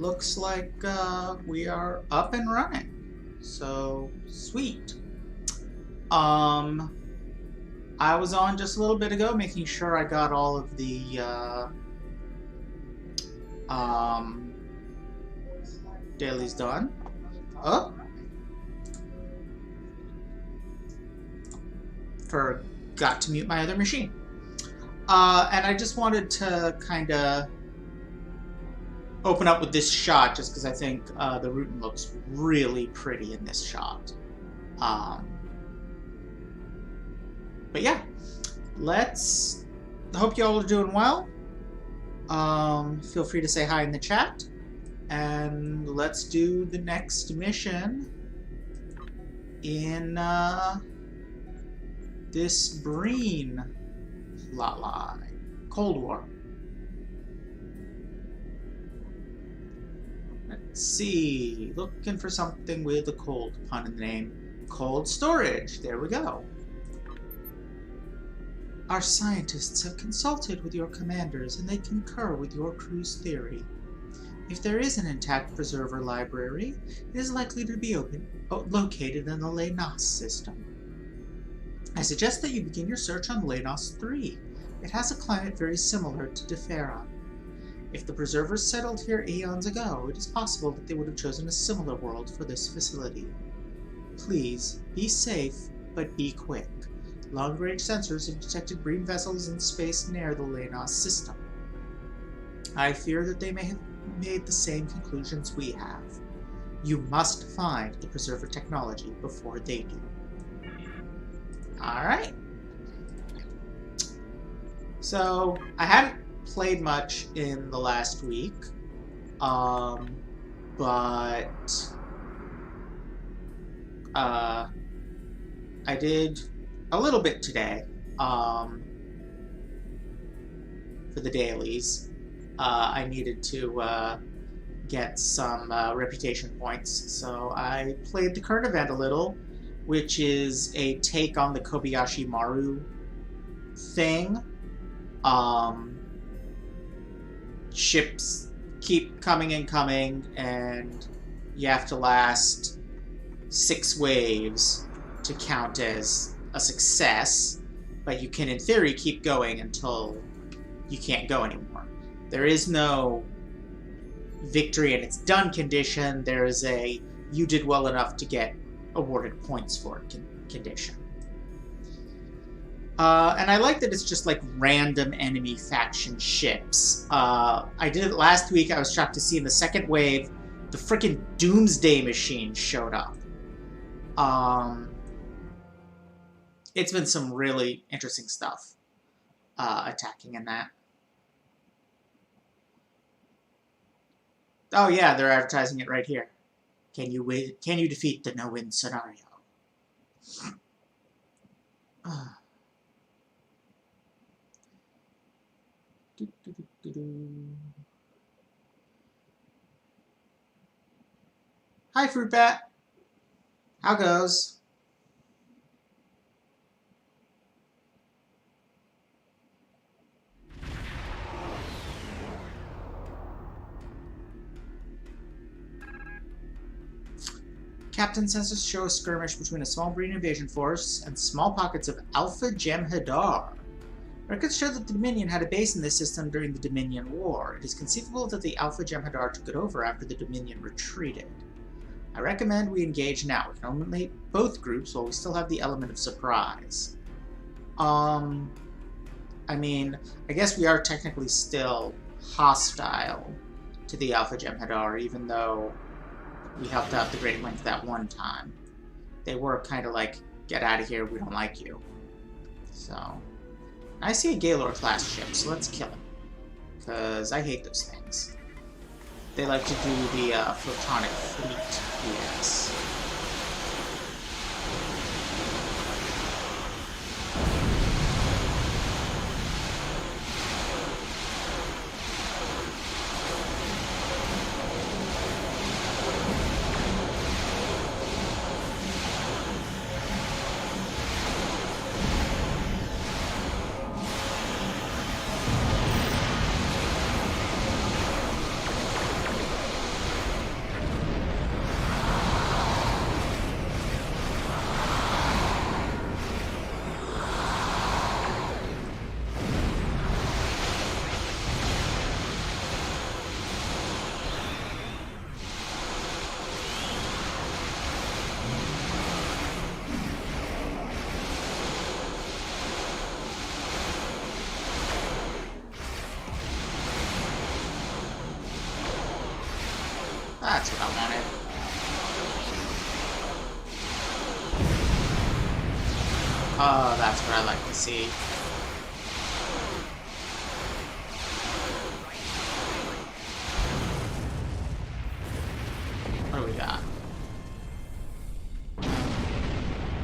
looks like we are up and running. So, sweet. I was on just a little bit ago making sure I got all of the dailies done. Oh. Forgot to mute my other machine. And I just wanted to kind of open up with this shot just because I think the Rootin looks really pretty in this shot. But yeah, hope you all are doing well. Feel free to say hi in the chat. And let's do the next mission in this Breen plotline. Cold War. Let's see. Looking for something with a cold pun in the name. Cold storage. There we go. Our scientists have consulted with your commanders and they concur with your crew's theory. If there is an intact preserver library, it is likely to be located in the Lenos system. I suggest that you begin your search on Lenos 3. It has a climate very similar to Deferon. If the preservers settled here eons ago, it is possible that they would have chosen a similar world for this facility. Please, be safe, but be quick. Long-range sensors have detected Breen vessels in space near the Lenos system. I fear that they may have made the same conclusions we have. You must find the preserver technology before they do. Alright. So, I hadn't played much in the last week, but I did a little bit today for the dailies. I needed to get some reputation points, so I played the current event a little, which is a take on the Kobayashi Maru thing. Ships keep coming and coming, and you have to last 6 waves to count as a success, but you can, in theory, keep going until you can't go anymore. There is no victory and it's done condition. There is a you did well enough to get awarded points for it condition. And I like that it's just like random enemy faction ships. I did it last week. I was shocked to see in the second wave, the frickin' Doomsday Machine showed up. It's been some really interesting stuff attacking in that. Oh yeah, they're advertising it right here. Can you defeat the no-win scenario? Hi, Fruit Bat. How goes? Captain sensors show a skirmish between a small Breen invasion force and small pockets of Alpha Jem'Hadar. Records show that the Dominion had a base in this system during the Dominion War. It is conceivable that the Alpha Jem'Hadar took it over after the Dominion retreated. I recommend we engage now. We can eliminate both groups while we still have the element of surprise. I mean, I guess we are technically still hostile to the Alpha Jem'Hadar, even though we helped out the Great Length that one time. They were kind of like, get out of here, we don't like you. So, I see a Gaylor-class ship, so let's kill him. Because I hate those things. They like to do the Photonic Fleet, yes. Oh, that's what I like to see. What do we got?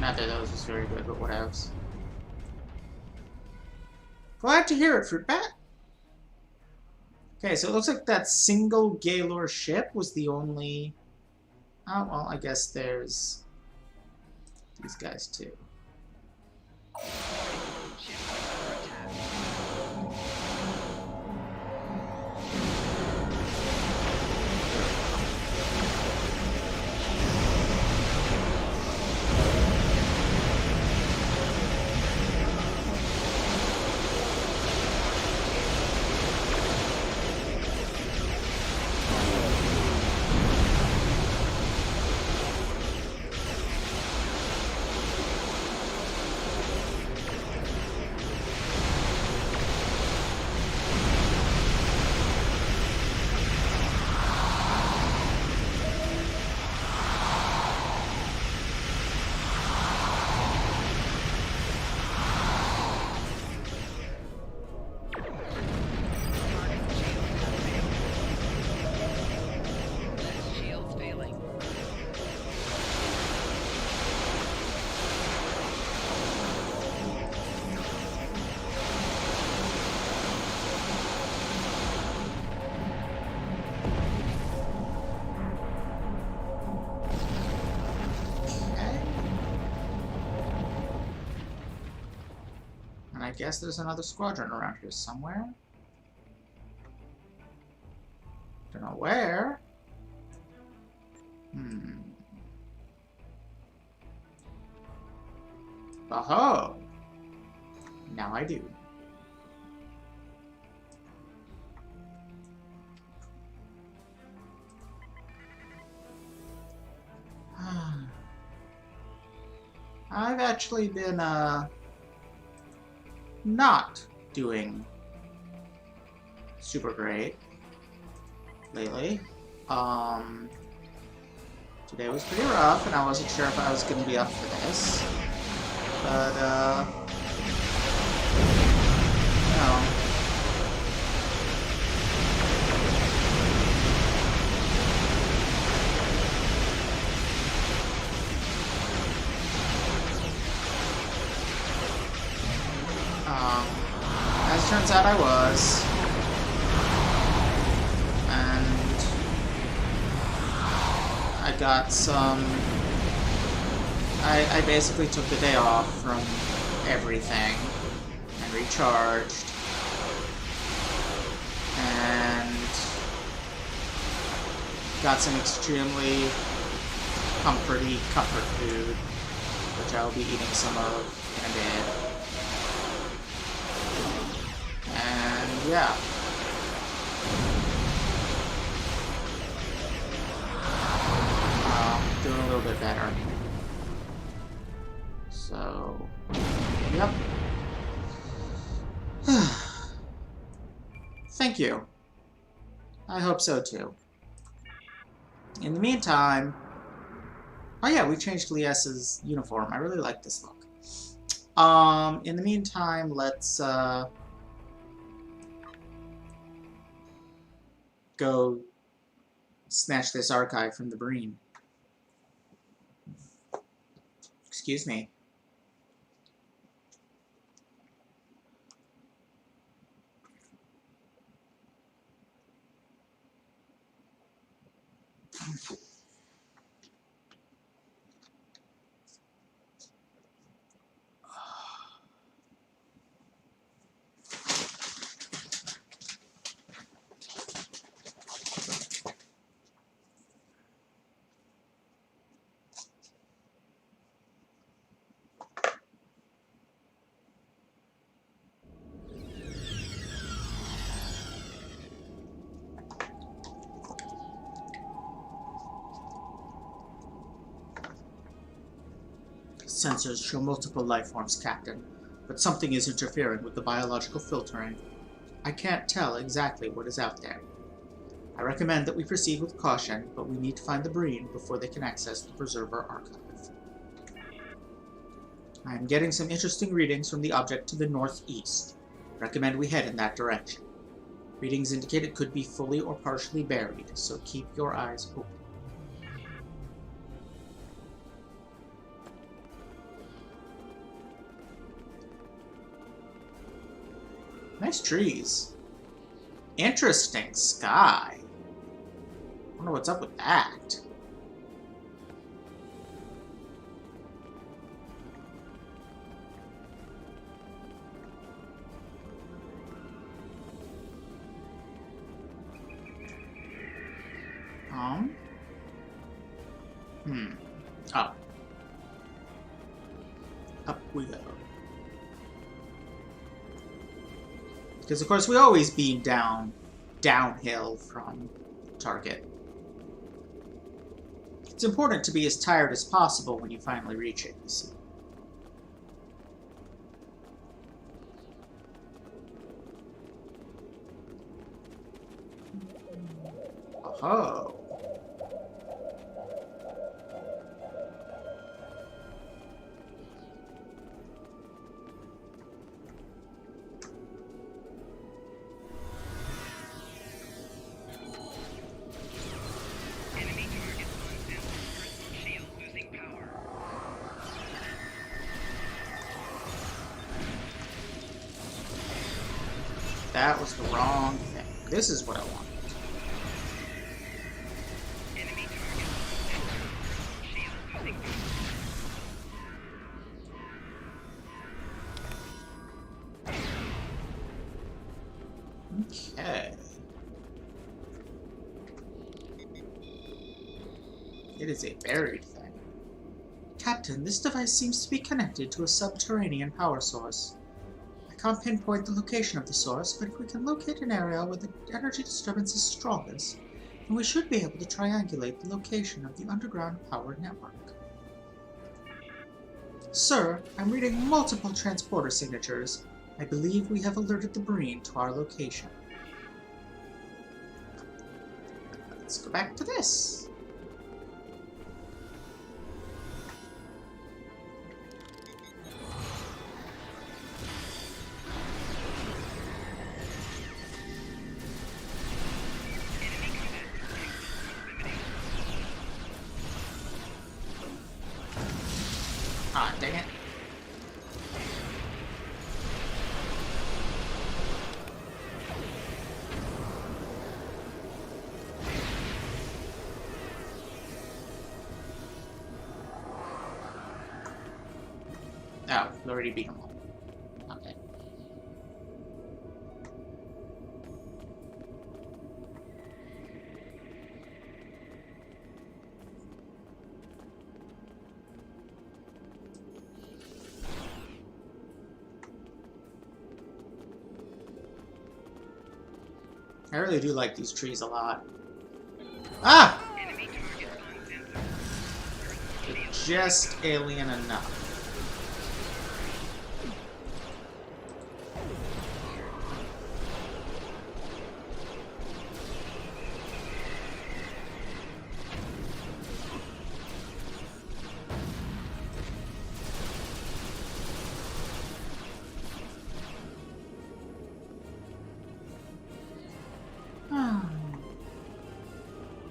Not that those was very good, but what else? Glad to hear it, Fruit Bat. Okay, so it looks like that single Gaylor ship was the only... Oh, well, I guess there's these guys too. I guess there's another squadron around here somewhere. Don't know where. Oh, now I do. I've actually been, not doing super great lately. Today was pretty rough, and I wasn't sure if I was going to be up for this. But, no. As it turns out, I was. And I got some... I basically took the day off from everything and recharged. And got some extremely comfort food, which I'll be eating some of in a bit. And yeah. Doing a little bit better. So, yep. Thank you. I hope so too. In the meantime, oh yeah, we changed Lies's uniform. I really like this look. In the meantime, let's go snatch this archive from the Breen. Excuse me. Sensors show multiple life forms, Captain, but something is interfering with the biological filtering. I can't tell exactly what is out there. I recommend that we proceed with caution, but we need to find the Breen before they can access the Preserver archive. I am getting some interesting readings from the object to the northeast. Recommend we head in that direction. Readings indicate it could be fully or partially buried, so keep your eyes open. Nice trees. Interesting sky. Wonder what's up with that. Oh. Up we go. Because, of course, we always beam downhill from target. It's important to be as tired as possible when you finally reach it, you see. Oh. That was the wrong thing. This is what I wanted. Okay. It is a buried thing. Captain, this device seems to be connected to a subterranean power source. I can't pinpoint the location of the source, but if we can locate an area where the energy disturbance is strongest, then we should be able to triangulate the location of the underground power network. Sir, I'm reading multiple transporter signatures. I believe we have alerted the Breen to our location. Let's go back to this. Ah, dang it. Oh, we already beat him all. Okay. I really do like these trees a lot. Ah! Just alien enough.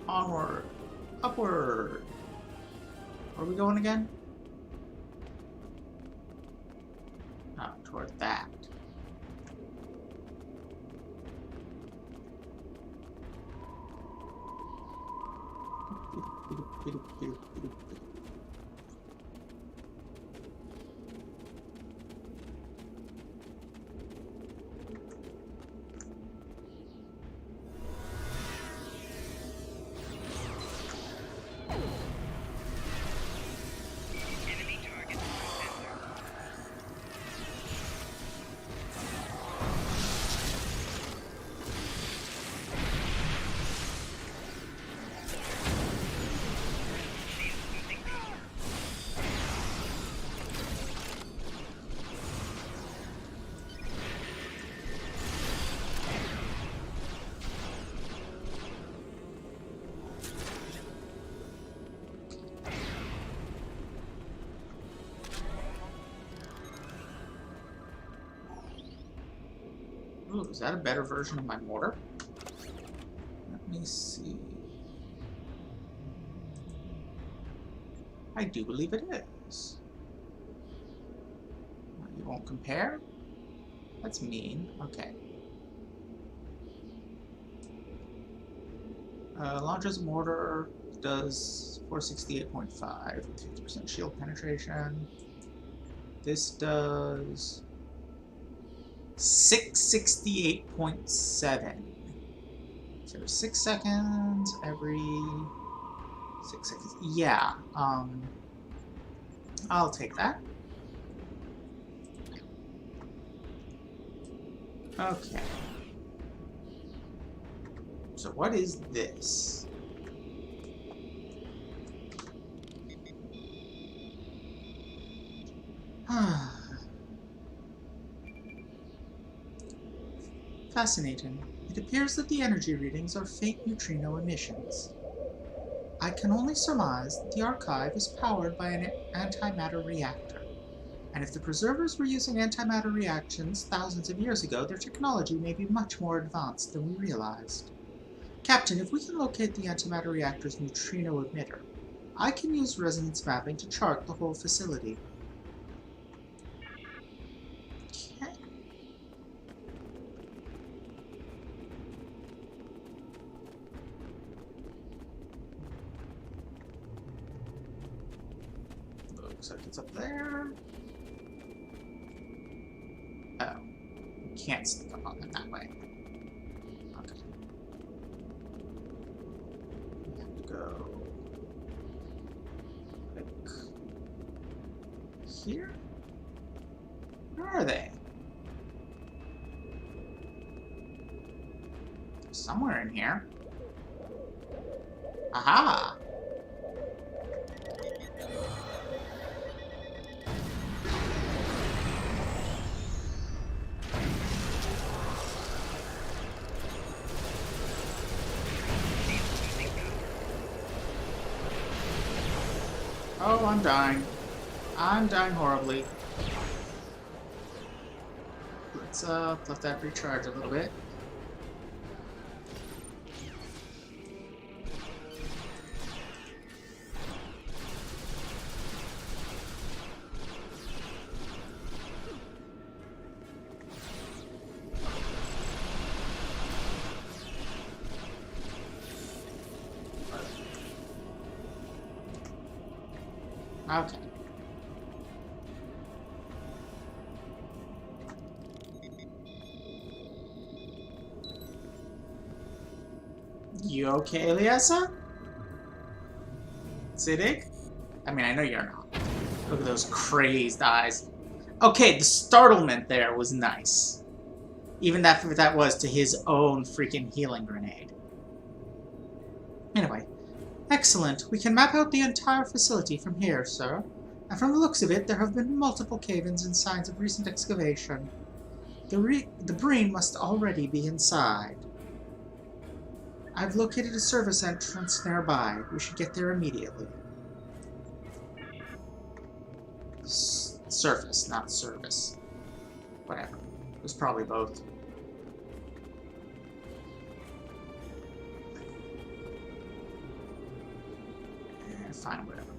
Onward. Upward. Where are we going again? Up toward that. Ooh, is that a better version of my mortar? Let me see. I do believe it is. You won't compare? That's mean. Okay. Launches a mortar, does 468.5 with 50% shield penetration. This does 668.7. So 6 seconds every 6 seconds. Yeah, I'll take that. Okay. So what is this? Fascinating. It appears that the energy readings are faint neutrino emissions. I can only surmise that the archive is powered by an antimatter reactor. And if the preservers were using antimatter reactions thousands of years ago, their technology may be much more advanced than we realized. Captain, if we can locate the antimatter reactor's neutrino emitter, I can use resonance mapping to chart the whole facility. Okay. Looks like it's up there. Oh. We can't sneak up on them that way. Okay. We have to go like here? Where are they? Somewhere in here. Aha! Oh, I'm dying. I'm dying horribly. Let's let that recharge a little bit. Okay. You okay, Eliasa? Siddiq? I mean, I know you're not. Look at those crazed eyes. Okay, the startlement there was nice. Even if that was to his own freaking healing grenade. Anyway. Excellent. We can map out the entire facility from here, sir. And from the looks of it, there have been multiple cave-ins and signs of recent excavation. The Breen must already be inside. I've located a service entrance nearby. We should get there immediately. Surface, not service. Whatever. It was probably both. Fine, whatever.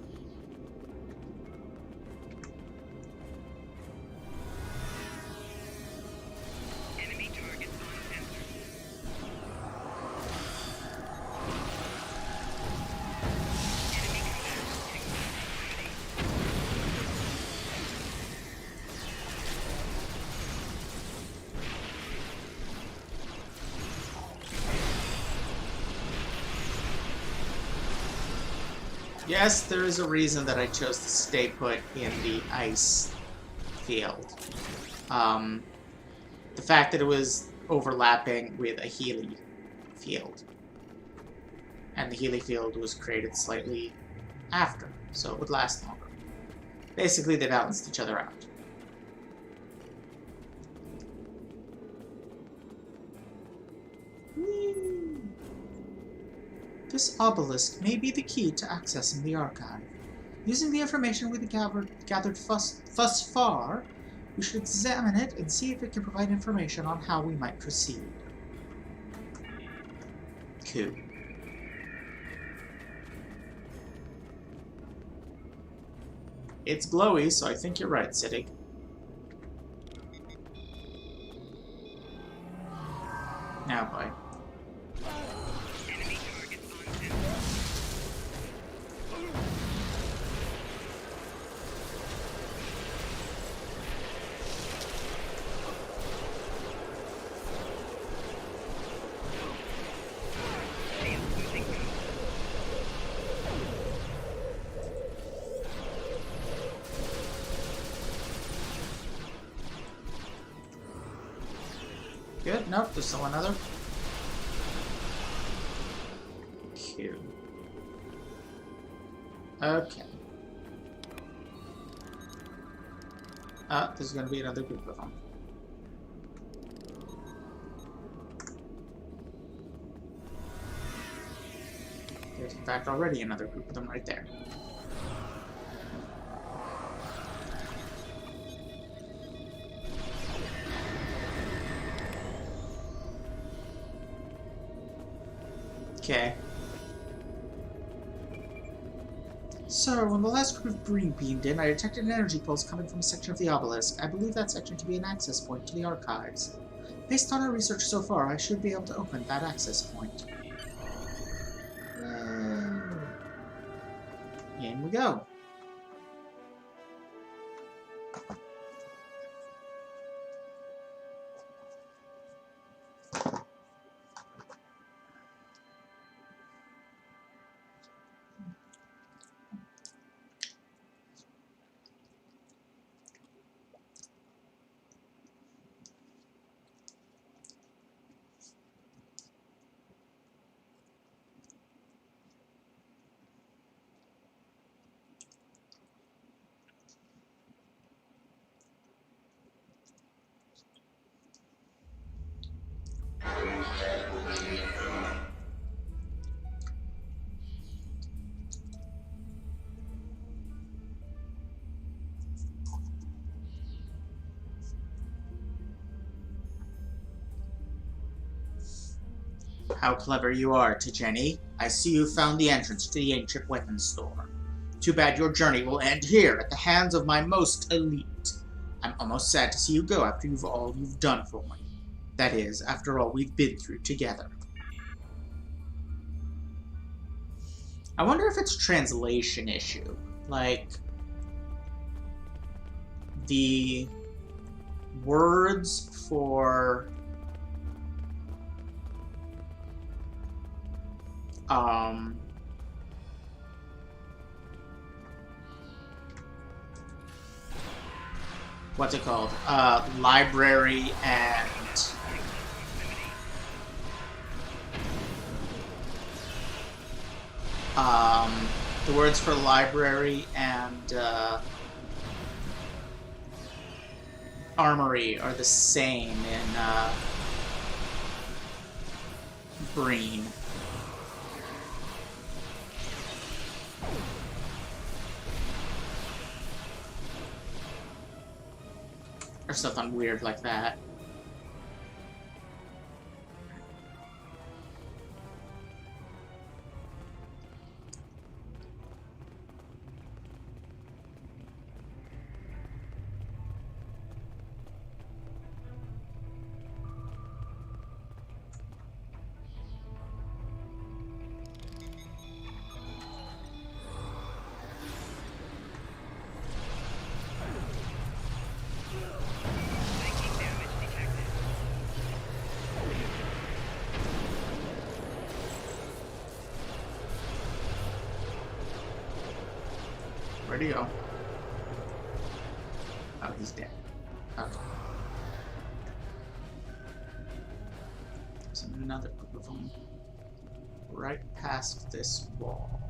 Enemy target entered. Enemy Yes, there is a reason that I chose to stay put in the ice field. The fact that it was overlapping with a Healy field. And the Healy field was created slightly after, so it would last longer. Basically, they balanced each other out. This obelisk may be the key to accessing the archive. Using the information we've gathered thus far, We should examine it and see if it can provide information on how we might proceed. Cool. It's glowy, so I think you're right, Siddig. Now, boy. Good. Nope, there's still another. Cute. Okay. There's gonna be another group of them. There's in fact already another group of them right there. Okay. Sir, when the last group of Breen beamed in, I detected an energy pulse coming from a section of the obelisk. I believe that section to be an access point to the archives. Based on our research so far, I should be able to open that access point. In we go. How clever you are, Tajeni. I see you found the entrance to the ancient weapons store. Too bad your journey will end here at the hands of my most elite. I'm almost sad to see you go after all you've done for me. That is, after all we've been through together. I wonder if it's a translation issue. Like, the words for what's it called? Library and the words for library and armory are the same in Breen. Or something weird like that. Where'd he go? Oh, he's dead. Okay. There's another group of them right past this wall.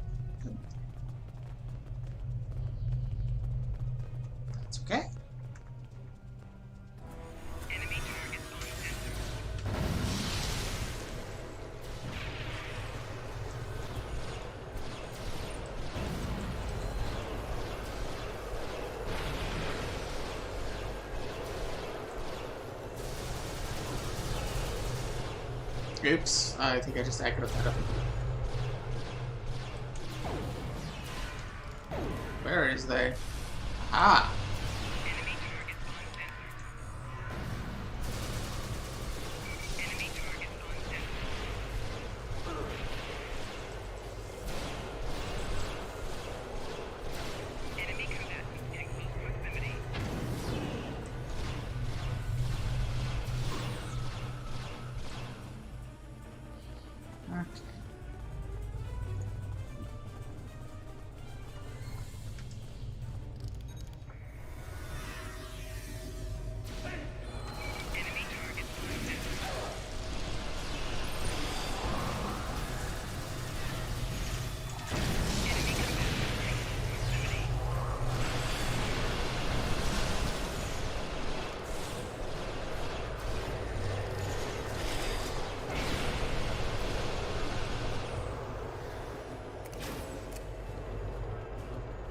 That's okay. Oops, I think I just aggroed that up. Where is they? Ah!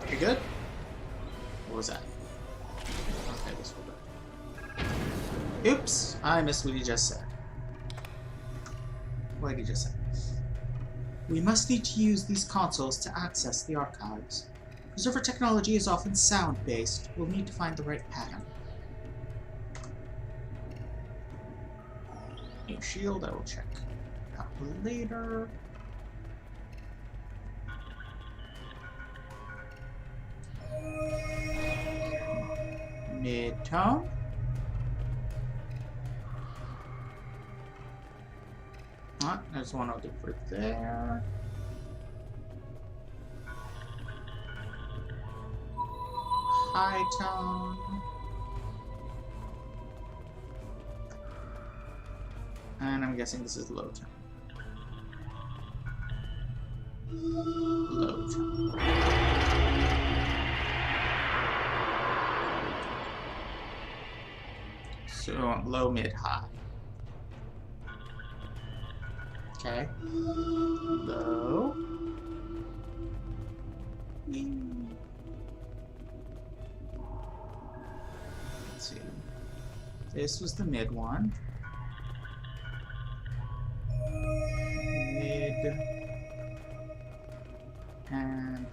You good? What was that? Okay, this will do. Oops! I missed what he just said. What did he just say? We must need to use these consoles to access the archives. Preserver technology is often sound-based. We'll need to find the right pattern. New shield, I will check out later. Mid-tone. Ah, there's one over there. High tone. And I'm guessing this is low tone. Low tone. So low, mid, high. Okay. Low. Let's see. This was the mid one. Mid. And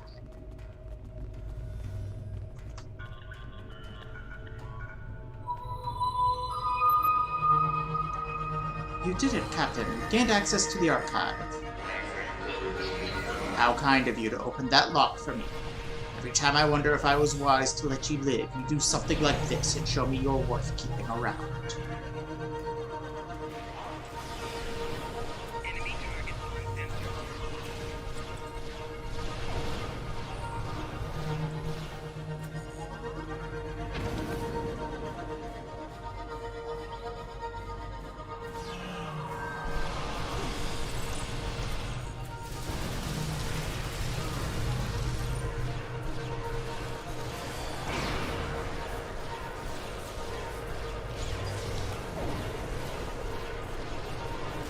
you did it, Captain. Gained access to the archive. How kind of you to open that lock for me. Every time I wonder if I was wise to let you live, you do something like this and show me you're worth keeping around.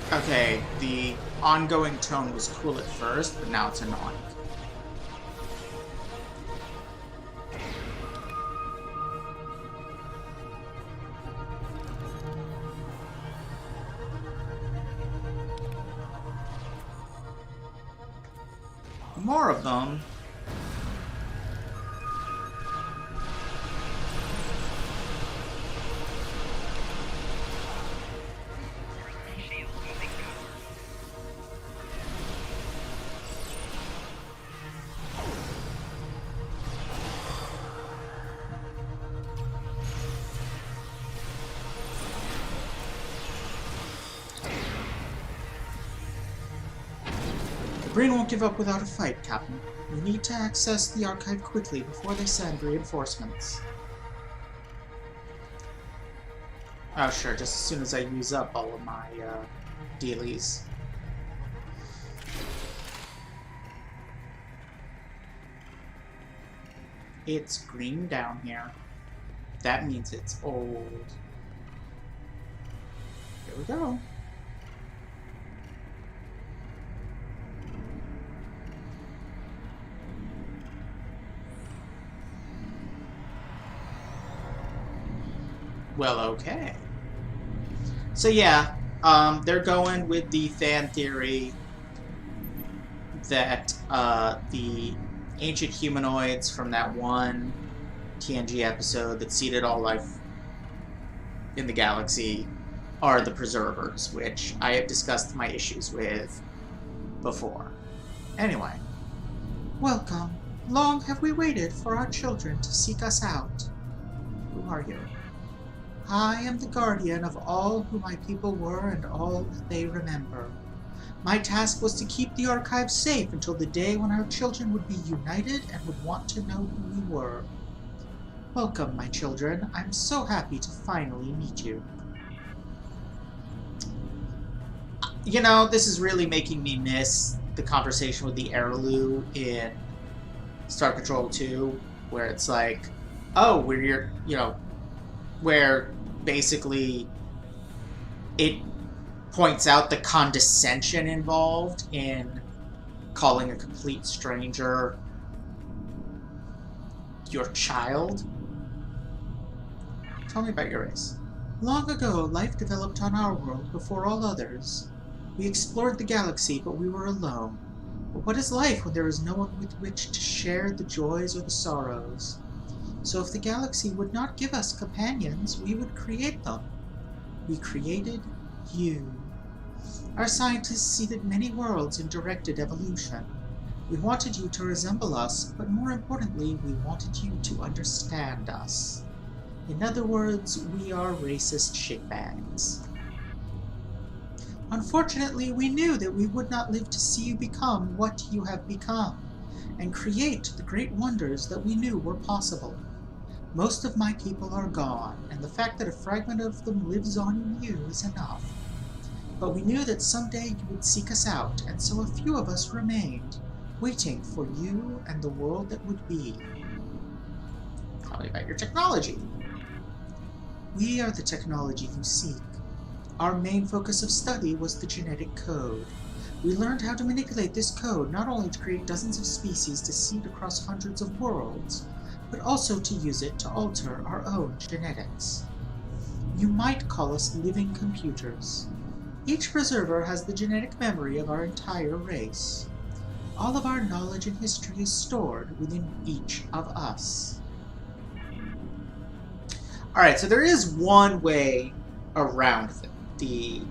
Okay, the ongoing tone was cool at first, but now it's annoying. More of them. Breen won't give up without a fight, Captain. We need to access the archive quickly before they send reinforcements. Oh sure, just as soon as I use up all of my dealies. It's green down here. That means it's old. Here we go. Well, okay. So yeah, They're going with the fan theory that the ancient humanoids from that one TNG episode that seeded all life in the galaxy are the preservers, which I have discussed my issues with before. Anyway, welcome. Long have we waited for our children to seek us out. Who are you? I am the guardian of all who my people were and all that they remember. My task was to keep the archives safe until the day when our children would be united and would want to know who we were. Welcome, my children. I'm so happy to finally meet you. You know, this is really making me miss the conversation with the Heirloom in Star Patrol 2, where it's like, oh, where basically it points out the condescension involved in calling a complete stranger your child. Tell me about your race. Long ago, life developed on our world before all others. We explored the galaxy, but we were alone. But what is life when there is no one with which to share the joys or the sorrows? So if the galaxy would not give us companions, we would create them. We created you. Our scientists seeded many worlds in directed evolution. We wanted you to resemble us, but more importantly, we wanted you to understand us. In other words, we are racist shitbags. Unfortunately, we knew that we would not live to see you become what you have become, and create the great wonders that we knew were possible. Most of my people are gone, and the fact that a fragment of them lives on in you is enough. But we knew that someday you would seek us out, and so a few of us remained, waiting for you and the world that would be. Tell me about your technology. We are the technology you seek. Our main focus of study was the genetic code. We learned how to manipulate this code not only to create dozens of species to seed across hundreds of worlds, but also to use it to alter our own genetics. You might call us living computers. Each preserver has the genetic memory of our entire race. All of our knowledge and history is stored within each of us. Alright, so there is one way around the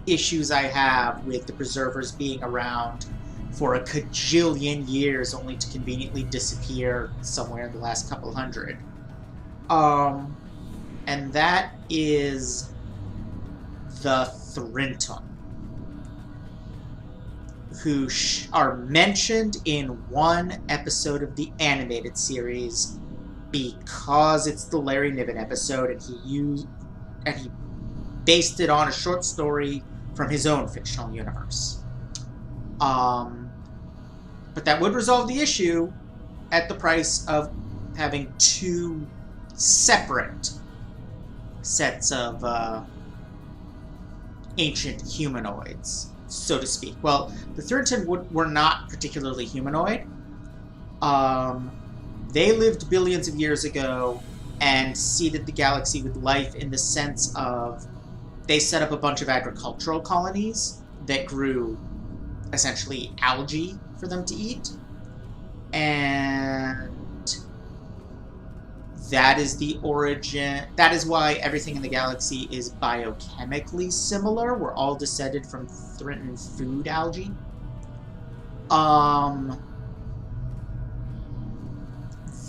issues I have with the preservers being around for a cajillion years only to conveniently disappear somewhere in the last couple hundred. And that is the Thrinton, who are mentioned in one episode of the animated series because it's the Larry Niven episode, and he based it on a short story from his own fictional universe. But that would resolve the issue at the price of having two separate sets of ancient humanoids, so to speak. Well, the Thrinton were not particularly humanoid. They lived billions of years ago and seeded the galaxy with life in the sense of they set up a bunch of agricultural colonies that grew essentially algae for them to eat. And that is the origin. That is why everything in the galaxy is biochemically similar. We're all descended from Thrinton food algae.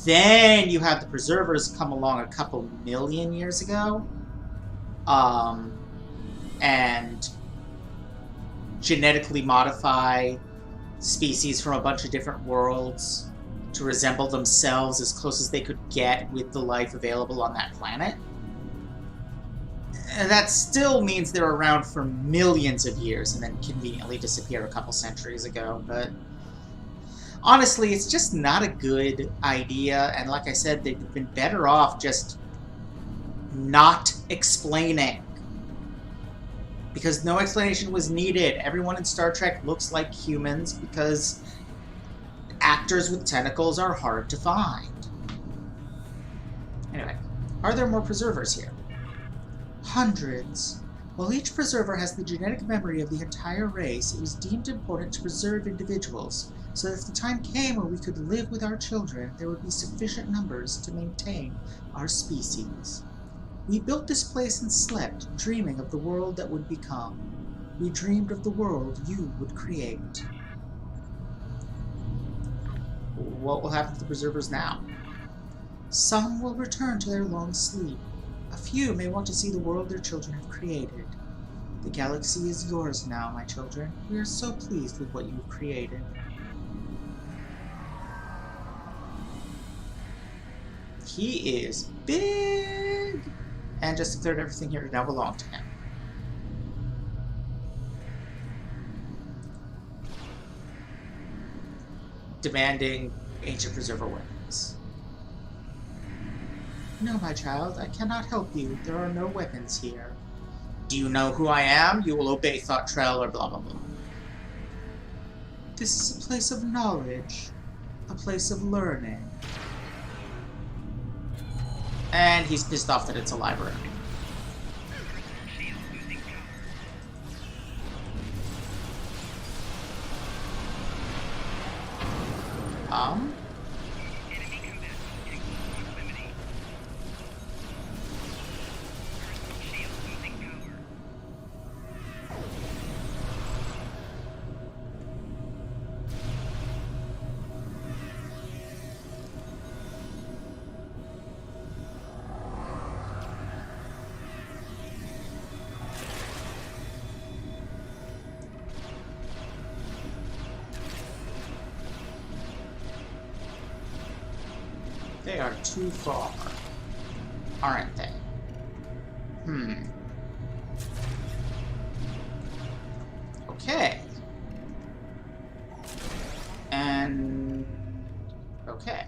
Then you have the preservers come along a couple million years ago. And genetically modify species from a bunch of different worlds to resemble themselves as close as they could get with the life available on that planet. And that still means they're around for millions of years and then conveniently disappear a couple centuries ago, but honestly, it's just not a good idea, and like I said, they've been better off just not explaining. Because no explanation was needed. Everyone in Star Trek looks like humans because actors with tentacles are hard to find. Anyway, are there more preservers here? Hundreds. While each preserver has the genetic memory of the entire race, it was deemed important to preserve individuals, so that if the time came when we could live with our children, there would be sufficient numbers to maintain our species. We built this place and slept, dreaming of the world that would become. We dreamed of the world you would create. What will happen to the preservers now? Some will return to their long sleep. A few may want to see the world their children have created. The galaxy is yours now, my children. We are so pleased with what you've created. He is big! And just declared everything here now belong to him. Demanding ancient preserver weapons. No, my child, I cannot help you. There are no weapons here. Do you know who I am? You will obey Thought Trail or blah blah blah. This is a place of knowledge. A place of learning. And he's pissed off that it's a library. They are too far, aren't they? Okay. And... okay.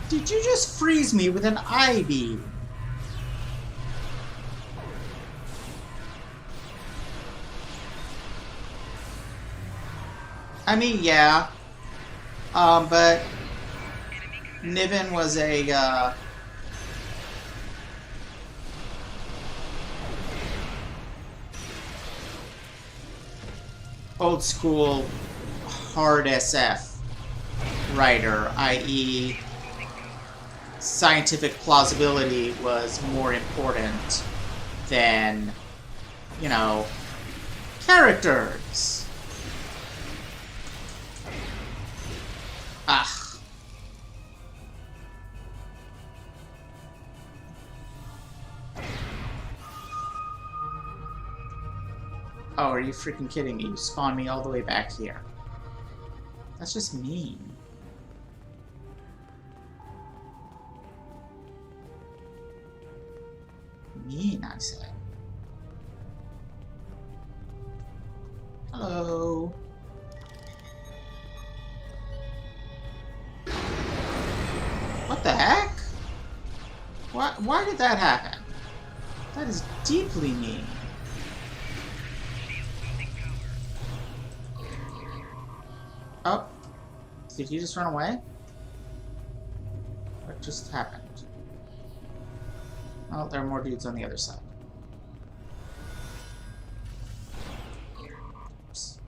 Did you just freeze me with an ivy? I mean, yeah. But Niven was a, old school hard SF writer, i.e. scientific plausibility was more important than, you know, characters. Ah. Oh, are you freaking kidding me? You spawned me all the way back here. That's just mean. Mean, I say. Hello. What the heck? Why did that happen? That is deeply mean. Oh. Did he just run away? What just happened? Oh, there are more dudes on the other side. Oops.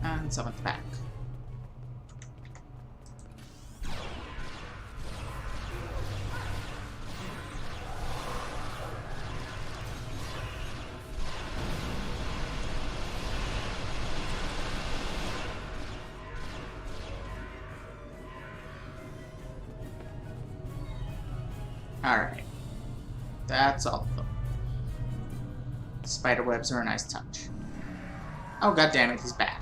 And someone's back. Alright. That's all of them. Spiderwebs are a nice touch. Oh, god damn it, he's back.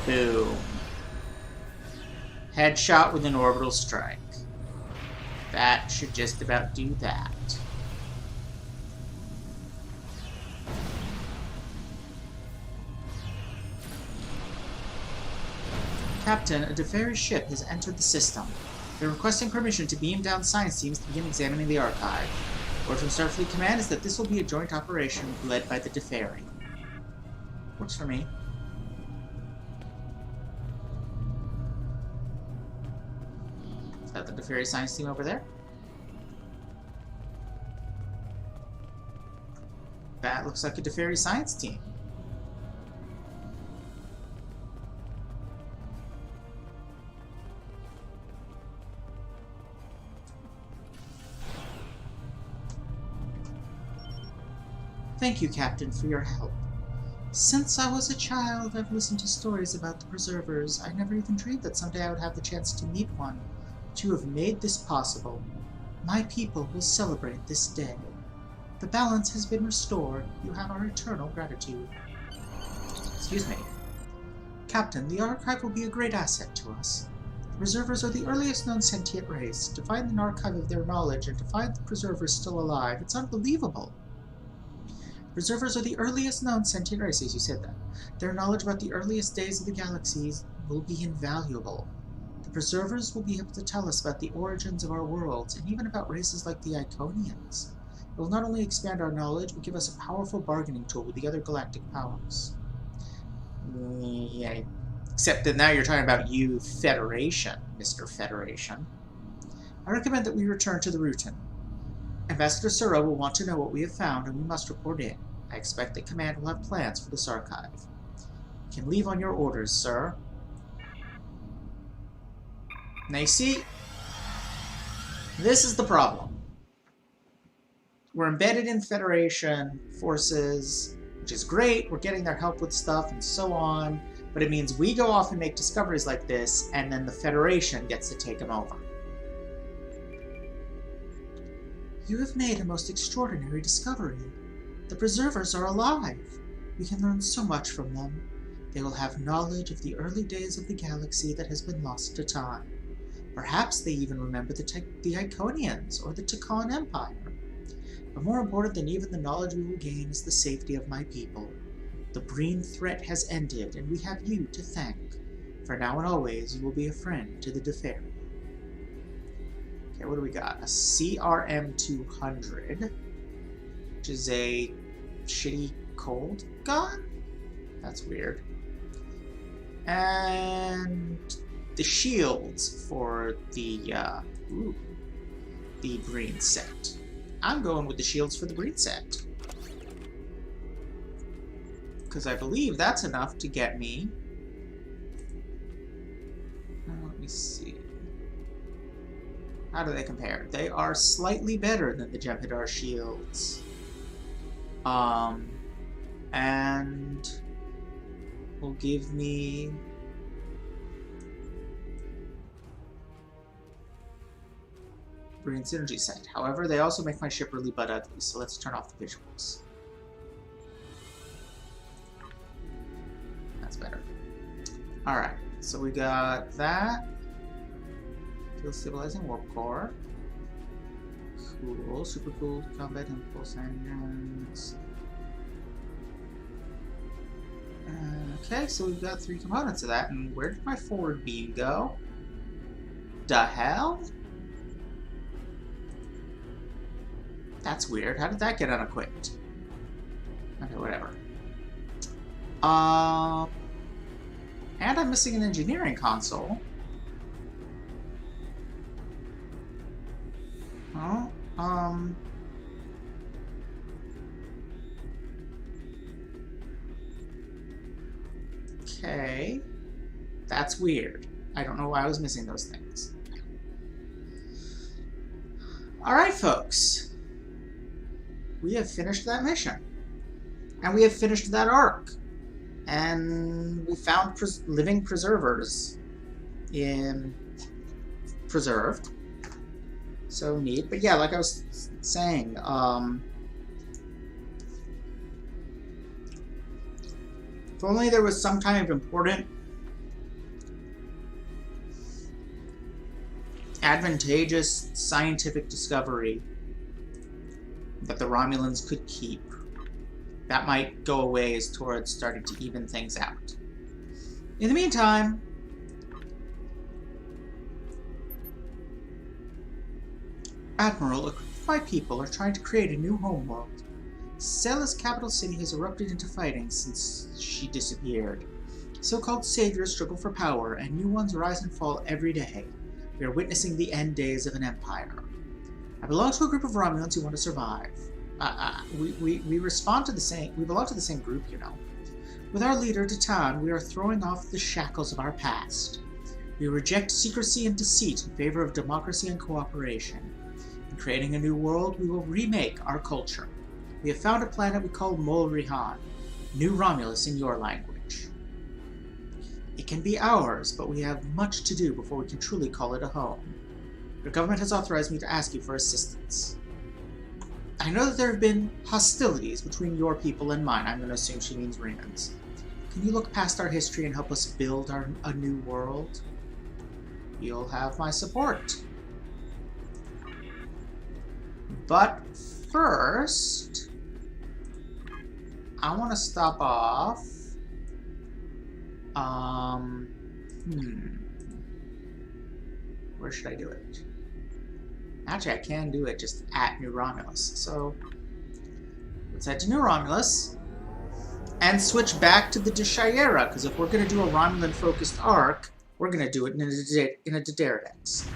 Boom. Headshot with an orbital strike. That should just about do that. Captain, a Deferi ship has entered the system. They're requesting permission to beam down science teams to begin examining the archive. Word from Starfleet Command is that this will be a joint operation led by the Deferi. Works for me. Is that the Deferi science team over there? That looks like a Deferi science team. Thank you, Captain, for your help. Since I was a child, I've listened to stories about the Preservers. I never even dreamed that someday I would have the chance to meet one. But you have made this possible. My people will celebrate this day. The balance has been restored. You have our eternal gratitude. Excuse me. Captain, the archive will be a great asset to us. The Preservers are the earliest known sentient race. To find an archive of their knowledge and to find the Preservers still alive, it's unbelievable. Preservers are the earliest known sentient races, you said that. Their knowledge about the earliest days of the galaxies will be invaluable. The Preservers will be able to tell us about the origins of our worlds, and even about races like the Iconians. It will not only expand our knowledge, but give us a powerful bargaining tool with the other galactic powers. Yeah, except that now you're talking about you, Federation, Mr. Federation. I recommend that we return to the Rutan. Ambassador Suro will want to know what we have found, and we must report in. I expect that Command will have plans for this archive. You can leave on your orders, sir. Now you see, this is the problem. We're embedded in Federation forces, which is great. We're getting their help with stuff and so on, but it means we go off and make discoveries like this, and then the Federation gets to take them over. You have made a most extraordinary discovery. The Preservers are alive. We can learn so much from them. They will have knowledge of the early days of the galaxy that has been lost to time. Perhaps they even remember the Iconians or the Takan Empire. But more important than even the knowledge we will gain is the safety of my people. The Breen threat has ended, and we have you to thank. For now and always, you will be a friend to the Deferi. Okay, what do we got? A CRM-200, which is a shitty cold gun? That's weird. And the shields for the Breen set. I'm going with the shields for the Breen set. Because I believe that's enough to get me... let me see. How do they compare? They are slightly better than the Jem'Hadar shields. And will give me... Breen Synergy Sight. However, they also make my ship really butt ugly, so let's turn off the visuals. That's better. Alright, so we got that. Field Stabilizing Warp Core. Cool, super cool. Combat Impulse Engines. Okay, so we've got 3 components of that, and where did my forward beam go? The hell? That's weird. How did that get unequipped? Okay, whatever. And I'm missing an engineering console. Okay. That's weird. I don't know why I was missing those things. Alright, folks. We have finished that mission. And we have finished that arc. And we found living preservers in Preserved. So neat. But yeah, like I was saying, if only there was some kind of important, advantageous scientific discovery that the Romulans could keep. That might go a ways towards starting to even things out. In the meantime, Admiral, a group of my people are trying to create a new homeworld. Sella's capital city has erupted into fighting since she disappeared. So-called saviors struggle for power, and new ones rise and fall every day. We are witnessing the end days of an empire. I belong to a group of Romulans who want to survive. We respond to the same. We belong to the same group, you know. With our leader, Titan, we are throwing off the shackles of our past. We reject secrecy and deceit in favor of democracy and cooperation. In creating a new world, we will remake our culture. We have found a planet we call Mol Rihan, New Romulus in your language. It can be ours, but we have much to do before we can truly call it a home. Your government has authorized me to ask you for assistance. I know that there have been hostilities between your people and mine. I'm going to assume she means Renan's. Can you look past our history and help us build a new world? You'll have my support. But first, I want to stop off. Where should I do it? Actually, I can do it just at New Romulus. So, let's head to New Romulus and switch back to the Deshayera, because if we're going to do a Romulan-focused arc, we're going to do it in a Dideridex.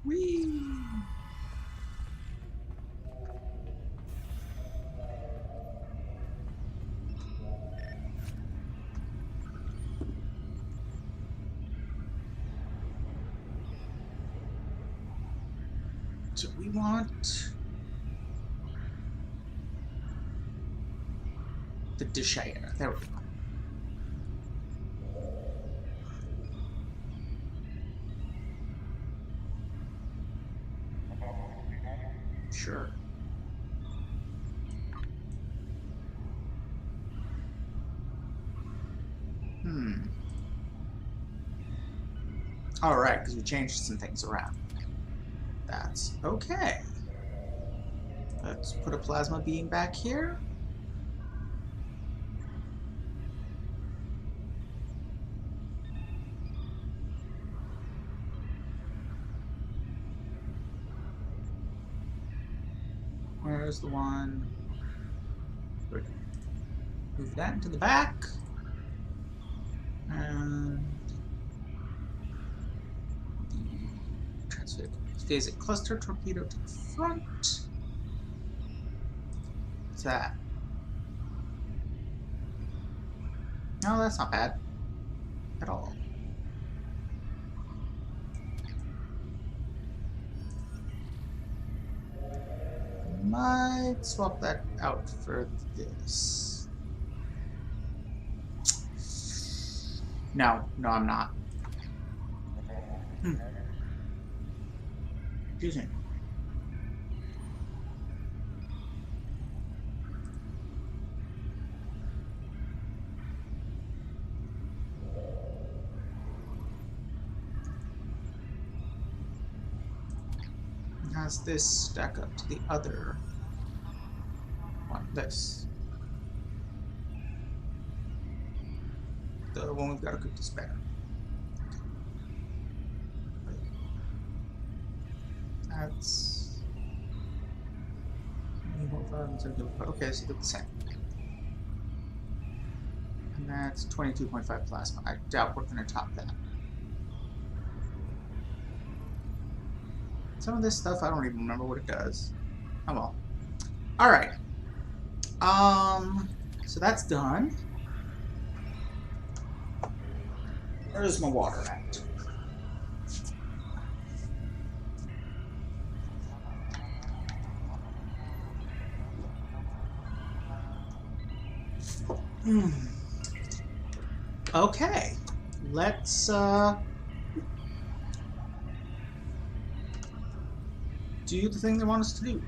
Whee! So we want the Deshayera. There we go. Sure. Alright, because we changed some things around. That's okay. Let's put a plasma beam back here. Where's the one? Good. Move that into the back. And the transphasic cluster torpedo to the front. What's that? No, that's not bad at all. Might swap that out for this. No, I'm not. Excuse me. has this stack up to the other one? This. The one we've got to cook to spare. That's... Okay, so they're the same. And that's 22.5 plasma. I doubt we're going to top that. Some of this stuff, I don't even remember what it does. Oh well. Alright. So that's done. Where's my water at? Okay. Let's do the thing they want us to do.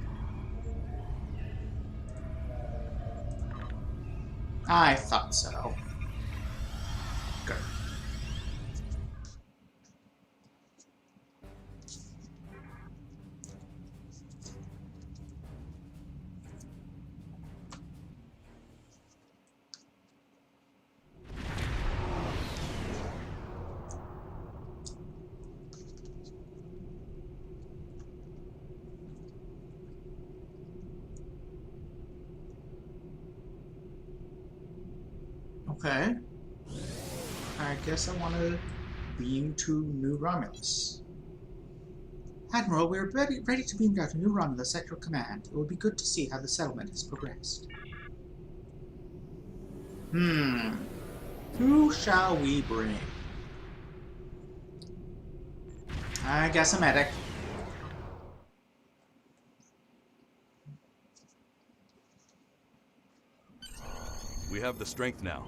I thought so. Good. Okay. I guess I want to beam to New Romulus. Admiral, we're ready to beam down to New Romulus at your command. It would be good to see how the settlement has progressed. Who shall we bring? I guess a medic. We have the strength now.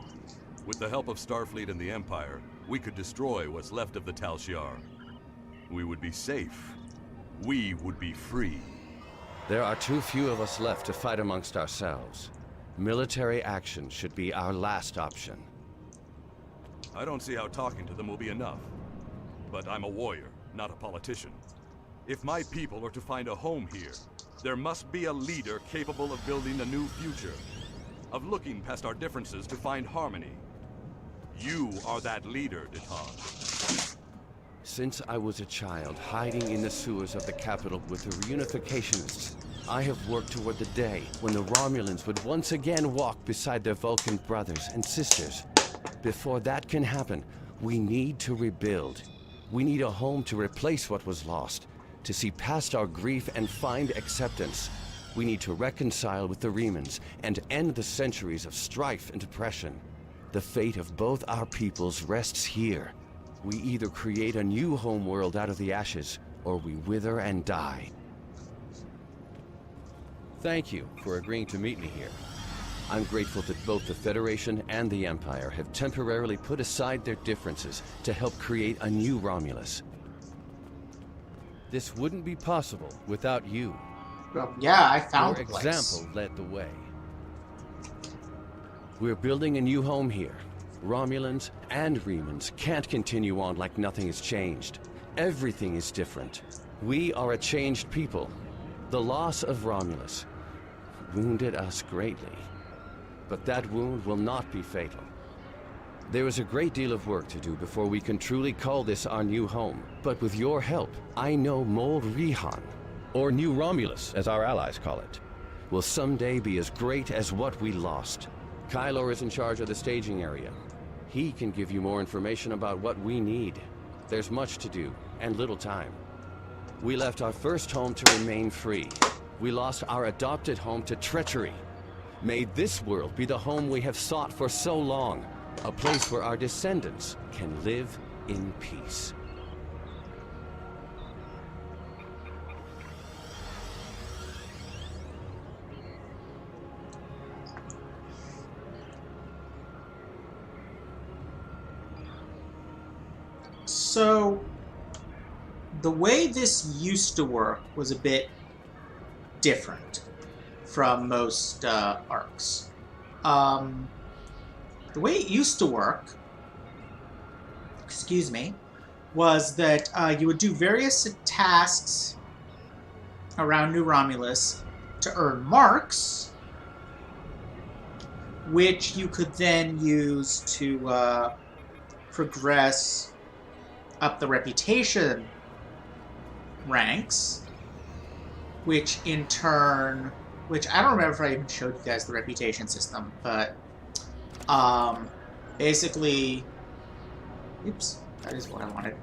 With the help of Starfleet and the Empire, we could destroy what's left of the Tal Shiar. We would be safe. We would be free. There are too few of us left to fight amongst ourselves. Military action should be our last option. I don't see how talking to them will be enough. But I'm a warrior, not a politician. If my people are to find a home here, there must be a leader capable of building a new future. Of looking past our differences to find harmony. You are that leader, Detan. Since I was a child, hiding in the sewers of the capital with the reunificationists, I have worked toward the day when the Romulans would once again walk beside their Vulcan brothers and sisters. Before that can happen, we need to rebuild. We need a home to replace what was lost, to see past our grief and find acceptance. We need to reconcile with the Remans and end the centuries of strife and oppression. The fate of both our peoples rests here. We either create a new homeworld out of the ashes, or we wither and die. Thank you for agreeing to meet me here. I'm grateful that both the Federation and the Empire have temporarily put aside their differences to help create a new Romulus. This wouldn't be possible without you. Well, yeah, I found Your the place. example led the way. We're building a new home here. Romulans and Remans can't continue on like nothing has changed. Everything is different. We are a changed people. The loss of Romulus wounded us greatly. But that wound will not be fatal. There is a great deal of work to do before we can truly call this our new home. But with your help, I know Mol Rihan, or New Romulus, as our allies call it, will someday be as great as what we lost. Kylor is in charge of the staging area. He can give you more information about what we need. There's much to do, and little time. We left our first home to remain free. We lost our adopted home to treachery. May this world be the home we have sought for so long. A place where our descendants can live in peace. So, the way this used to work was a bit different from most arcs. The way it used to work, excuse me, was that you would do various tasks around New Romulus to earn marks, which you could then use to progress up the reputation ranks, which in turn, which I don't remember if I even showed you guys the reputation system, but basically, oops, that is what I wanted.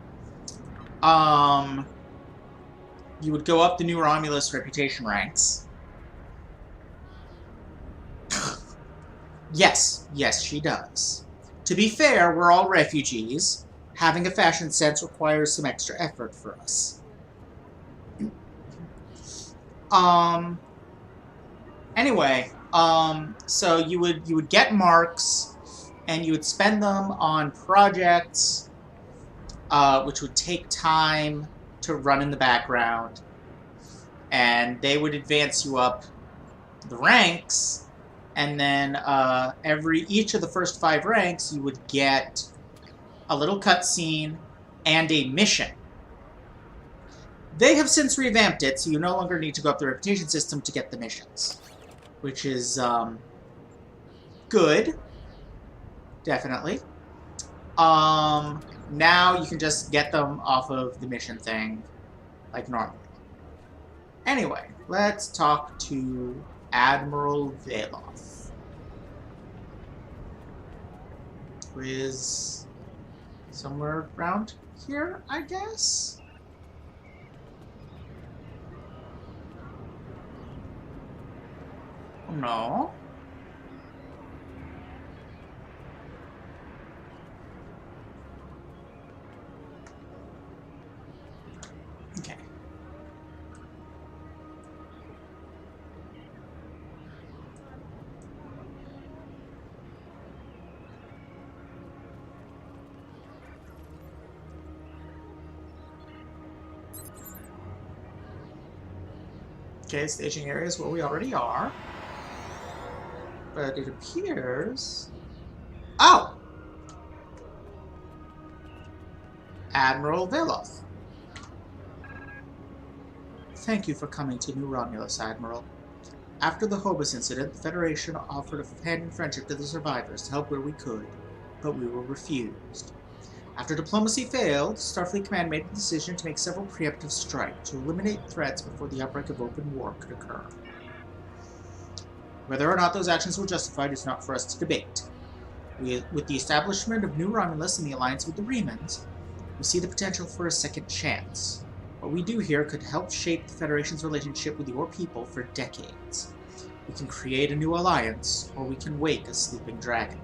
You would go up the New Romulus reputation ranks. Yes, she does. To be fair, we're all refugees. Having a fashion sense requires some extra effort for us. Anyway, so you would get marks, and you would spend them on projects, which would take time to run in the background, and they would advance you up the ranks, and then each of the first 5 ranks, you would get a little cutscene and a mission. They have since revamped it, so you no longer need to go up the reputation system to get the missions, which is good, definitely. Now you can just get them off of the mission thing like normally. Anyway, let's talk to Admiral Veloth, who is somewhere around here, I guess? No. Okay. Okay, staging area is where we already are. But it appears... Oh! Admiral Veloth. Thank you for coming to New Romulus, Admiral. After the Hobus incident, the Federation offered a hand in friendship to the survivors to help where we could, but we were refused. After diplomacy failed, Starfleet Command made the decision to make several preemptive strikes to eliminate threats before the outbreak of open war could occur. Whether or not those actions were justified is not for us to debate. With the establishment of New Romulus and the alliance with the Remans, we see the potential for a second chance. What we do here could help shape the Federation's relationship with your people for decades. We can create a new alliance, or we can wake a sleeping dragon.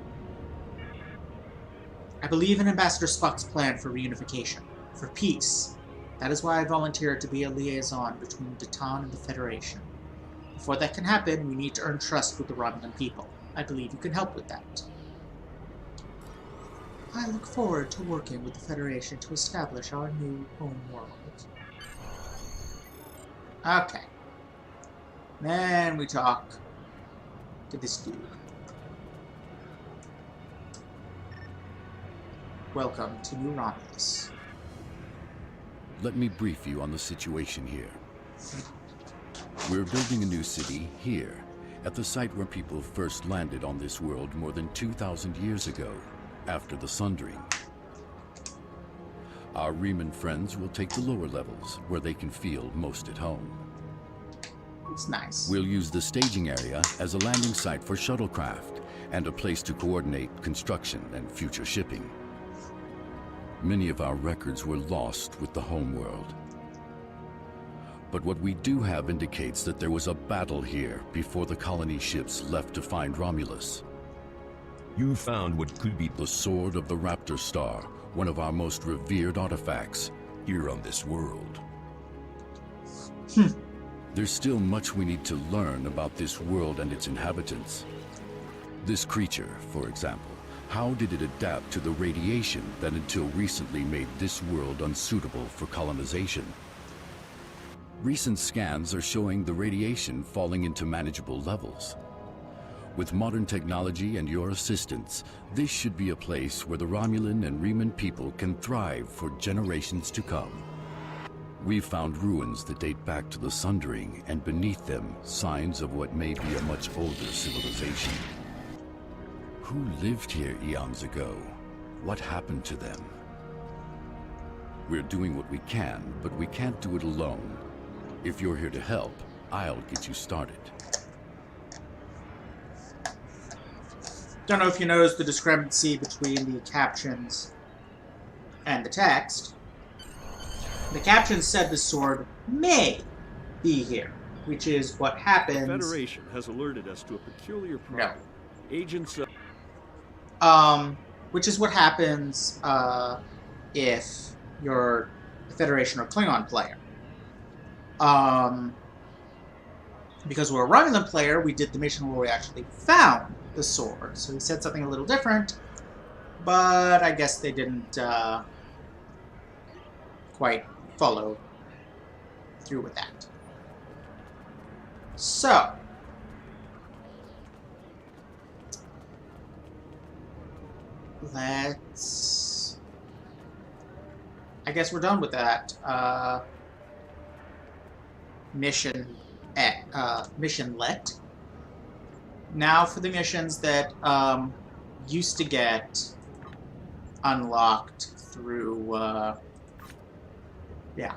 I believe in Ambassador Spock's plan for reunification, for peace. That is why I volunteered to be a liaison between Datan and the Federation. Before that can happen, we need to earn trust with the Romulan people. I believe you can help with that. I look forward to working with the Federation to establish our new home world. Okay. Then we talk to this dude. Welcome to New Romulus. Let me brief you on the situation here. We're building a new city here, at the site where people first landed on this world more than 2,000 years ago, after the Sundering. Our Reman friends will take the lower levels, where they can feel most at home. It's nice. We'll use the staging area as a landing site for shuttlecraft, and a place to coordinate construction and future shipping. Many of our records were lost with the homeworld. But what we do have indicates that there was a battle here before the colony ships left to find Romulus. You found what could be The Sword of the Raptor Star, one of our most revered artifacts. here on this world. There's still much we need to learn about this world and its inhabitants. This creature, for example, how did it adapt to the radiation that until recently made this world unsuitable for colonization? Recent scans are showing the radiation falling into manageable levels. With modern technology and your assistance, this should be a place where the Romulan and Reman people can thrive for generations to come. We've found ruins that date back to the Sundering, and beneath them, signs of what may be a much older civilization. Who lived here eons ago? What happened to them? We're doing what we can, but we can't do it alone. If you're here to help, I'll get you started. Don't know if you noticed the discrepancy between the captions and the text. The captions said the sword may be here, which is what happens. The Federation has alerted us to a peculiar problem. No. Agents of... Which is what happens if you're a Federation or Klingon player. Because we're a Romulan player, we did the mission where we actually found the sword. So he said something a little different, but I guess they didn't quite follow through with that. So, let's... I guess we're done with that. Mission-let. Now for the missions that used to get unlocked through, yeah.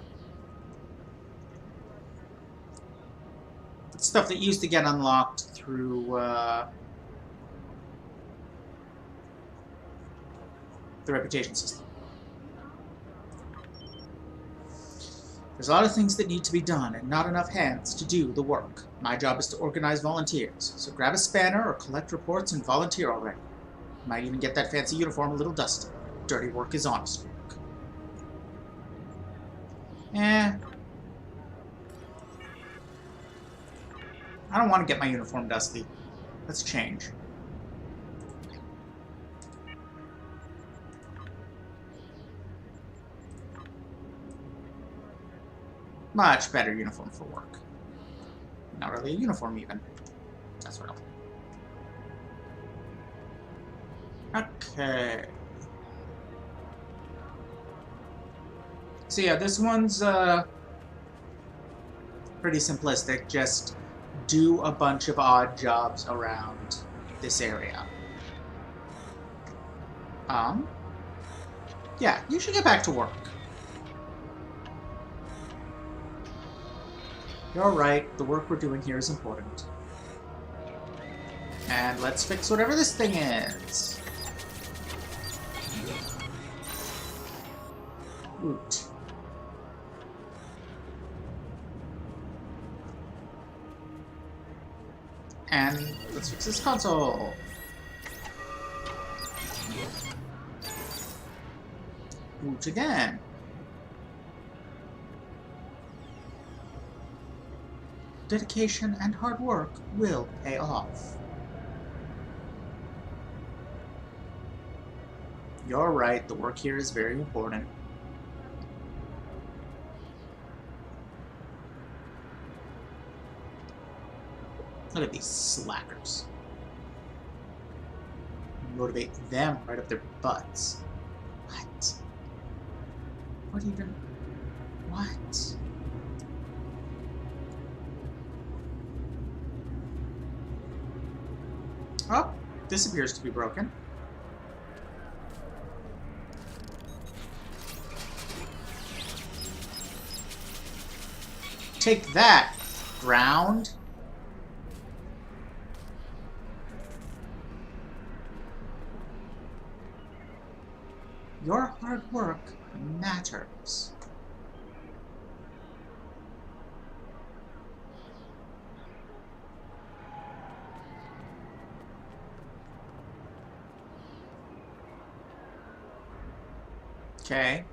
Stuff that used to get unlocked through, the reputation system. There's a lot of things that need to be done, and not enough hands to do the work. My job is to organize volunteers, so grab a spanner or collect reports and volunteer already. Might even get that fancy uniform a little dusty. Dirty work is honest work. I don't want to get my uniform dusty. Let's change. Much better uniform for work. Not really a uniform, even. That's what I'll... Okay. So yeah, this one's pretty simplistic. Just do a bunch of odd jobs around this area. Yeah, you should get back to work. You're right, the work we're doing here is important. And let's fix whatever this thing is. Oot. And let's fix this console. Oot again. Dedication and hard work will pay off. You're right, the work here is very important. Look at these slackers. Motivate them right up their butts. What? What even? What? Oh, this appears to be broken. Take that, ground. Your hard work matters. Okay.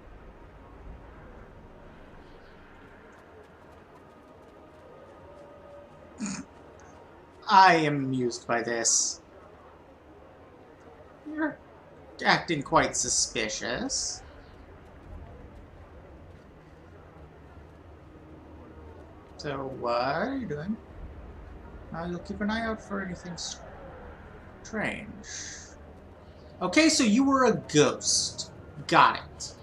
I am amused by this. You're acting quite suspicious. So, what are you doing? You'll keep an eye out for anything strange. Okay, so you were a ghost. Got it.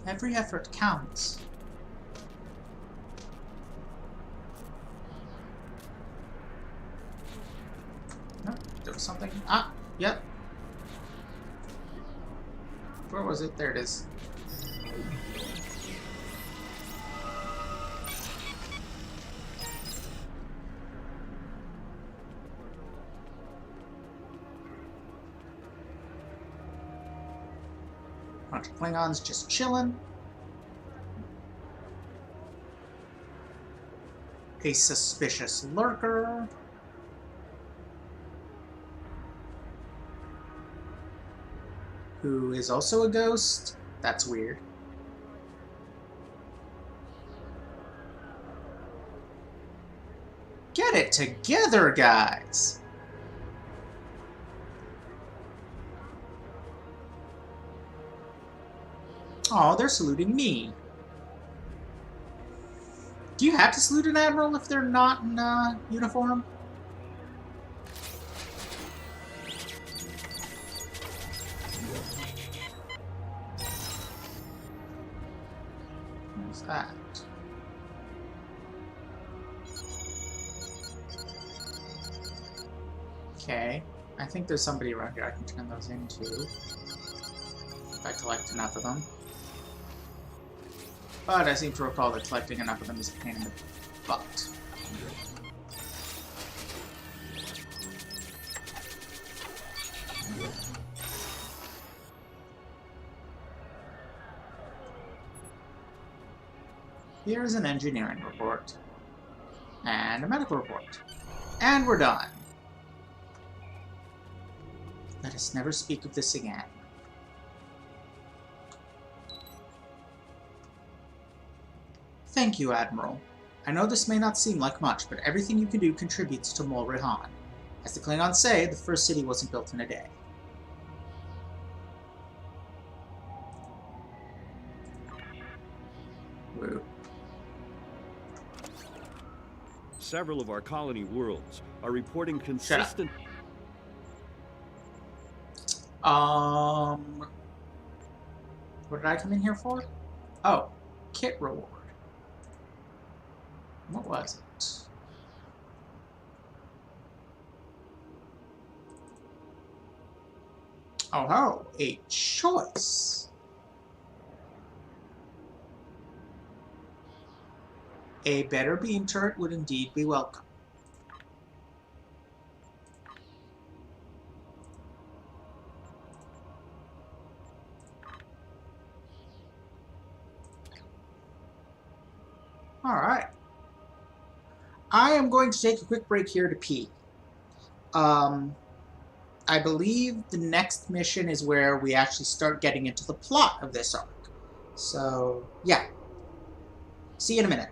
Every effort counts. Oh, there was something. Ah, yep. Where was it? There it is. Bunch of Klingons just chilling. A suspicious lurker. Who is also a ghost. That's weird. Get it together, guys! Oh, they're saluting me. Do you have to salute an admiral if they're not in uniform? What's that? Okay. I think there's somebody around here I can turn those into. If I collect enough of them. But I seem to recall that collecting enough of them is a pain in the butt. Here's an engineering report. And a medical report. And we're done. Let us never speak of this again. Thank you, Admiral. I know this may not seem like much, but everything you can do contributes to Mol Rihan. As the Klingons say, the first city wasn't built in a day. Woo. Several of our colony worlds are reporting consistent... What did I come in here for? Oh, kit reward. What was it? Oh ho, a choice. A better beam turret would indeed be welcome. Alright. I am going to take a quick break here to pee. I believe the next mission is where we actually start getting into the plot of this arc. So, yeah. See you in a minute.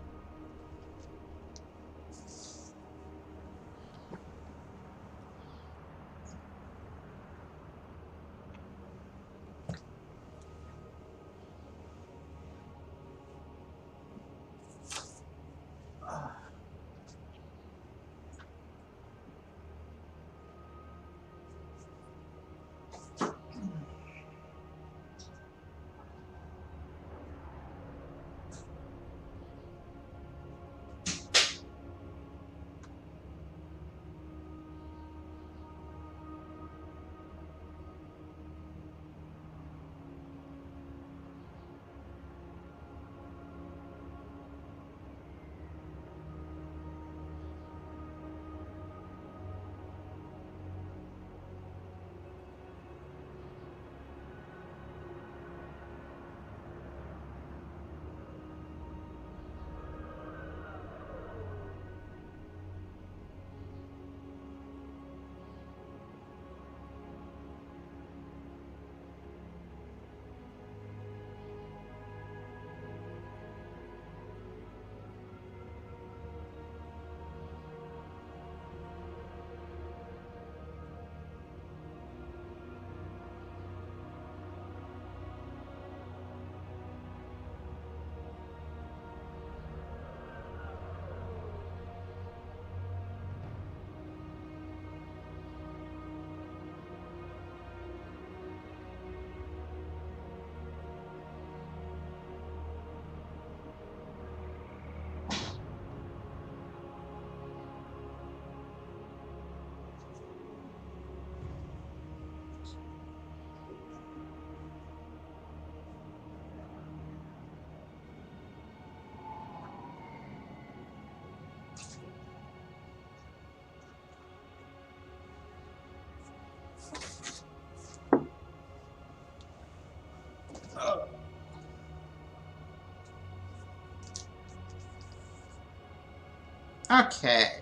Okay.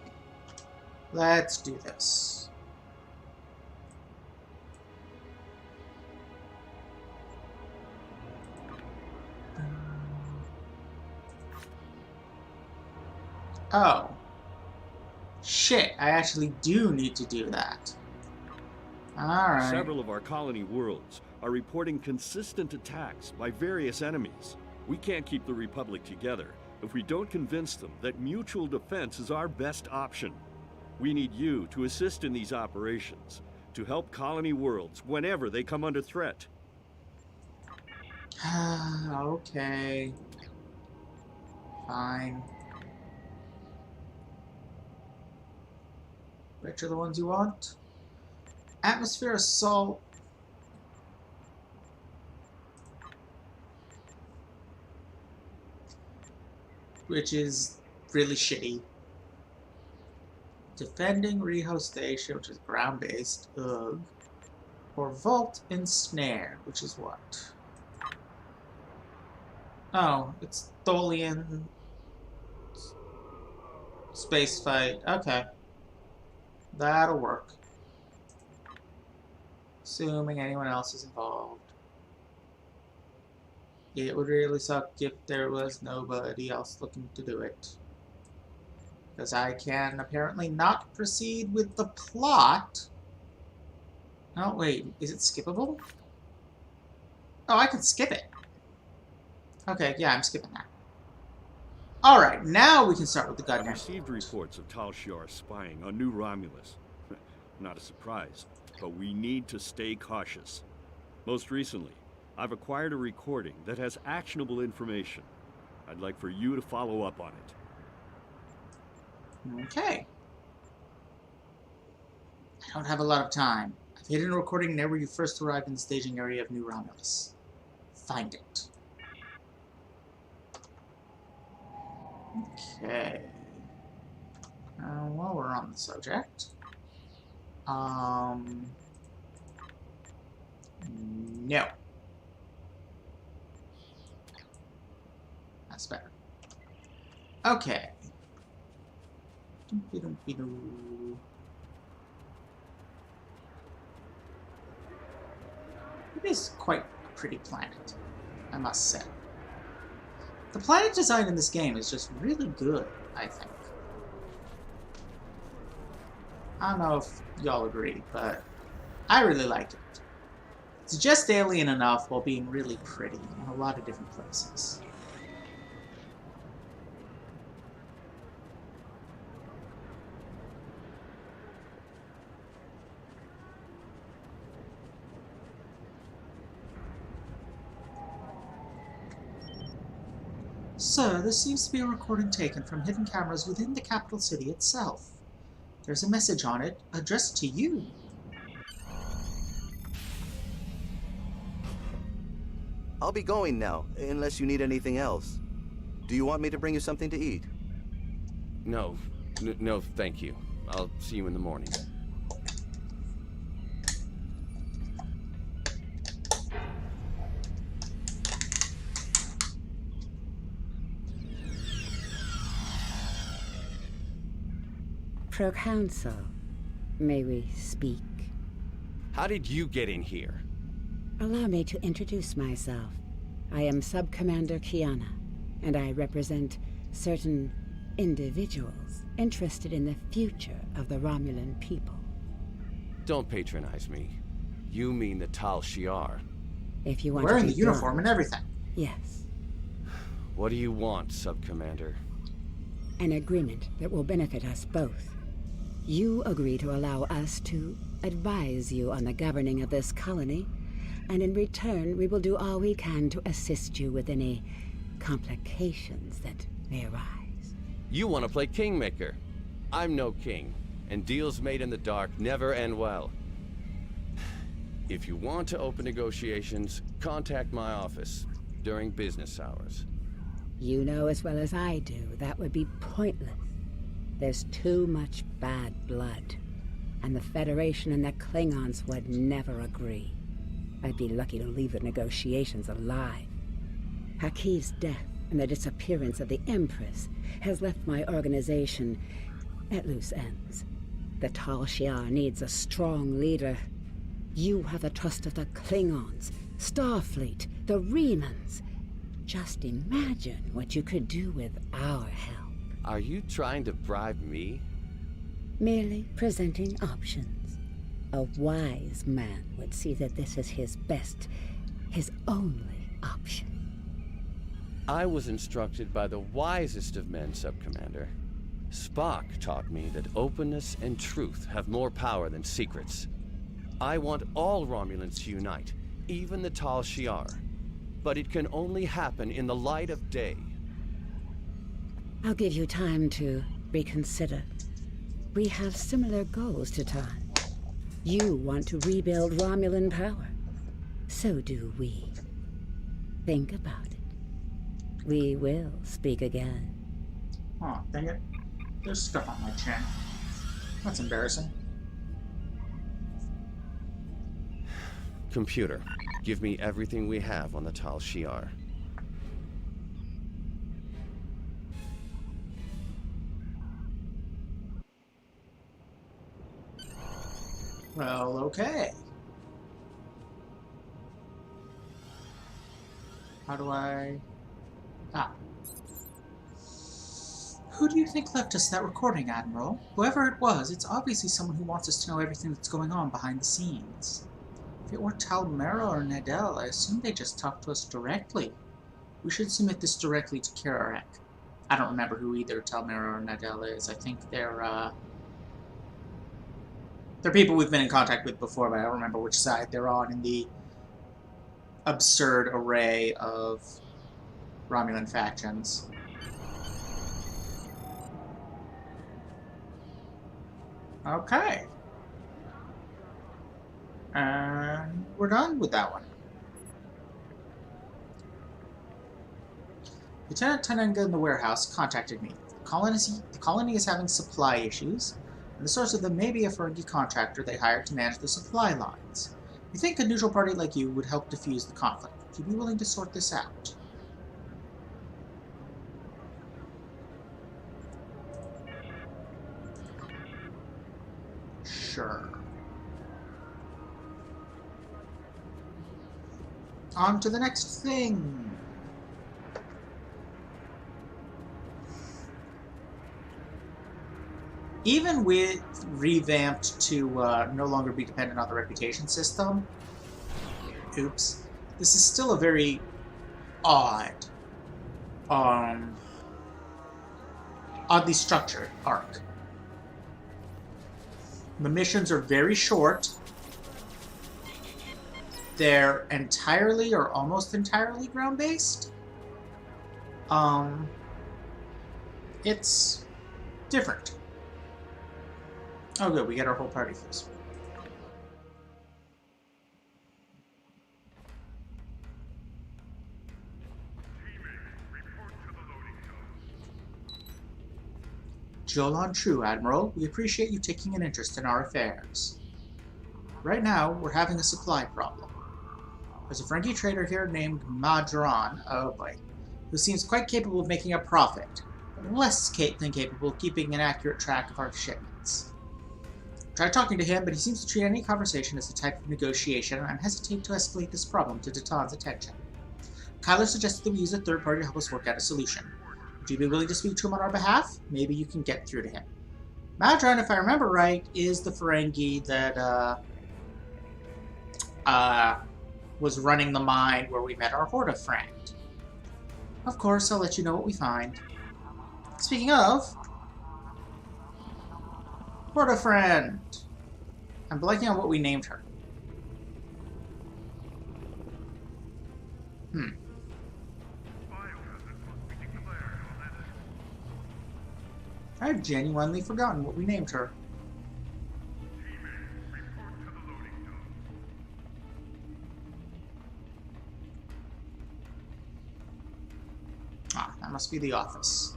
Let's do this. Oh. Shit, I actually do need to do that. Alright. Several of our colony worlds are reporting consistent attacks by various enemies. We can't keep the Republic together if we don't convince them that mutual defense is our best option. We need you to assist in these operations, to help colony worlds whenever they come under threat. Okay. Fine. Which are the ones you want? Atmosphere assault. Which is really shitty. Defending Reho Station, which is ground-based. Ugh. Or Vault and Snare, which is what? Oh, it's Tholian space fight. Okay. That'll work. Assuming anyone else is involved. It would really suck if there was nobody else looking to do it. Because I can apparently not proceed with the plot. Oh, wait. Is it skippable? Oh, I can skip it. Okay, yeah, I'm skipping that. Alright, now we can start with the I've goddamn. received reports of Tal Shiar spying on New Romulus. Not a surprise, but we need to stay cautious. Most recently, I've acquired a recording that has actionable information. I'd like for you to follow up on it. Okay. I don't have a lot of time. I've hidden a recording near where you first arrived in the staging area of New Romulus. Find it. Okay. While we're on the subject. No. That's better. Okay. Doo-doo-doo-doo. It is quite a pretty planet, I must say. The planet design in this game is just really good, I think. I don't know if y'all agree, but I really like it. It's just alien enough while being really pretty in a lot of different places. Sir, this seems to be a recording taken from hidden cameras within the capital city itself. There's a message on it, addressed to you. I'll be going now, unless you need anything else. Do you want me to bring you something to eat? No, no, thank you. I'll see you in the morning. Proconsul, may we speak? How did you get in here? Allow me to introduce myself. I am Sub-Commander Kiana, and I represent certain individuals interested in the future of the Romulan people. Don't patronize me. You mean the Tal Shiar. If you want Wearing to the uniform and everything. Yes. What do you want, Sub-Commander? An agreement that will benefit us both. You agree to allow us to advise you on the governing of this colony, and in return we will do all we can to assist you with any complications that may arise. You want to play Kingmaker. I'm no king, and deals made in the dark never end well. If you want to open negotiations, contact my office during business hours. You know as well as I do that would be pointless. There's too much bad blood, and the Federation and the Klingons would never agree. I'd be lucky to leave the negotiations alive. Hakiv's death and the disappearance of the Empress has left my organization at loose ends. The Tal Shiar needs a strong leader. You have the trust of the Klingons, Starfleet, the Remans. Just imagine what you could do with our help. Are you trying to bribe me? Merely presenting options. A wise man would see that this is his best, his only option. I was instructed by the wisest of men, Subcommander. Spock taught me that openness and truth have more power than secrets. I want all Romulans to unite, even the Tal Shiar. But it can only happen in the light of day. I'll give you time to reconsider. We have similar goals to Tan. You want to rebuild Romulan power. So do we. Think about it. We will speak again. Oh, dang it. There's stuff on my chin. That's embarrassing. Computer, give me everything we have on the Tal Shiar. Well, okay. How do I... Ah. Who do you think left us that recording, Admiral? Whoever it was, it's obviously someone who wants us to know everything that's going on behind the scenes. If it were Talmera or Nadell, I assume they just talked to us directly. We should submit this directly to Kirarak. I don't remember who either Talmera or Nadell is. I think they're people we've been in contact with before, but I don't remember which side they're on in the absurd array of Romulan factions. Okay. And we're done with that one. Lieutenant Tenenga in the warehouse contacted me. The colony is having supply issues, and the source of them may be a Ferengi contractor they hired to manage the supply lines. We think a neutral party like you would help defuse the conflict. Would you be willing to sort this out? Sure. On to the next thing. Even with revamped to no longer be dependent on the reputation system, oops, this is still a very odd, oddly structured arc. The missions are very short. They're entirely or almost entirely ground-based. It's different. Oh good, we get our whole party for this. Jolan True, Admiral. We appreciate you taking an interest in our affairs. Right now, we're having a supply problem. There's a Ferengi trader here named Madron, oh boy, who seems quite capable of making a profit, but less than capable of keeping an accurate track of our shipments. I tried talking to him, but he seems to treat any conversation as a type of negotiation, and I'm hesitant to escalate this problem to Datan's attention. Kyler suggested that we use a third party to help us work out a solution. Would you be willing to speak to him on our behalf? Maybe you can get through to him. Madron, if I remember right, is the Ferengi that, was running the mine where we met our Horda friend. Of course, I'll let you know what we find. Speaking of, Horda friend. I'm blanking on what we named her. I've genuinely forgotten what we named her. Ah, that must be the office.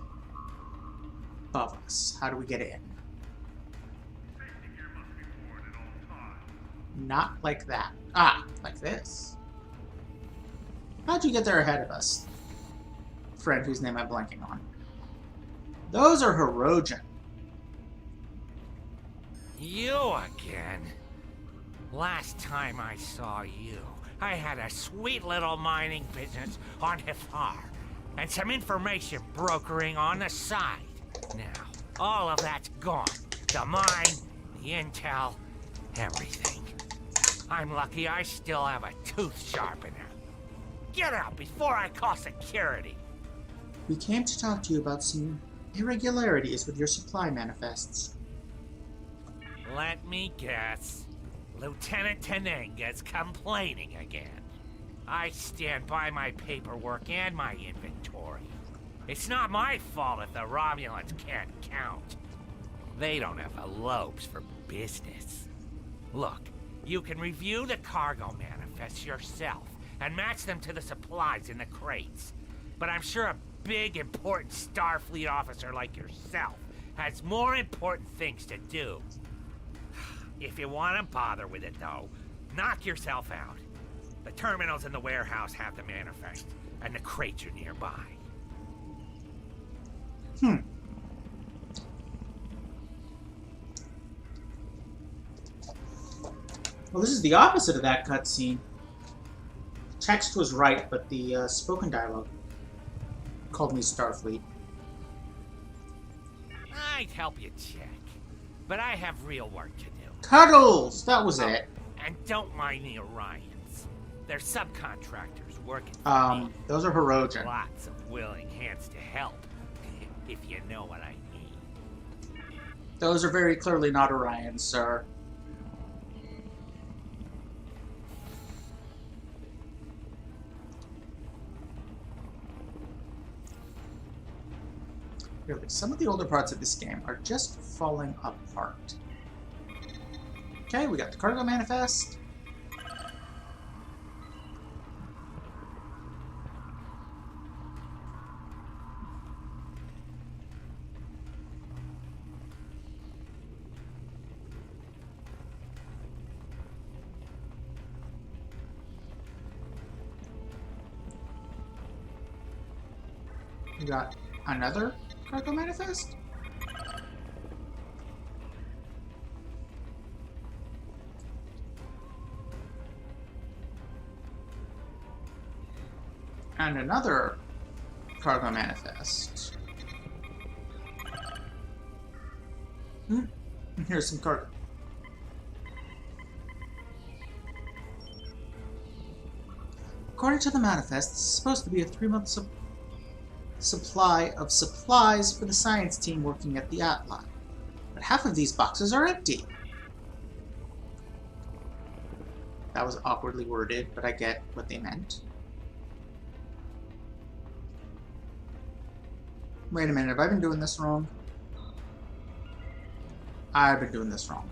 Above us. How do we get in? Not like that. Ah, like this. How'd you get there ahead of us? friend whose name I'm blanking on. Those are Hirogen. You again? Last time I saw you, I had a sweet little mining business on Hifar, and some information brokering on the side. Now, all of that's gone. The mine, the intel, everything. I'm lucky I still have a tooth sharpener. Get out before I call security. We came to talk to you about some irregularities with your supply manifests. Let me guess. Lieutenant Tenenga's complaining again. I stand by my paperwork and my inventory. It's not my fault if the Romulans can't count. They don't have the lobes for business. Look, you can review the cargo manifests yourself and match them to the supplies in the crates. But I'm sure a big, important Starfleet officer like yourself has more important things to do. If you want to bother with it, though, knock yourself out. The terminals in the warehouse have the manifest, and the crates are nearby. Well, this is the opposite of that cutscene. Text was right, but the spoken dialogue called me Starfleet. I'd help you check, but I have real work to do. Cuddles! That was it. And don't mind the Orions. They're subcontractors working for me. Those are Hirogen. Lots of willing hands to help, if you know what I mean. Those are very clearly not Orions, sir. Really, some of the older parts of this game are just falling apart. Okay, we got the cargo manifest. We got another cargo manifest? And another cargo manifest. Here's some cargo. According to the manifest, this is supposed to be a 3-month supply of supplies for the science team working at the Atlas. But half of these boxes are empty. That was awkwardly worded, but I get what they meant. Wait a minute, have I been doing this wrong? I've been doing this wrong.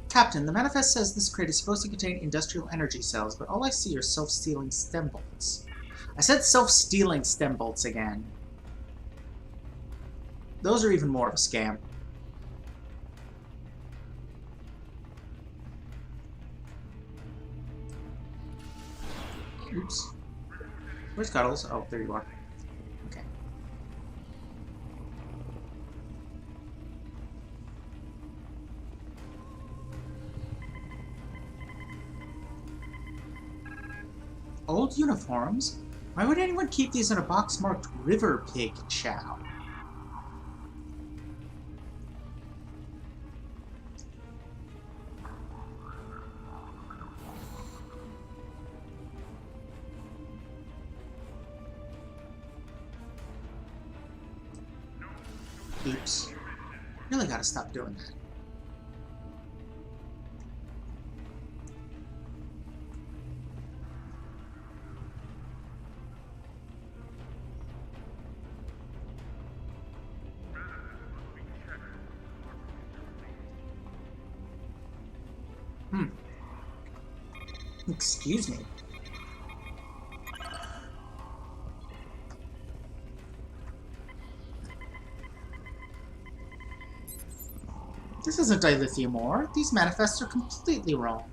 Captain, the manifest says this crate is supposed to contain industrial energy cells, but all I see are self-stealing stem bolts. I said self-stealing stem bolts again. Those are even more of a scam. Oops. Where's Cuddles? Oh, there you are. Okay. Old uniforms? Why would anyone keep these in a box marked River Pig Chow? Oops. Really gotta stop doing that. Excuse me. This isn't dilithium ore. These manifests are completely wrong.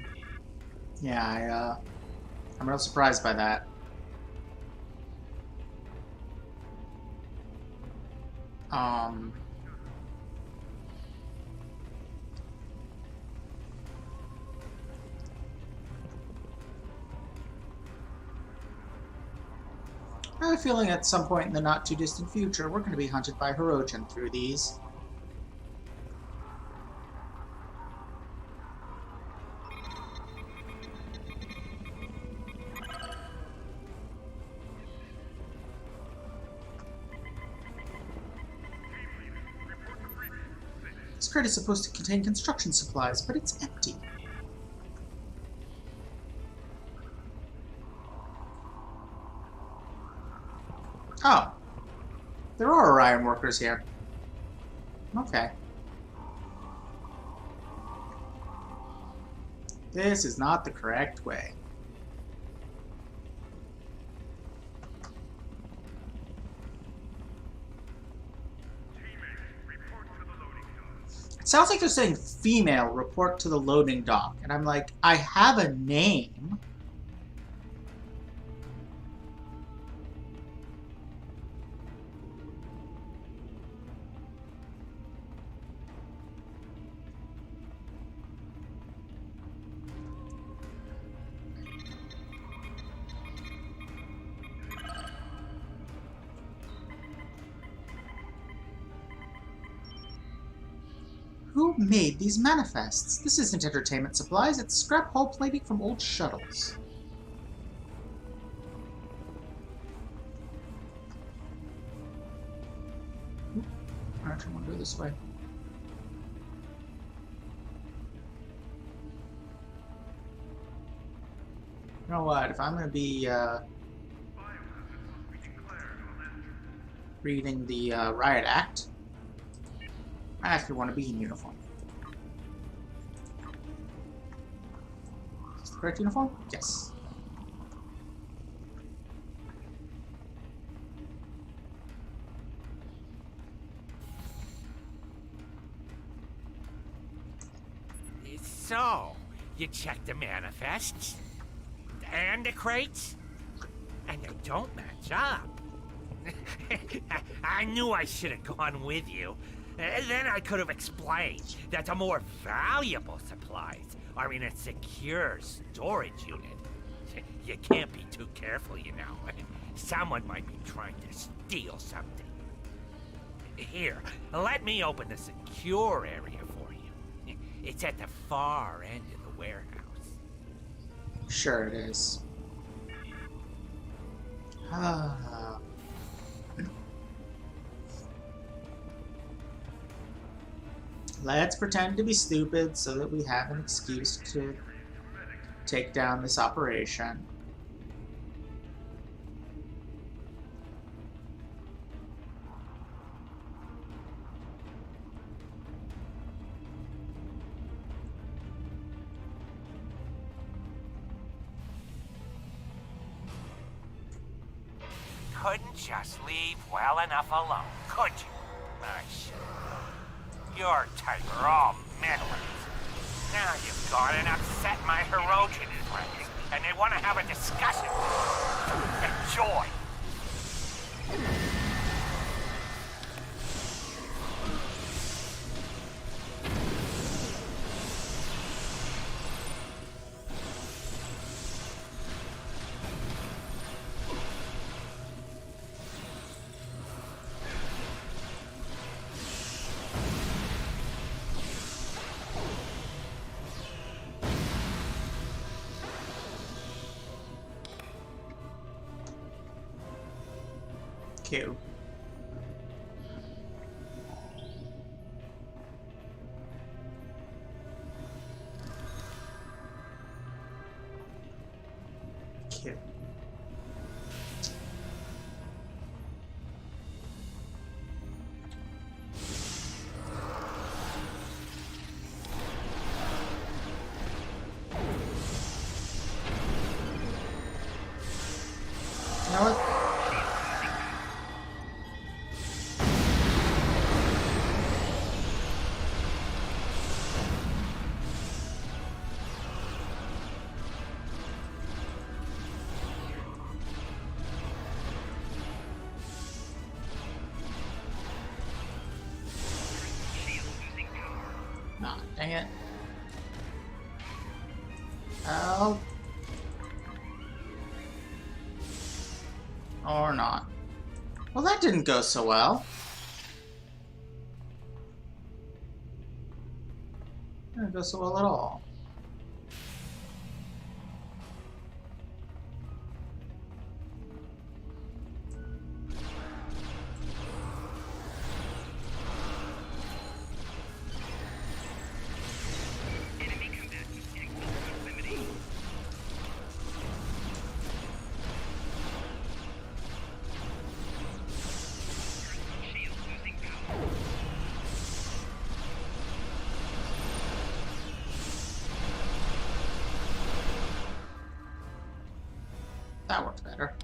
Yeah, I'm real surprised by that. I have a feeling at some point in the not-too-distant future, we're going to be hunted by Hirogen through these. This crate is supposed to contain construction supplies, but it's empty. Oh. There are Orion workers here. Okay. This is not the correct way. It sounds like they're saying female, report to the loading dock. And I'm like, I have a name. Who made these manifests? This isn't entertainment supplies, it's scrap hull plating from old shuttles. Oop, I actually want to go this way. You know what, if I'm going to be reading the Riot Act, I actually want to be in uniform. Is this the correct uniform? Yes. So, you check the manifests and the crates, and they don't match up. I knew I should have gone with you. Then I could have explained that the more valuable supplies are in a secure storage unit. You can't be too careful, you know. Someone might be trying to steal something. Here, let me open the secure area for you. It's at the far end of the warehouse. Sure it is. Let's pretend to be stupid so that we have an excuse to take down this operation. Couldn't just leave well enough alone, could you? I should. Your type are all meddlers. Now you've gone and upset my Hirogen friends, and they want to have a discussion. Enjoy. Q. Q. You know what? Dang it. Help. Or not. Well, that didn't go so well. Didn't go so well at all. That worked better.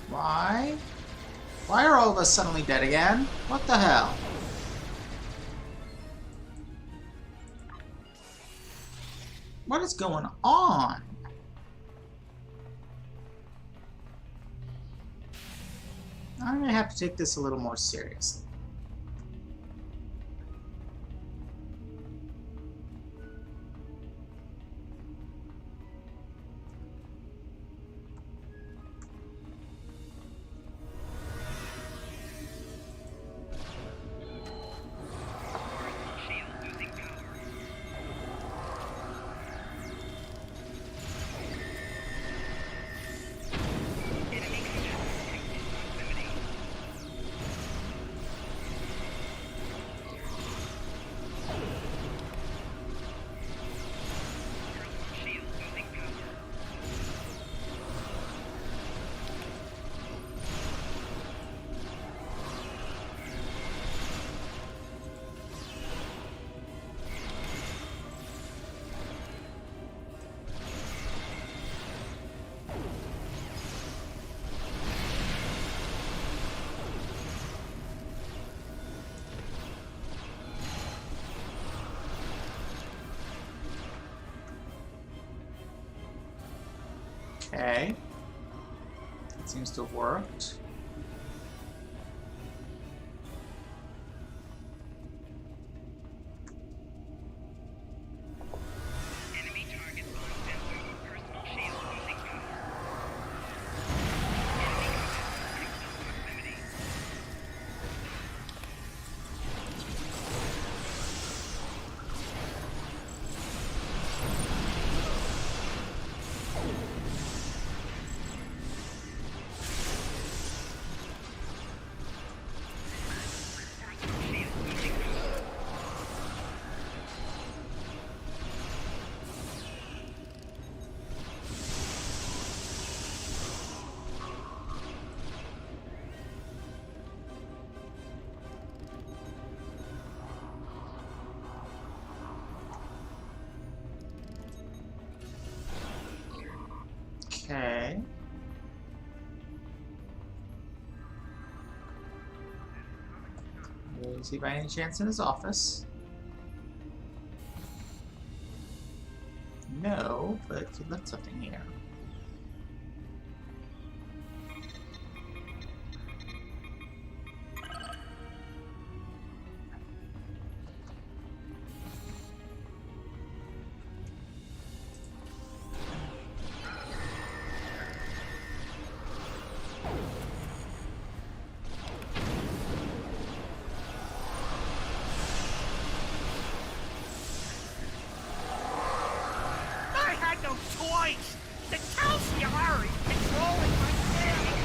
Why? Why are all of us suddenly dead again? What the hell? What is going on? I'm gonna have to take this a little more seriously. Okay. That seems to have worked. Okay. Is he by any chance in his office? No, but he left something here. voice! The Calciari controlling my family!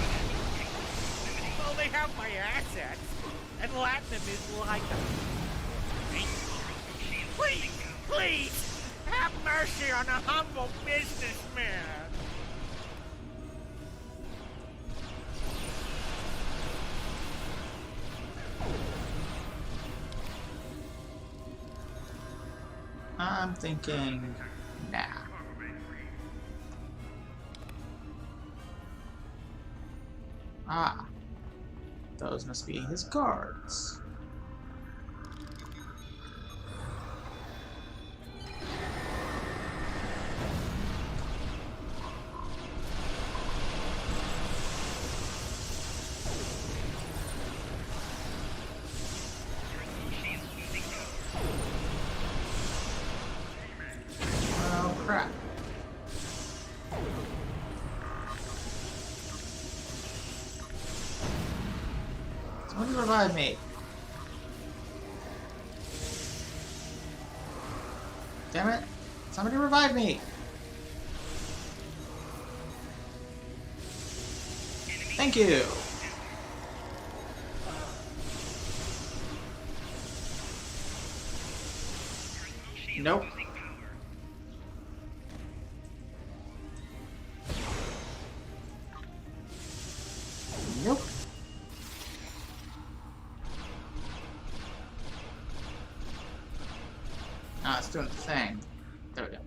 Well, they have my assets, and Latinum is like a... Please, please, have mercy on a humble businessman! I'm thinking, nah. Ah, those must be his guards. Oh crap. Somebody revive me. Damn it. Somebody revive me. Thank you. Nope. Nope. Ah, it's doing the thing. There we go.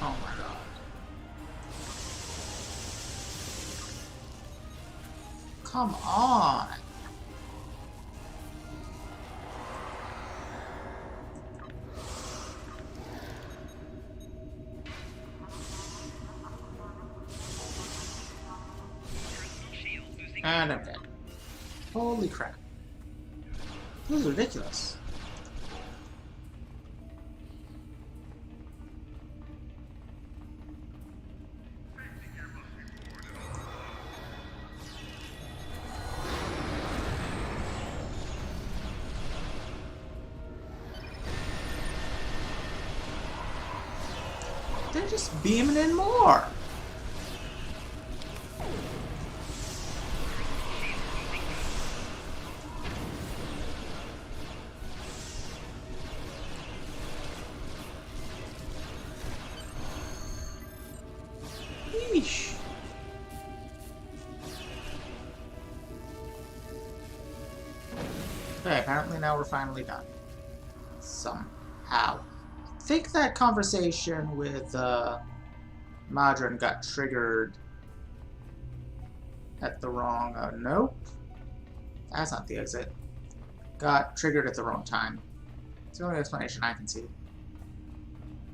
Oh my god. Come on. And I'm dead. Holy crap. This is ridiculous. They're just beaming in more. Yeesh. Okay, apparently now we're finally done. Somehow. I think that conversation with Madron got triggered at the wrong... nope. That's not the exit. Got triggered at the wrong time. It's the only explanation I can see.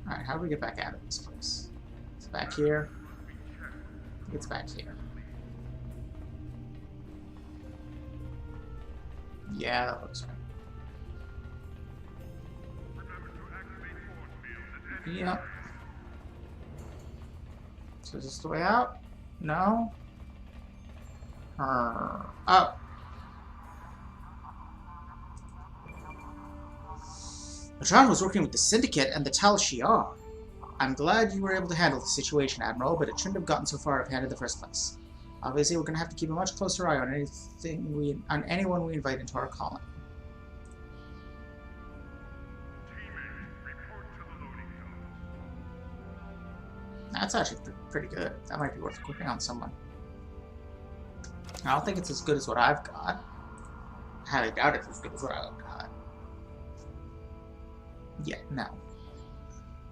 Alright, how do we get back out of this place? It's back here. I think it's back here. Yeah, that looks right. Yep. So is this the way out? No? Oh. Madron was working with the Syndicate and the Tal Shiar. I'm glad you were able to handle the situation, Admiral, but it shouldn't have gotten so far if hand in the first place. Obviously, we're going to have to keep a much closer eye on anyone we invite into our colony. That's actually pretty good. That might be worth equipping on someone. I don't think it's as good as what I've got. I highly doubt it's as good as what I've got. Yeah, no.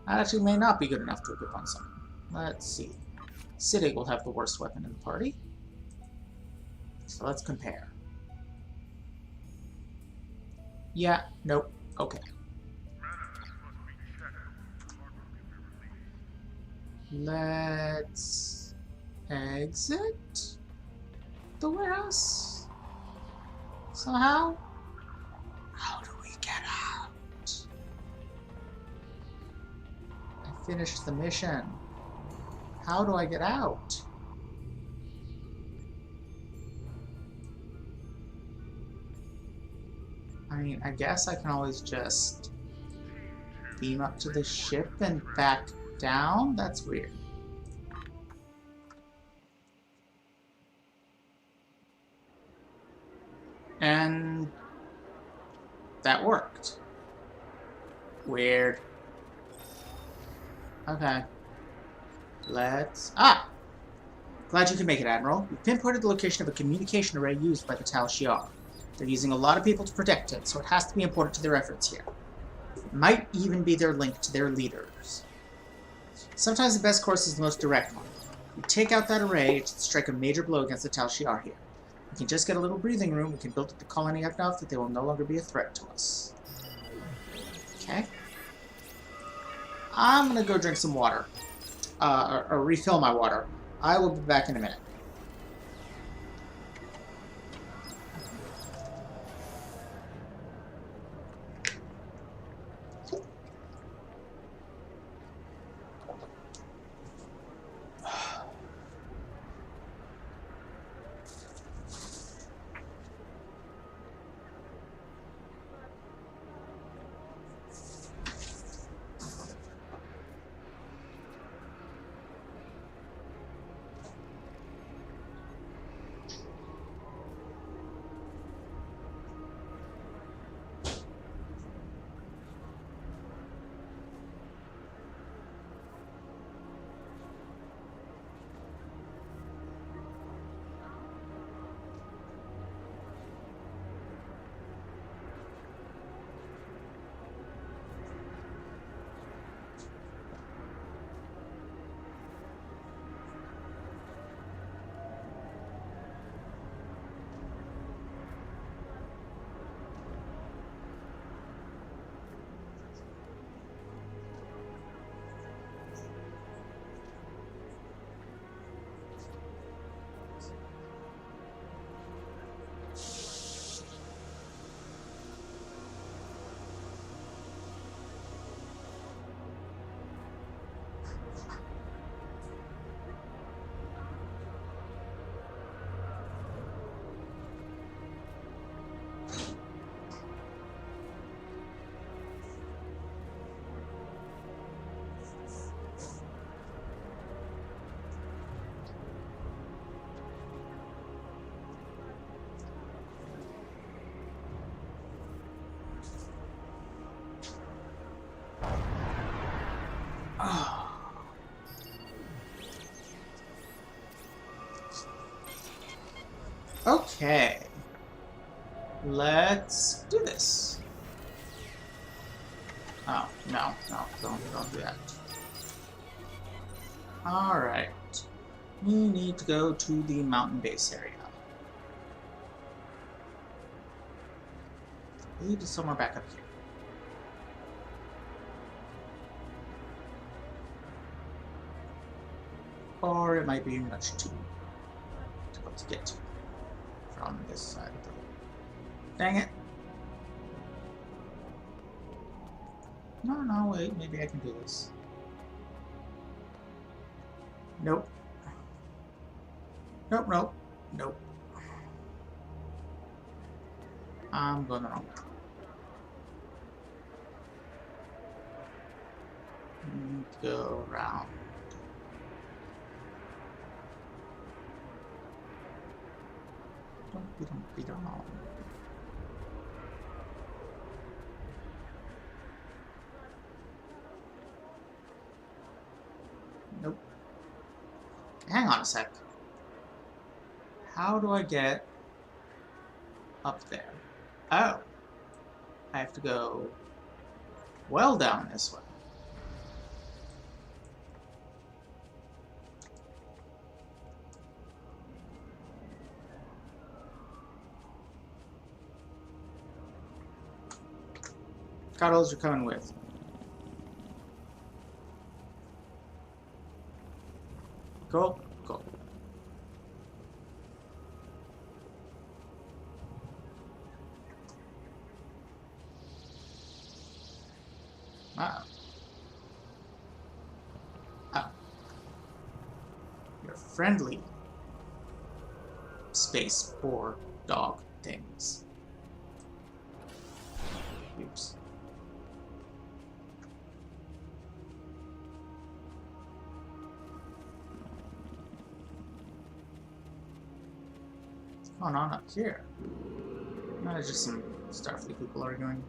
That actually may not be good enough to equip on someone. Let's see. Siddig will have the worst weapon in the party. So let's compare. Yeah, nope. Okay. Let's exit the warehouse somehow. How do we get out? I finished the mission. How do I get out? I mean, I guess I can always just beam up to the ship and back down? That's weird. And that worked. Weird. Okay. Let's... Ah! Glad you could make it, Admiral. We've pinpointed the location of a communication array used by the Tal Shiar. They're using a lot of people to protect it, so it has to be important to their efforts here. It might even be their link to their leaders. Sometimes the best course is the most direct one. We take out that array to strike a major blow against the Tal Shiar here. We can just get a little breathing room, we can build up the colony enough that they will no longer be a threat to us. Okay. I'm gonna go drink some water. Or refill my water. I will be back in a minute. Okay. Let's do this. Oh, no, don't do that. Alright. We need to go to the mountain base area. I believe it's somewhere back up here. Or it might be much too difficult to get to from this side of the road. Dang it. No, wait, maybe I can do this. Nope. Nope. I'm going the wrong way. Need to go around. Don't be dumb. Nope. Hang on a sec. How do I get up there? Oh. I have to go well down this way. Cuddles, you're coming with. Cool? Cool. Wow. Oh. You're friendly. Space for dog things. Oops. What's going on up here? No, there's just some Starfleet people arguing.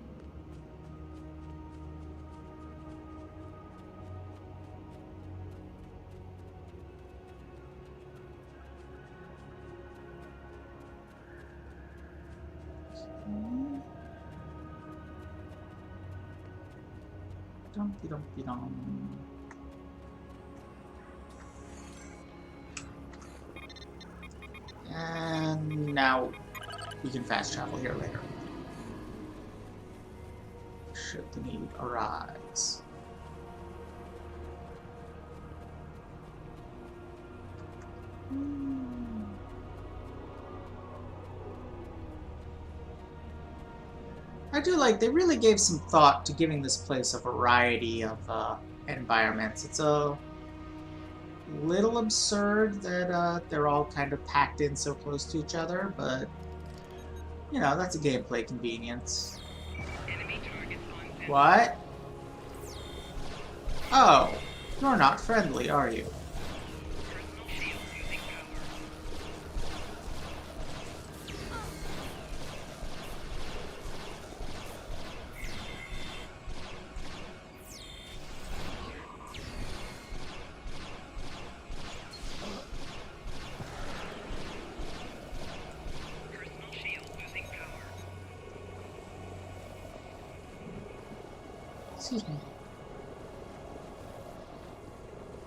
Dumpy dumpy dum. And now we can fast travel here later. Should the need arise. I do like, they really gave some thought to giving this place a variety of environments. It's a little absurd that they're all kind of packed in so close to each other, but, you know, that's a gameplay convenience. What? Oh, you're not friendly, are you? Excuse me.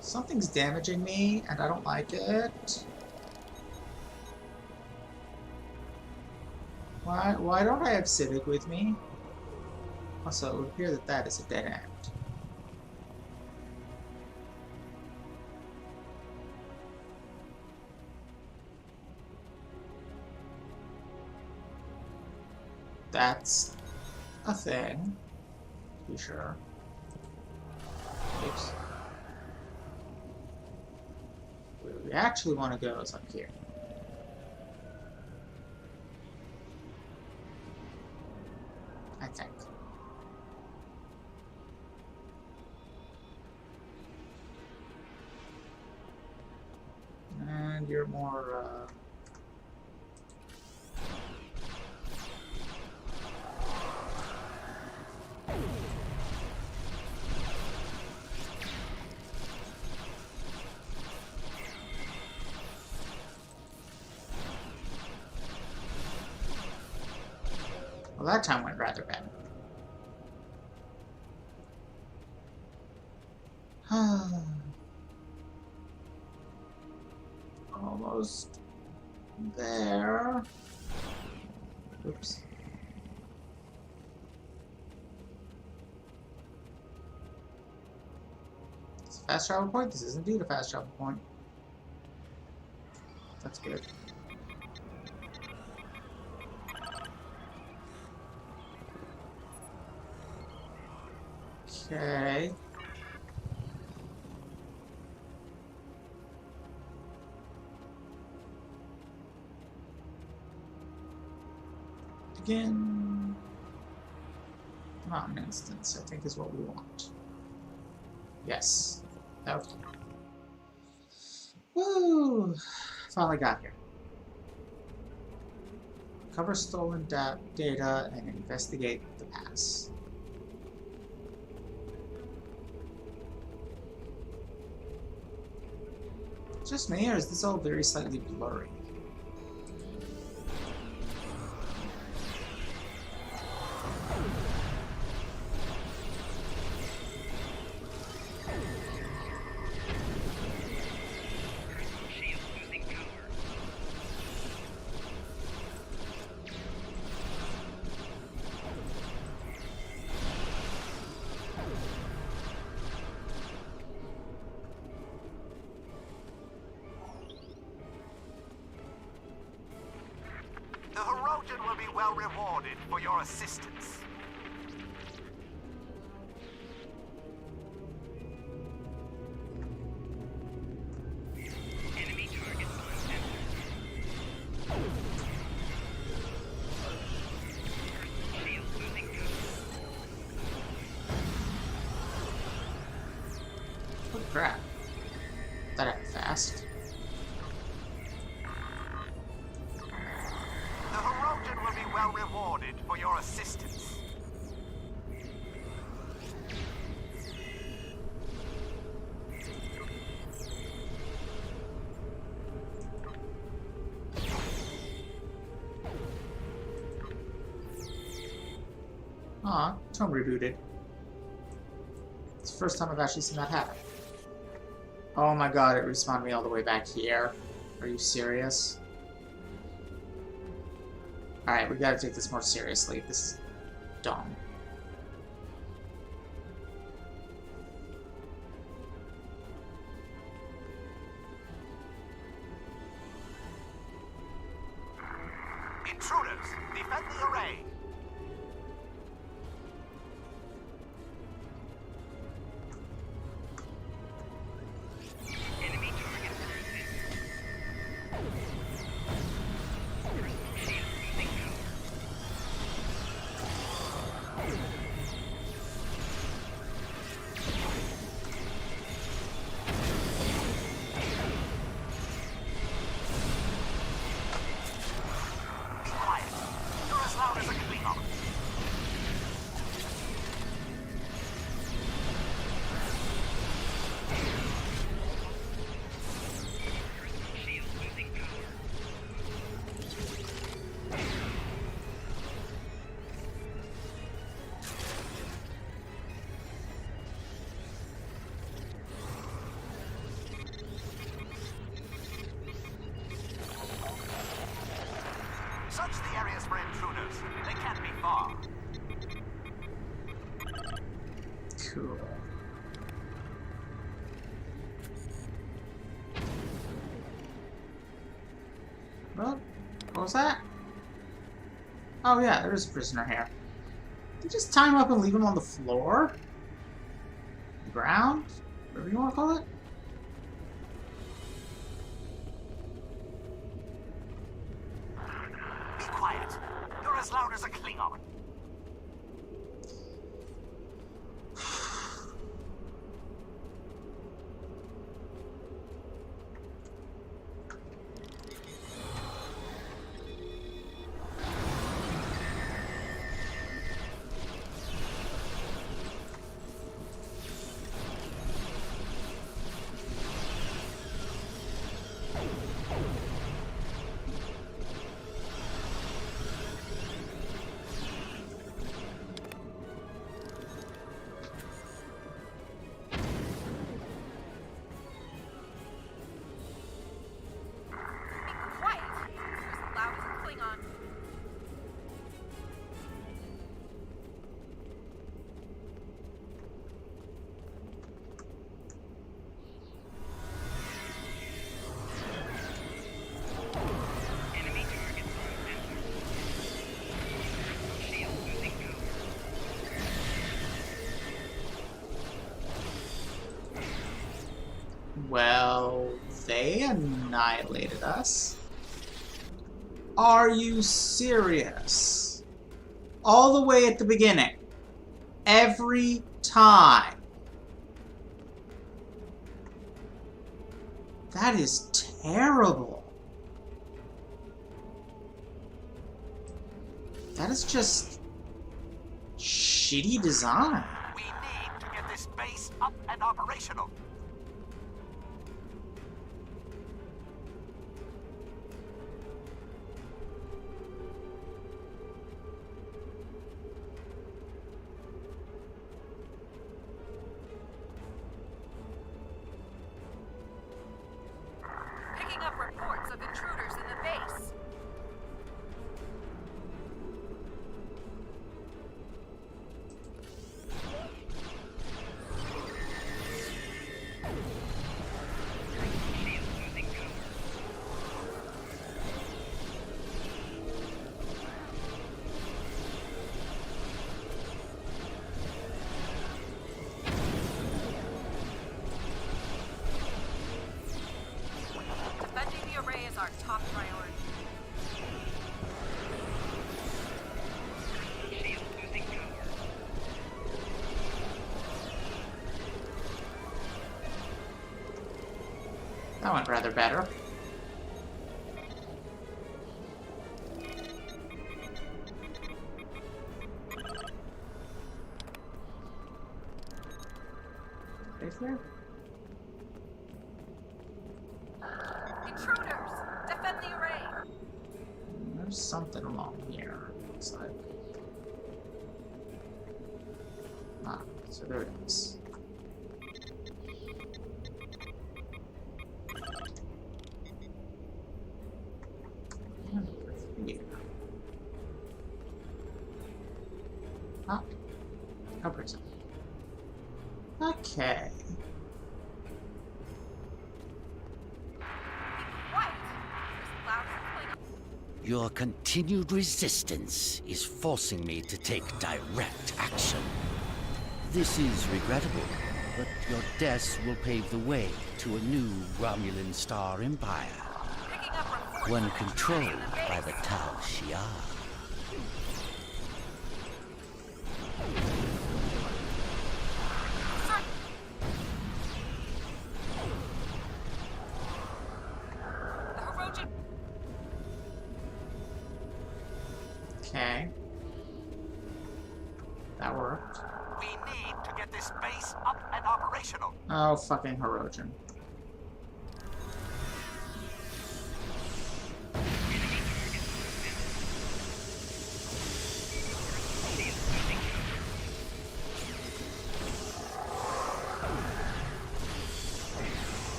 Something's damaging me, and I don't like it. Why don't I have Civic with me? Also, it would appear that that is a dead end. That's a thing. Be sure. Oops. Where we actually want to go is up here. I think. And you're more, well, that time went rather bad. Almost there. Oops. It's a fast travel point. This is indeed a fast travel point. That's good. Okay. Again. Not an instance, I think is what we want. Yes. Okay. Woo! Finally got here. Cover stolen data and investigate the pass. Just me, or is this all very slightly blurry? Herodian will be well rewarded for your assistance. Enemy target unattended. Shield losing cover. Oh crap. That happened fast. The Herodian will be well rewarded for your assistance. Aw, Tome rebooted. It's the first time I've actually seen that happen. Oh my god, it respawned me all the way back here. Are you serious? Alright, we gotta take this more seriously. This is dumb. Intruders, defend the array. Enemy target unattended. Shield losing cover. Be quiet. You're as loud as a Klingon. Shield losing power. Search the areas for intruders. They can't be far. Cool. Well, what was that? Oh yeah, there is a prisoner here. Did you just tie him up and leave him on the floor? The ground? Whatever you want to call it? Be quiet. You're as loud as a Klingon. Quiet! You're as loud as a Klingon. Enemy target unattended. Shield losing cover. Well, they annihilated us. Are you serious? All the way at the beginning. Every time. That is terrible. That is just shitty design. We need to get this base up and operational. Picking up reports of intruders in the base. That went rather better. Right there? Intruders! Defend the array! There's something along here. Looks like. Ah, so there it is. Ah, no prison. Okay. Quiet! There's loud clicking. Your continued resistance is forcing me to take direct action. This is regrettable, but your deaths will pave the way to a new Romulan star empire. Picking up reports One of controlled intruders in the by the base. Tau Shiar. The Hirogen Okay. That worked. We need to get this base up and operational. Oh, fucking Hirogen.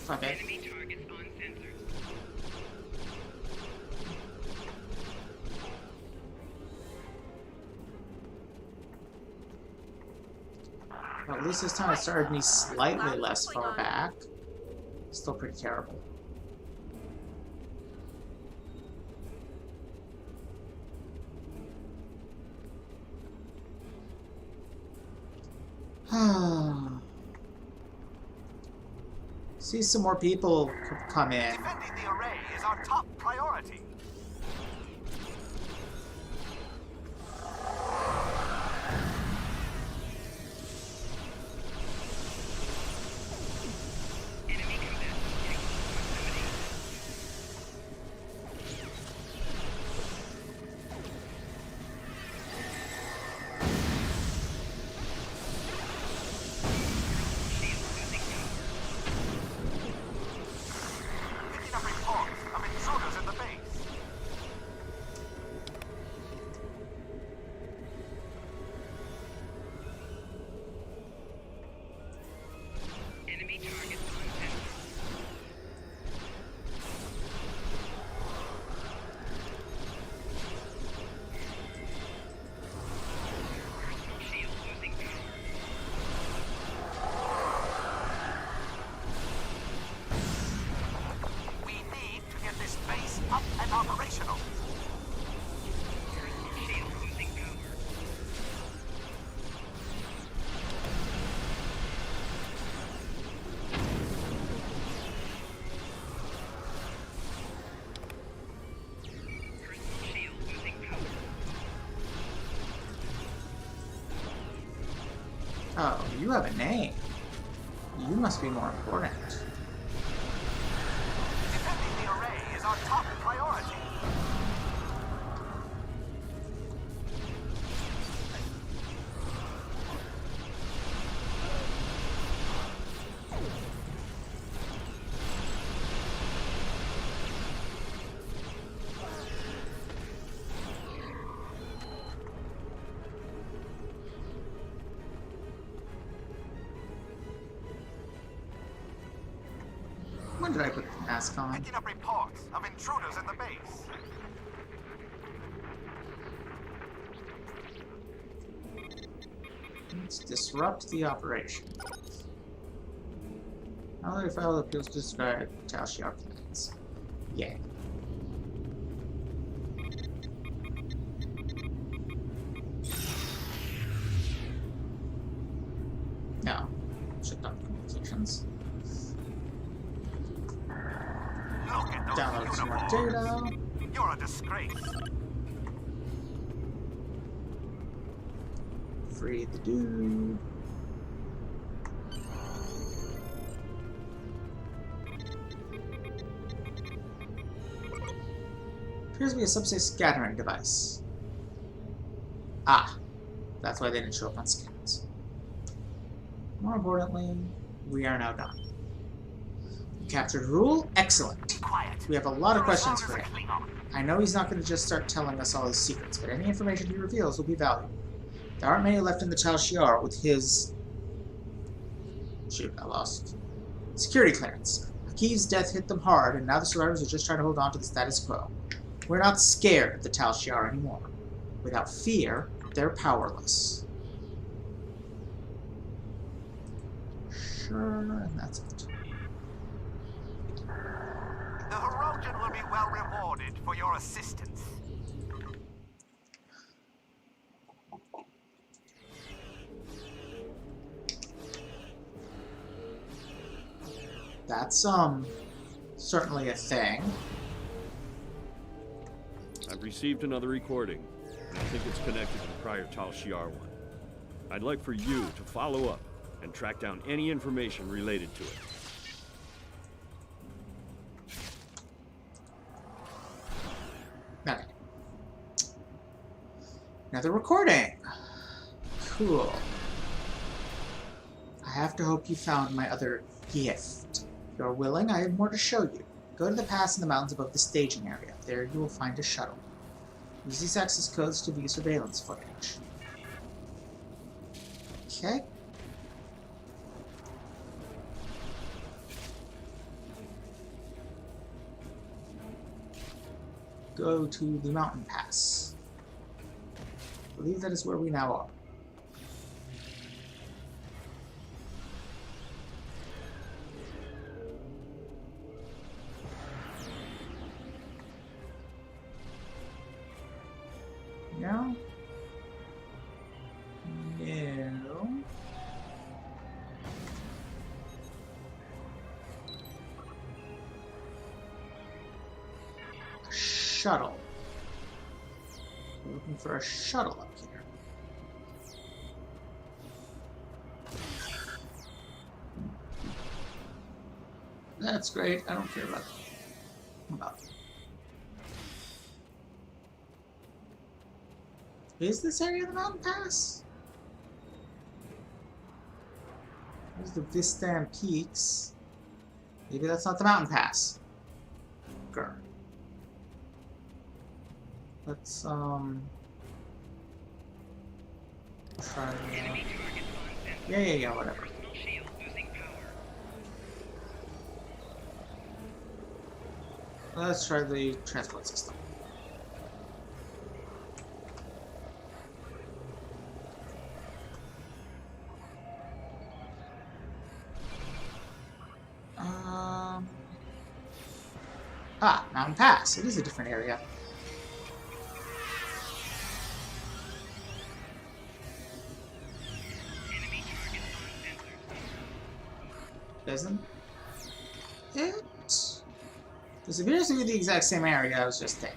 Fuck it. Enemy targets on sensors. Well, at least this time it started me slightly less far back. Still pretty terrible. See some more people come in. Defending the array is our top priority. Enemy combatants in proximity. Shield losing power. Picking up reports of intruders in the base. Enemy targets on sensors. Personal shield losing power. We need to get this base up and operational. Personal shield losing power. Personal shield losing power. Oh, you have a name. You must be more important. Defending the array is our top priority. When did I put the mask on? Picking up reports of intruders in the base. Let's disrupt the operation. How do I file appeals to describe Tau Shiar plans? Yeah. No. Shut down communications. Look at those Download some more uniforms. data. You're a disgrace. free the dude. Appears to be a subspace scattering device. Ah, that's why they didn't show up on scans. More importantly, we are now done. You captured Rule? Excellent. We have a lot of questions for him. I know he's not going to just start telling us all his secrets, but any information he reveals will be valuable. There aren't many left in the Tal Shiar with his... Shoot, I lost. Security clearance. Hakiv's death hit them hard, and now the survivors are just trying to hold on to the status quo. We're not scared of the Tal Shiar anymore. Without fear, they're powerless. Sure, and that's it. The Herodian will be well rewarded for your assistance. That's, certainly a thing. I've received another recording, and I think it's connected to the prior Tal Shiar one. I'd like for you to follow up and track down any information related to it. Okay. Another recording. Cool. I have to hope you found my other gift. If you're willing, I have more to show you. Go to the pass in the mountains above the staging area. There you will find a shuttle. Use these access codes to view surveillance footage. Okay. Go to the mountain pass. I believe that is where we now are. No? No. Shuttle. We're looking for a shuttle up here. That's great. I don't care about it. Is this area the mountain pass? There's the Vista and Peaks. Maybe that's not the mountain pass. Grr. Let's try. Yeah, whatever. Let's try the transport system. Mountain Pass. It is a different area. Doesn't it? This appears to be the exact same area I was just in.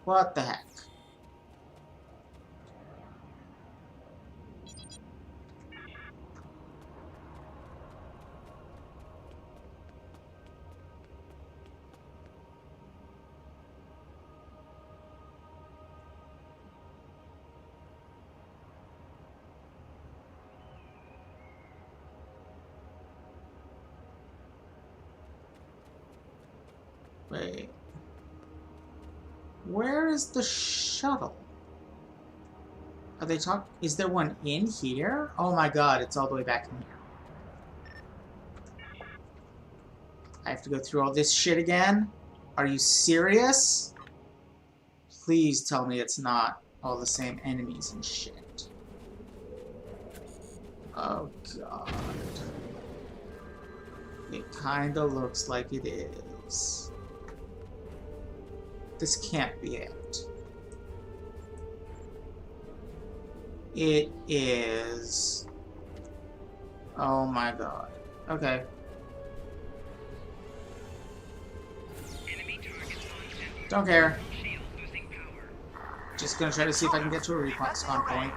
What the heck? Wait. Where is the shuttle? Are they talking? Is there one in here? Oh my god, it's all the way back in here. I have to go through all this shit again? Are you serious? Please tell me it's not all the same enemies and shit. Oh god. It kinda looks like it is. This can't be it. It is. Oh my god. Okay. Don't care. Just gonna try to see if I can get to a respawn point.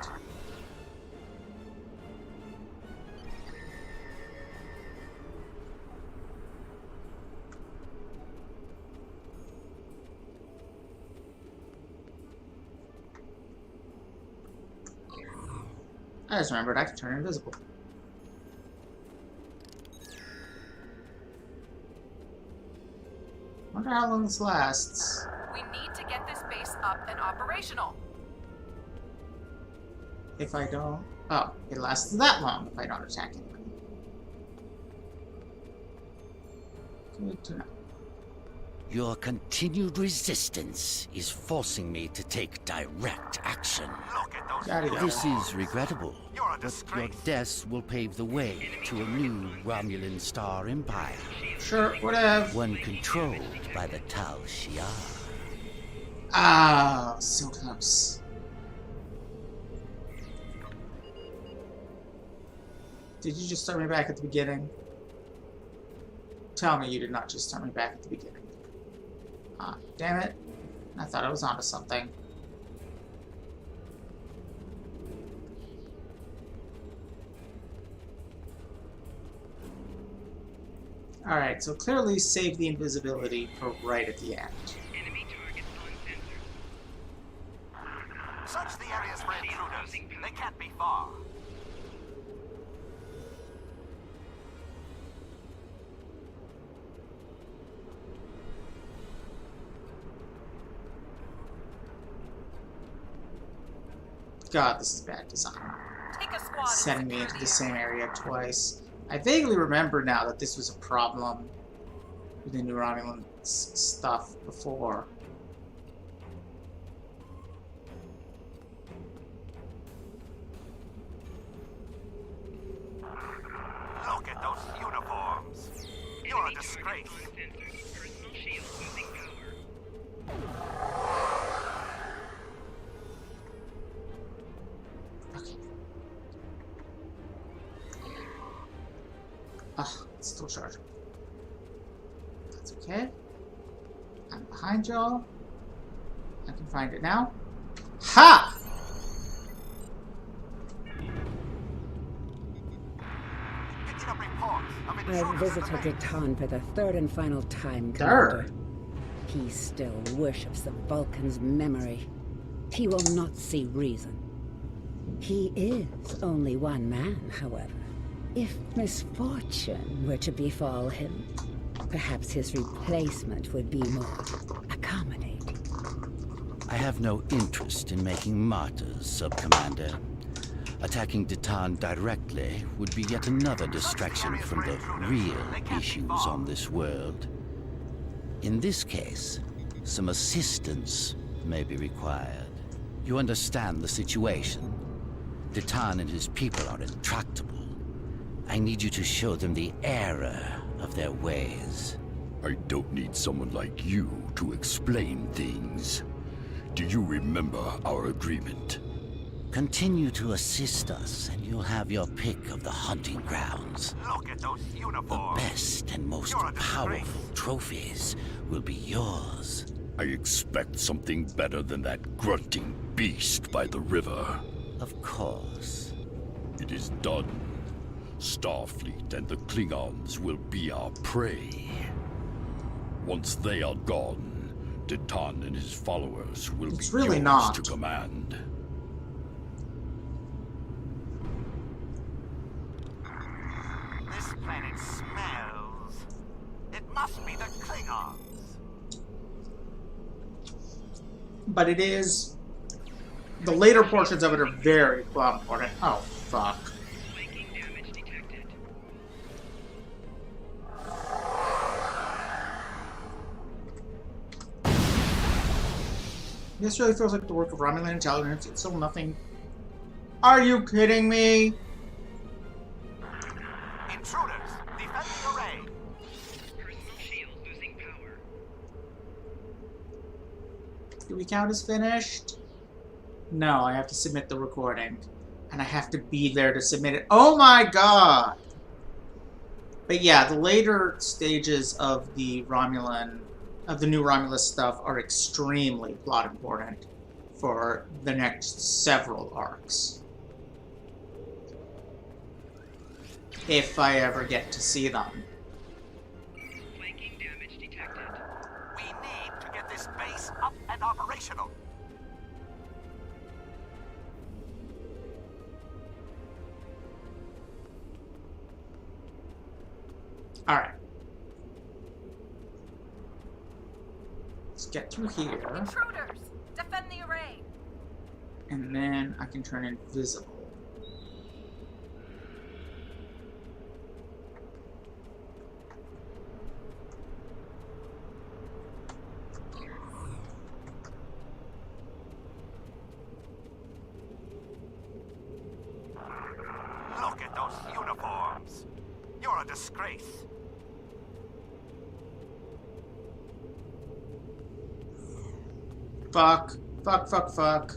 I just remembered I can turn invisible. Wonder how long this lasts. We need to get this base up and operational. If I don't... Oh, it lasts that long if I don't attack anybody. Good to know. Your continued resistance is forcing me to take direct action. Look at those. Got it. This is regrettable, You're a but your disgrace. deaths will pave the way to a new Romulan star empire. Sure, whatever. One controlled by the Tal Shiar. Ah, so close. Did you just start me back at the beginning? Tell me you did not just start me back at the beginning. Ah, damn it. I thought I was onto something. Alright, so clearly save the invisibility for right at the end. Enemy targets on sensor. Search the areas for intruders. They can't be far. God, this is bad design. Take a squad. Sending me into the same area twice. I vaguely remember now that this was a problem with the New Romulan stuff before. Look at those uniforms. You're a disgrace. On sensor. Personal shield losing power. Okay. Ah, it's still charging. That's okay. I'm behind y'all. I can find it now. Ha! Picking up reports of I've intruders in the visited base. Ratan for the third and final time, Third? Commander. He still worships the Vulcan's memory. He will not see reason. He is only one man, however. If misfortune were to befall him, perhaps his replacement would be more accommodating. I have no interest in making martyrs, Sub-Commander. Attacking Titan directly would be yet another distraction from the real issues on this world. In this case, some assistance may be required. You understand the situation? Titan and his people are intractable. I need you to show them the error of their ways. I don't need someone like you to explain things. Do you remember our agreement? Continue to assist us, and you'll have your pick of the hunting grounds. Look at those The uniforms. best and most You're a disgrace. powerful trophies will be yours. I expect something better than that grunting beast by the river. Of course. It is done. Starfleet and the Klingons will be our prey. Once they are gone, Titan and his followers will It's be really yours not. to command. This planet smells. It must be the Klingons. But it is... The later portions of it are very plot important. Oh, fuck. Flanking damage detected. This really feels like the work of Romulan intelligence. It's still nothing. Are you kidding me? Intruders, defend the array. Personal shield losing power. Do we count as finished? No, I have to submit the recording. And I have to be there to submit it. Oh my god! But yeah, the later stages of the Romulan, of the new Romulus stuff are extremely plot important for the next several arcs. If I ever get to see them. Flanking damage detected. We need to get this base up and operational. get through here. Intruders! Defend the array! And then I can turn invisible. Look at those uniforms. You're a disgrace. Fuck. Fuck, fuck, fuck.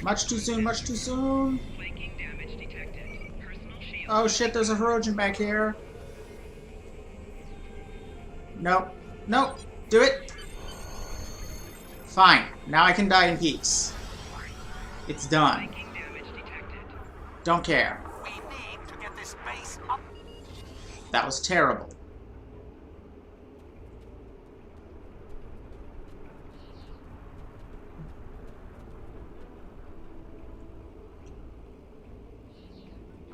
Much too soon, much too soon. Oh shit, there's a Hirogen back here. Nope. Nope. Do it. Fine. Now I can die in peace. It's done. Don't care. We need to get this base up. That was terrible.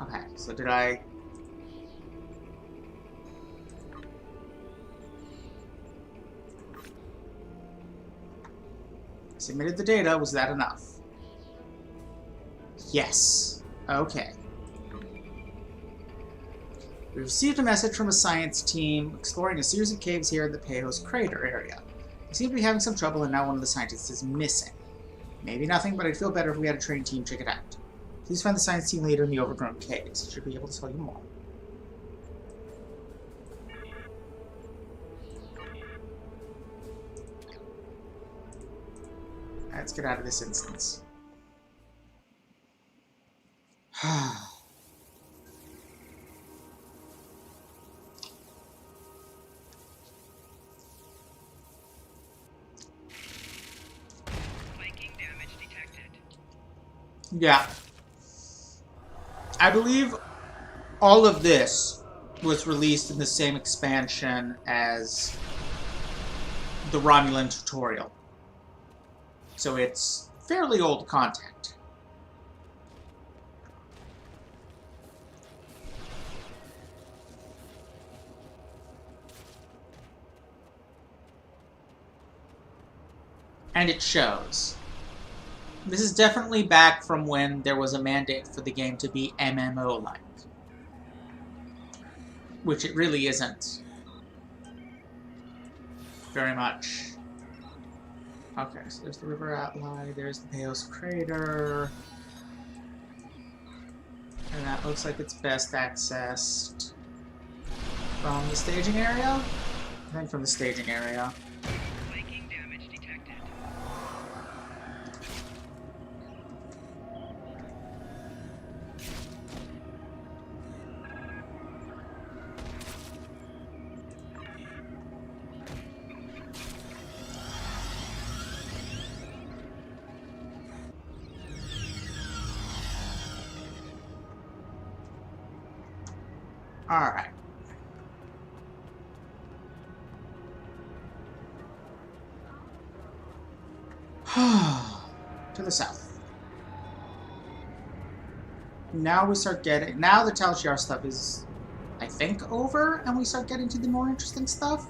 Okay, so did I... Submitted the data. Was that enough? Yes. Okay. We received a message from a science team exploring a series of caves here in the Pejos crater area. We seem to be having some trouble, and now one of the scientists is missing. Maybe nothing, but I'd feel better if we had a trained team check it out. Please find the science team leader in the overgrown caves. Should be able to tell you more. Let's get out of this instance. Yeah. I believe all of this was released in the same expansion as the Romulan tutorial. So it's fairly old content. And it shows. This is definitely back from when there was a mandate for the game to be MMO-like. Which it really isn't. Very much. Okay, so there's the river outline, there's the Pejos crater. And that looks like it's best accessed from the staging area? I think from the staging area. Alright. To the south. Now we start getting... Now the Tal Shiar stuff is, I think, over, and we start getting to the more interesting stuff.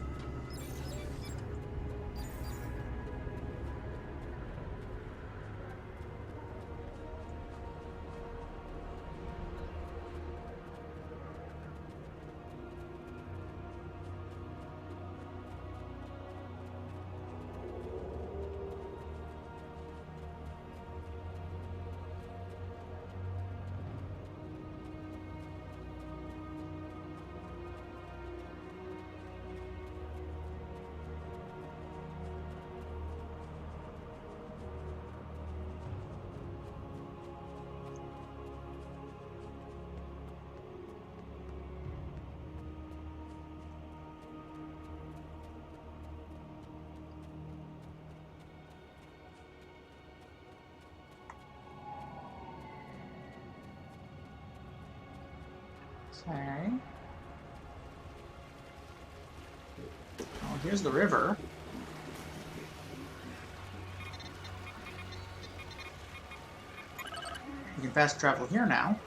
Okay. Oh, here's the river. We can fast travel here now.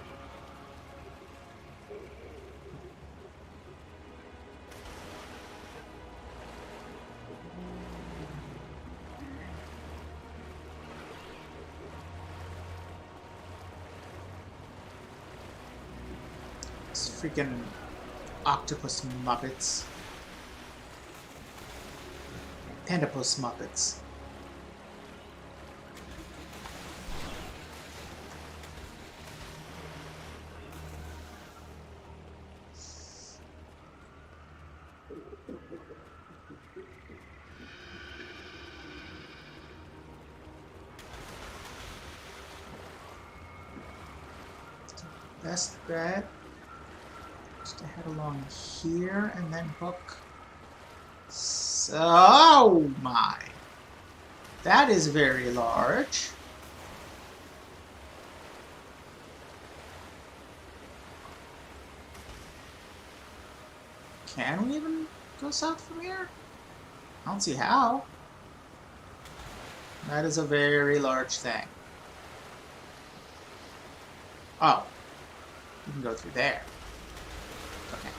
freaking octopus muppets. Pentapus muppets. Best bet is to head along here and then hook. So, oh my! That is very large. Can we even go south from here? I don't see how. That is a very large thing. Oh. You can go through there. Okay.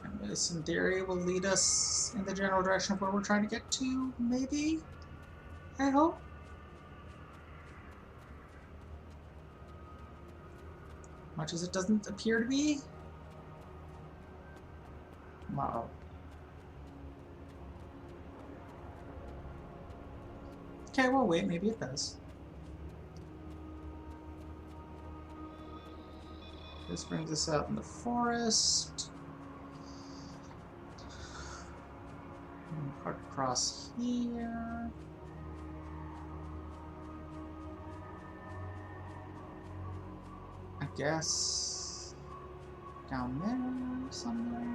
And this, in theory, will lead us in the general direction of where we're trying to get to, maybe? I hope. Much as it doesn't appear to be. Uh-oh. Okay, well, wait, maybe it does. This brings us out in the forest. Park across here. I guess down there somewhere.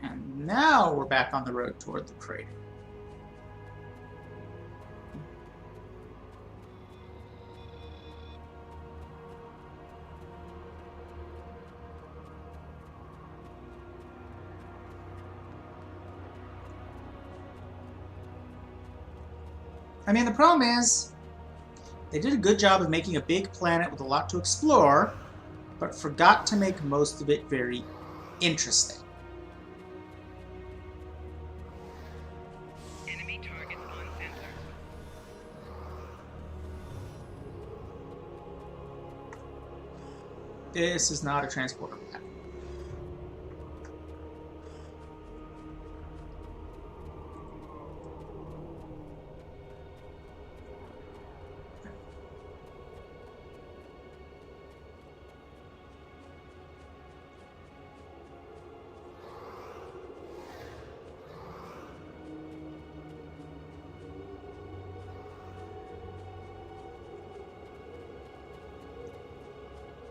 And now we're back on the road toward the crater. I mean, the problem is, they did a good job of making a big planet with a lot to explore, but forgot to make most of it very interesting. Enemy targets on sensor. This is not a transporter pad.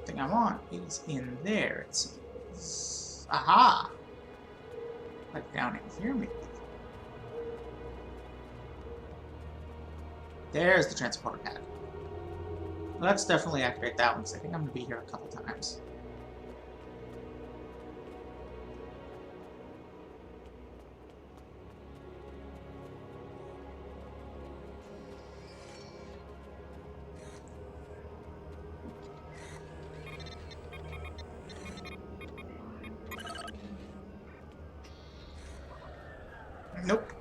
Thing I want is in there, it seems. Aha! Like down in here, maybe. There's the transporter pad. Let's definitely activate that one, because I think I'm going to be here a couple times. Nope.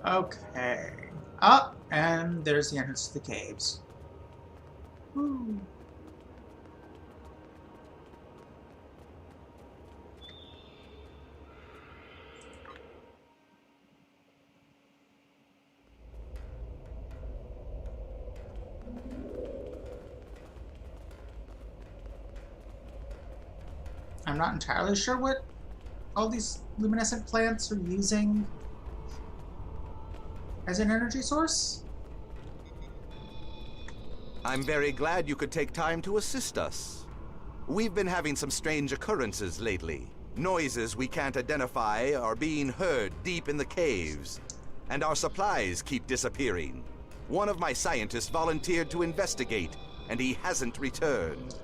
Okay. Up, and there's the entrance to the caves. Woo. I'm not entirely sure what all these luminescent plants are using as an energy source. I'm very glad you could take time to assist us. We've been having some strange occurrences lately. Noises we can't identify are being heard deep in the caves, and our supplies keep disappearing. One of my scientists volunteered to investigate, and he hasn't returned.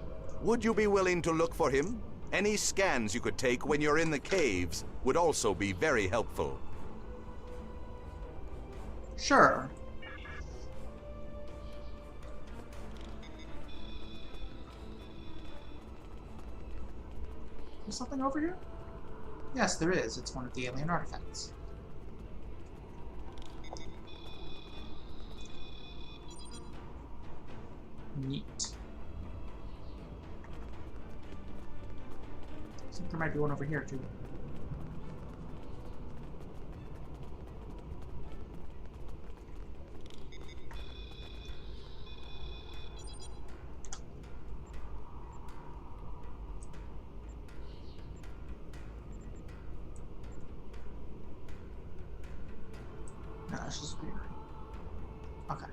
Would you be willing to look for him? Any scans you could take when you're in the caves would also be very helpful. Sure. There's something over here? Yes, there is. It's one of the alien artifacts. Neat. I think there might be one over here, too. No, that's just weird. Okay.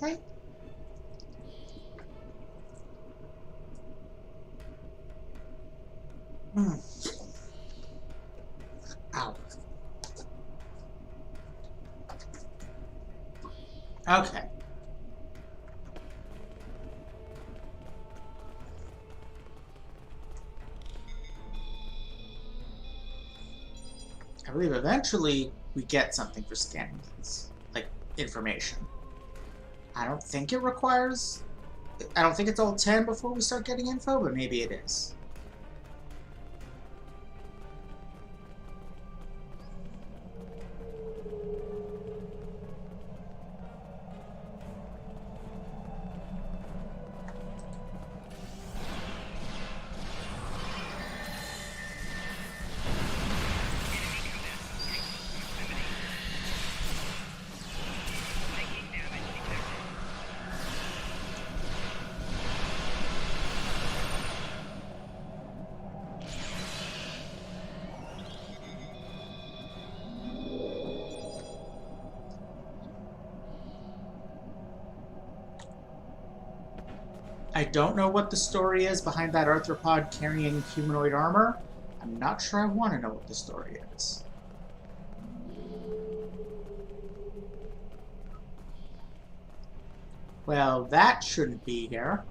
Okay. Ow. Okay. I believe eventually we get something for scanning these, like, information. I don't think it requires... I don't think it's all 10 before we start getting info, but maybe it is. I don't know what the story is behind that arthropod carrying humanoid armor. I'm not sure I want to know what the story is. Well, that shouldn't be here.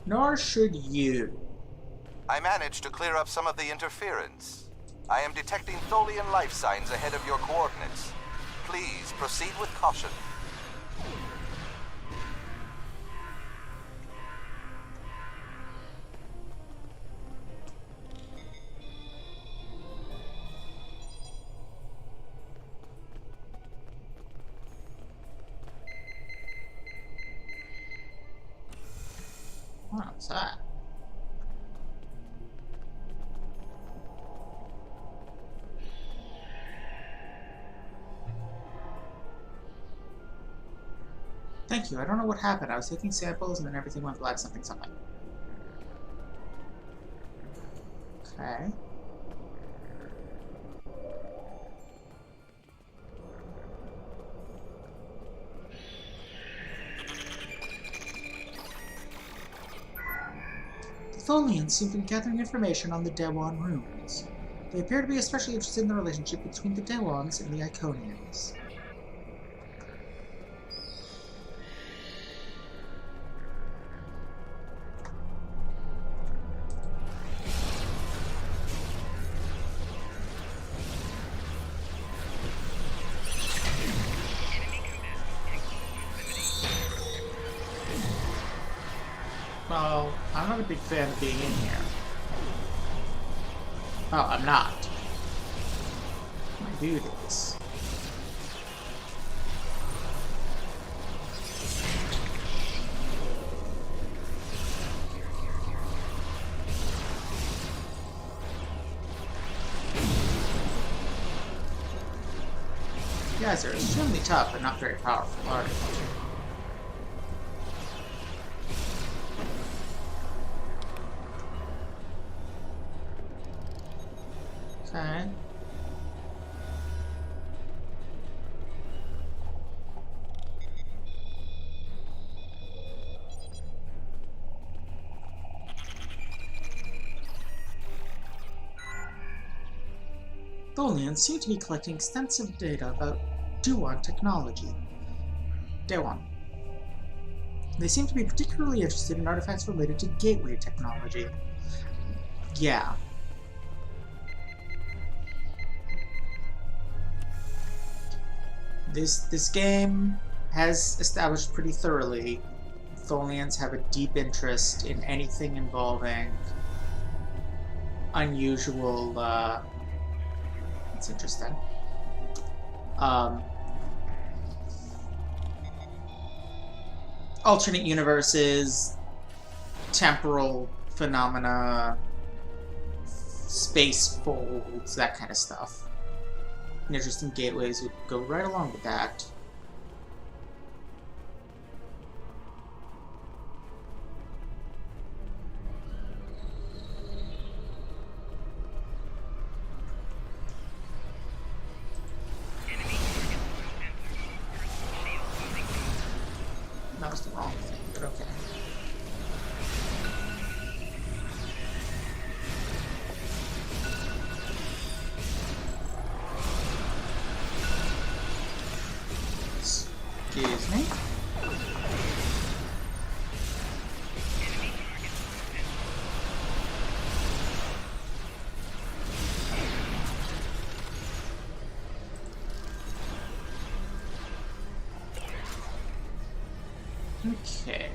Nor should you. I managed to clear up some of the interference. I am detecting Tholian life signs ahead of your coordinates. Please proceed with caution. What's that? Thank you. I don't know what happened. I was taking samples and then everything went black something. Okay. The Tholians seem to be gathering information on the Dewan ruins. They appear to be especially interested in the relationship between the Dewans and the Iconians. Well, I'm not a big fan of being in here. Oh, I'm not. My dude is. You guys are extremely tough, but not very powerful, are you? Okay. Tholians seem to be collecting extensive data about Duan technology. Dewan. They seem to be particularly interested in artifacts related to gateway technology. Yeah. This game has established pretty thoroughly Tholians have a deep interest in anything involving unusual, that's interesting. Alternate universes, temporal phenomena, space folds, that kind of stuff. Interesting gateways would go right along with that. That was the wrong thing, but okay. Excuse me. Okay.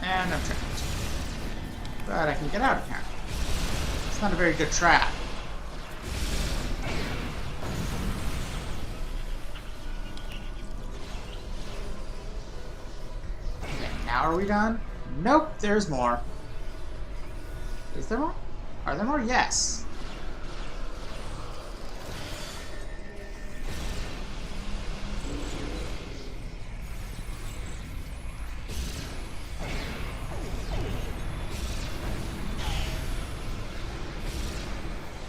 And I'm trapped. But I can get out of here. It's not a very good trap. Now are we done? Nope, there's more. Is there more? Are there more? Yes.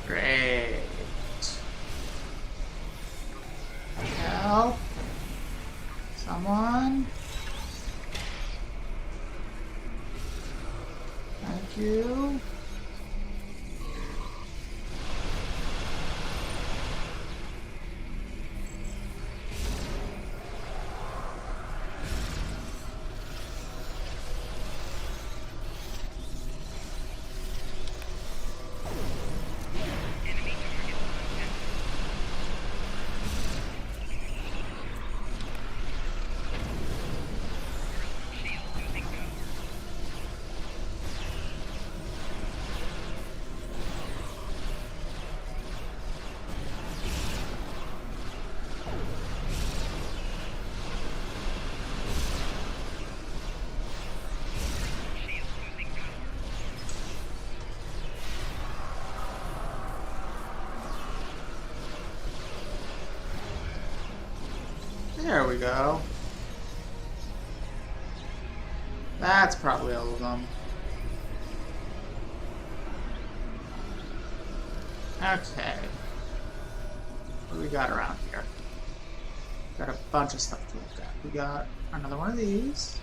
Great. Help. Someone. Thank you. There we go. That's probably all of them. Okay. What do we got around here? Got a bunch of stuff to look at. We got another one of these.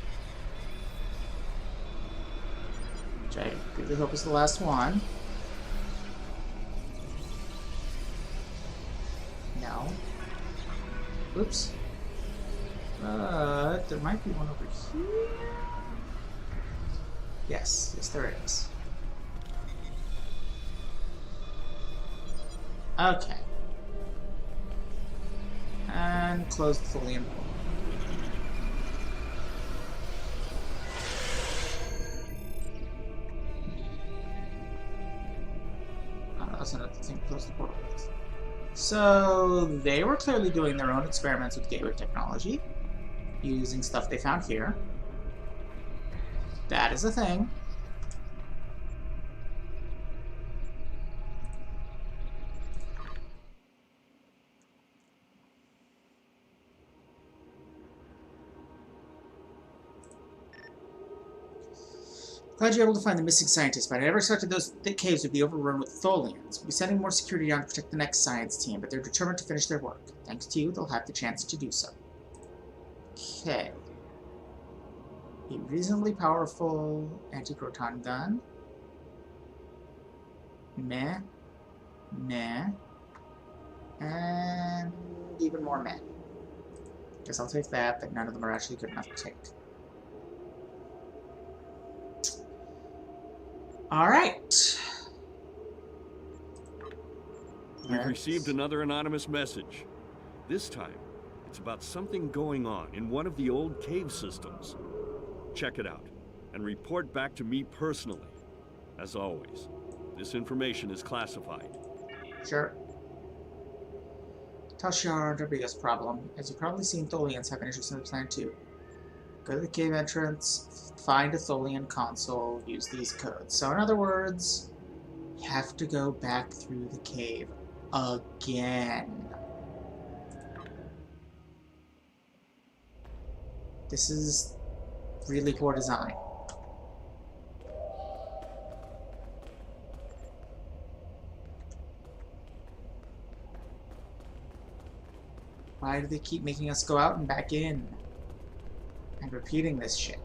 Which I really hope is the last one. No. Oops. There might be one over here. Yes, there is. Okay. And close the Tholian portal. Oh, that's another thing. Close the portal. So they were clearly doing their own experiments with gateway technology, using stuff they found here. That is a thing. Glad you're able to find the missing scientists, but I never expected those thick caves would be overrun with Tholians. We'll be sending more security down to protect the next science team, but they're determined to finish their work. Thanks to you, they'll have the chance to do so. Okay. A reasonably powerful anti-proton gun. Meh. Meh. And even more meh. Guess I'll take that, but none of them are actually good enough to take. Alright. We've received another anonymous message. This time, it's about something going on in one of the old cave systems. Check it out, and report back to me personally. As always, this information is classified. Sure. Tasha aren't our biggest problem. As you've probably seen, Tholians have an interest in the plan too. Go to the cave entrance, find a Tholian console, use these codes. So in other words, you have to go back through the cave again. This is really poor design. Why do they keep making us go out and back in? And repeating this shit.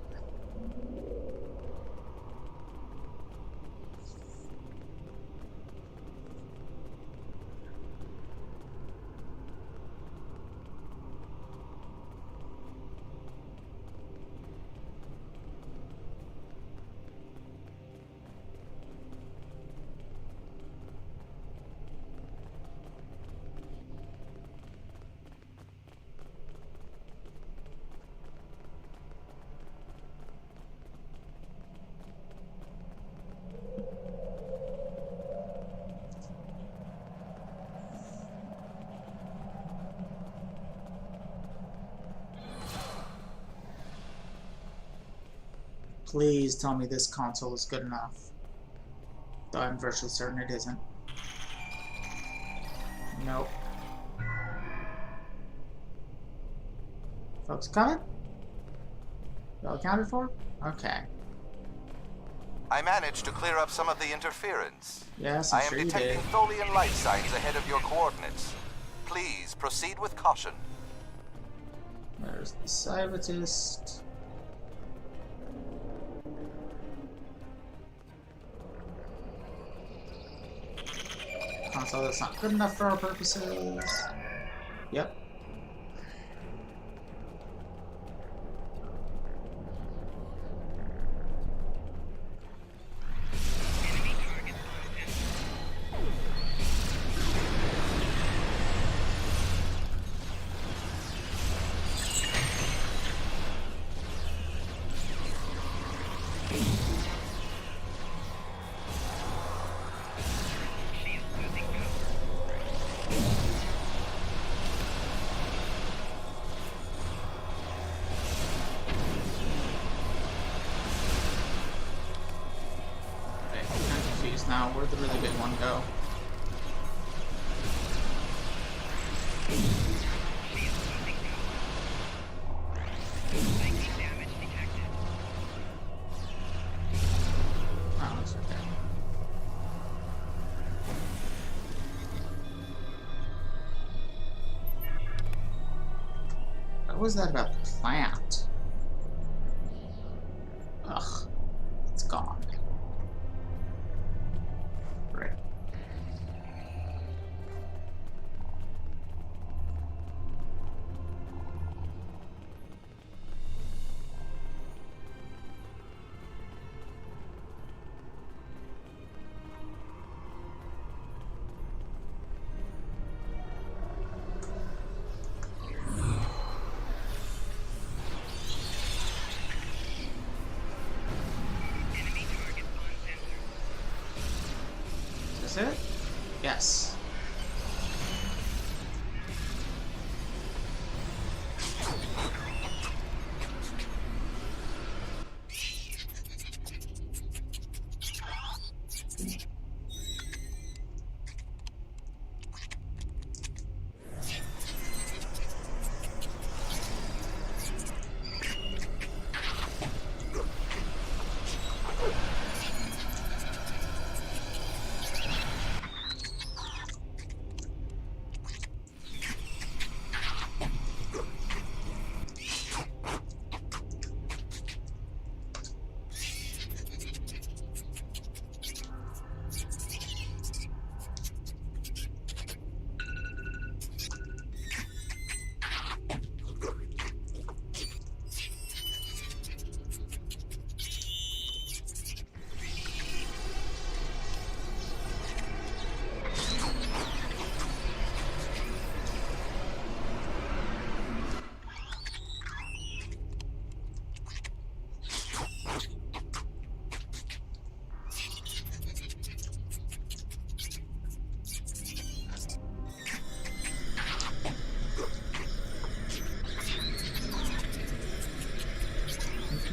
Please tell me this console is good enough. Though I'm virtually certain it isn't. Nope. Folks coming? Well accounted for? Okay. I managed to clear up some of the interference. Yes, I I'm am sure you detecting did. Tholian light signs ahead of your coordinates. Please proceed with caution. There's the Cybertist. Console that's not good enough for our purposes. Yep. Now, where'd the really big one go? Oh, it's right there. What was that about the plant? Ugh, it's gone. this it? Yes.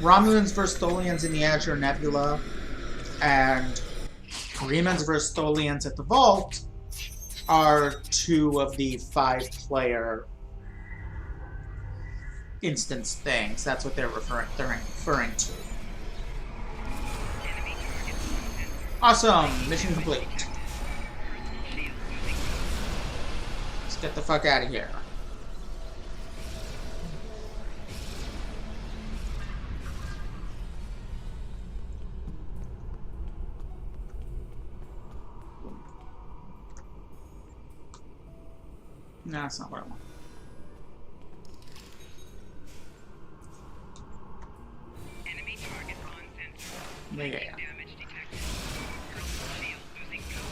Romulans versus Tholians in the Azure Nebula, and Remans versus Tholians at the Vault are 2 of the 5-player instance things. That's what they're referring to. Awesome! Mission complete. Let's get the fuck out of here. No, that's not what I want. Enemy target on center. Yeah. Damage detected. Shield losing power.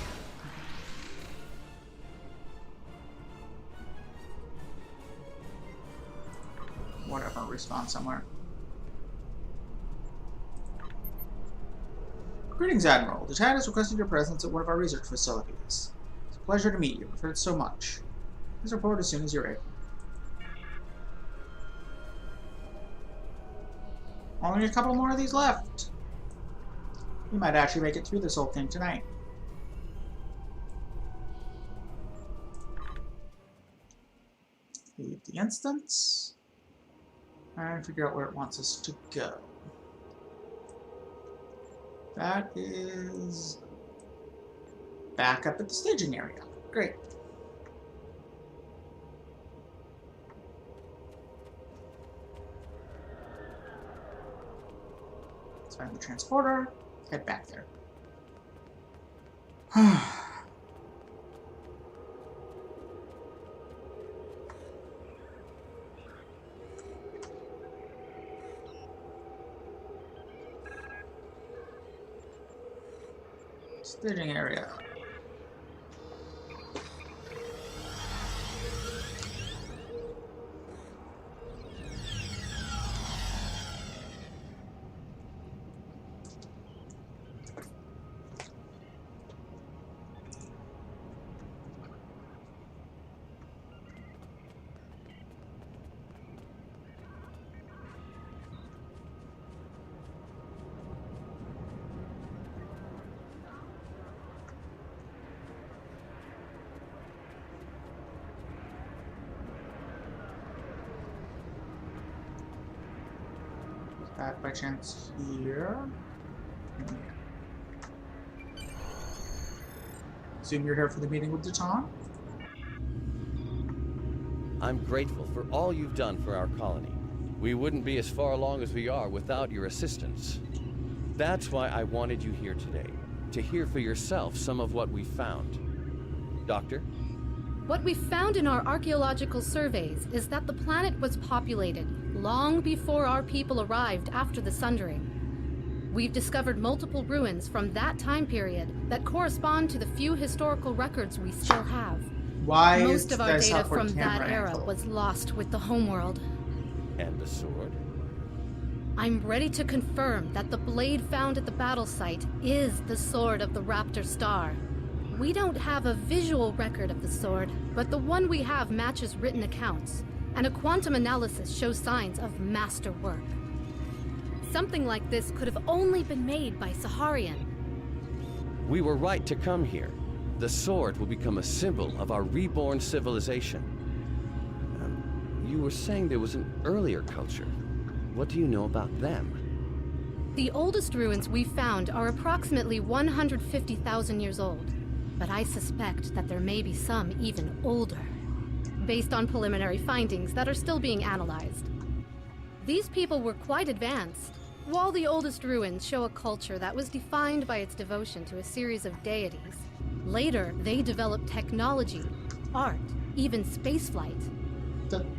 Whatever, respawn somewhere. Greetings, Admiral. The Tide has requested your presence at one of our research facilities. It's a pleasure to meet you. I've heard so much. Please report as soon as you're able. Only a couple more of these left. We might actually make it through this whole thing tonight. Leave the instance. And figure out where it wants us to go. That is back up at the staging area. Great. Let's find the transporter. Head back there. Staging area. That by chance here. Assume you're here for the meeting with Deton? I'm grateful for all you've done for our colony. We wouldn't be as far along as we are without your assistance. That's why I wanted you here today, to hear for yourself some of what we found. Doctor? What we found in our archaeological surveys is that the planet was populated long before our people arrived after the Sundering. We've discovered multiple ruins from that time period that correspond to the few historical records we still have. Why Most of our is data this from that camera era angle? was lost with the homeworld. And the sword? I'm ready to confirm that the blade found at the battle site is the sword of the Raptor Star. We don't have a visual record of the sword, but the one we have matches written accounts, and a quantum analysis shows signs of masterwork. Something like this could have only been made by Saharian. We were right to come here. The sword will become a symbol of our reborn civilization. You were saying there was an earlier culture. What do you know about them? The oldest ruins we found are approximately 150,000 years old, but I suspect that there may be some even older, based on preliminary findings that are still being analyzed. These people were quite advanced. While the oldest ruins show a culture that was defined by its devotion to a series of deities, later they developed technology, art, even spaceflight.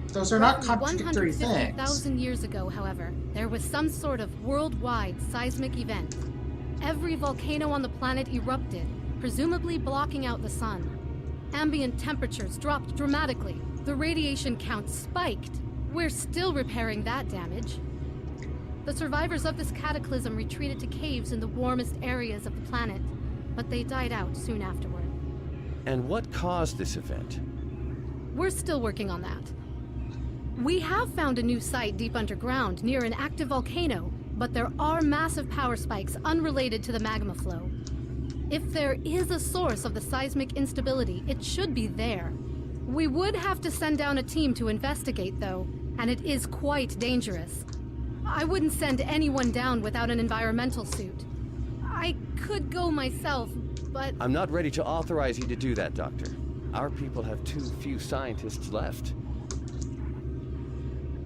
Those are not contradictory things. 150,000 years ago, however, there was some sort of worldwide seismic event. Every volcano on the planet erupted, presumably blocking out the sun. Ambient temperatures dropped dramatically. The radiation count spiked. We're still repairing that damage. The survivors of this cataclysm retreated to caves in the warmest areas of the planet, but they died out soon afterward. And what caused this event? We're still working on that. We have found a new site deep underground near an active volcano, but there are massive power spikes unrelated to the magma flow. If there is a source of the seismic instability, it should be there. We would have to send down a team to investigate, though, and it is quite dangerous. I wouldn't send anyone down without an environmental suit. I could go myself, but... I'm not ready to authorize you to do that, Doctor. Our people have too few scientists left.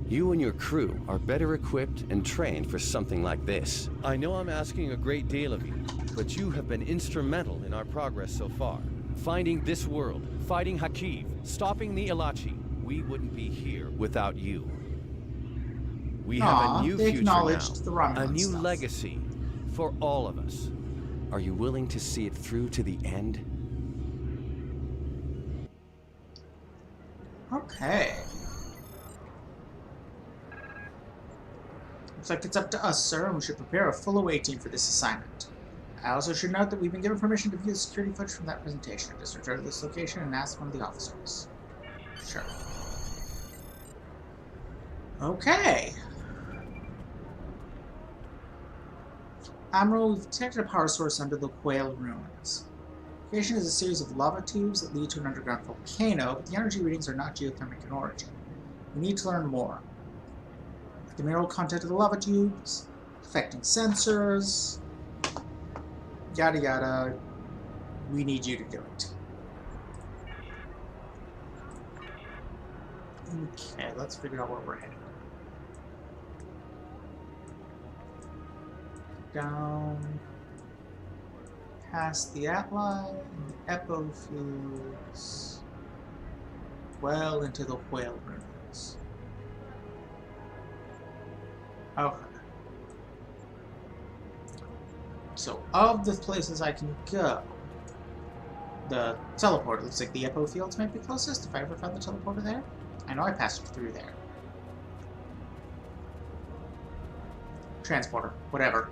You and your crew are better equipped and trained for something like this. I know I'm asking a great deal of you, but you have been instrumental in our progress so far. Finding this world, fighting Hakiv, stopping the Ilachi. We wouldn't be here without you. We have a new future now, a new legacy for all of us. Are you willing to see it through to the end? Okay. Looks like it's up to us, sir, and we should prepare a full away team for this assignment. I also should note that we've been given permission to view the security footage from that presentation. Just return to this location and ask one of the officers. Sure. Okay. Admiral, we've detected a power source under the Whale Ruins. The location is a series of lava tubes that lead to an underground volcano, but the energy readings are not geothermic in origin. We need to learn more. The mineral content of the lava tubes, affecting sensors, yada yada. We need you to do it. Okay, let's figure out where we're headed. Down past the Atli and the Epo fields, well into the Whale Ruins. Okay. So, of the places I can go, the teleporter looks like the Epo fields might be closest, if I ever found the teleporter there. I know I passed through there. Transporter, whatever.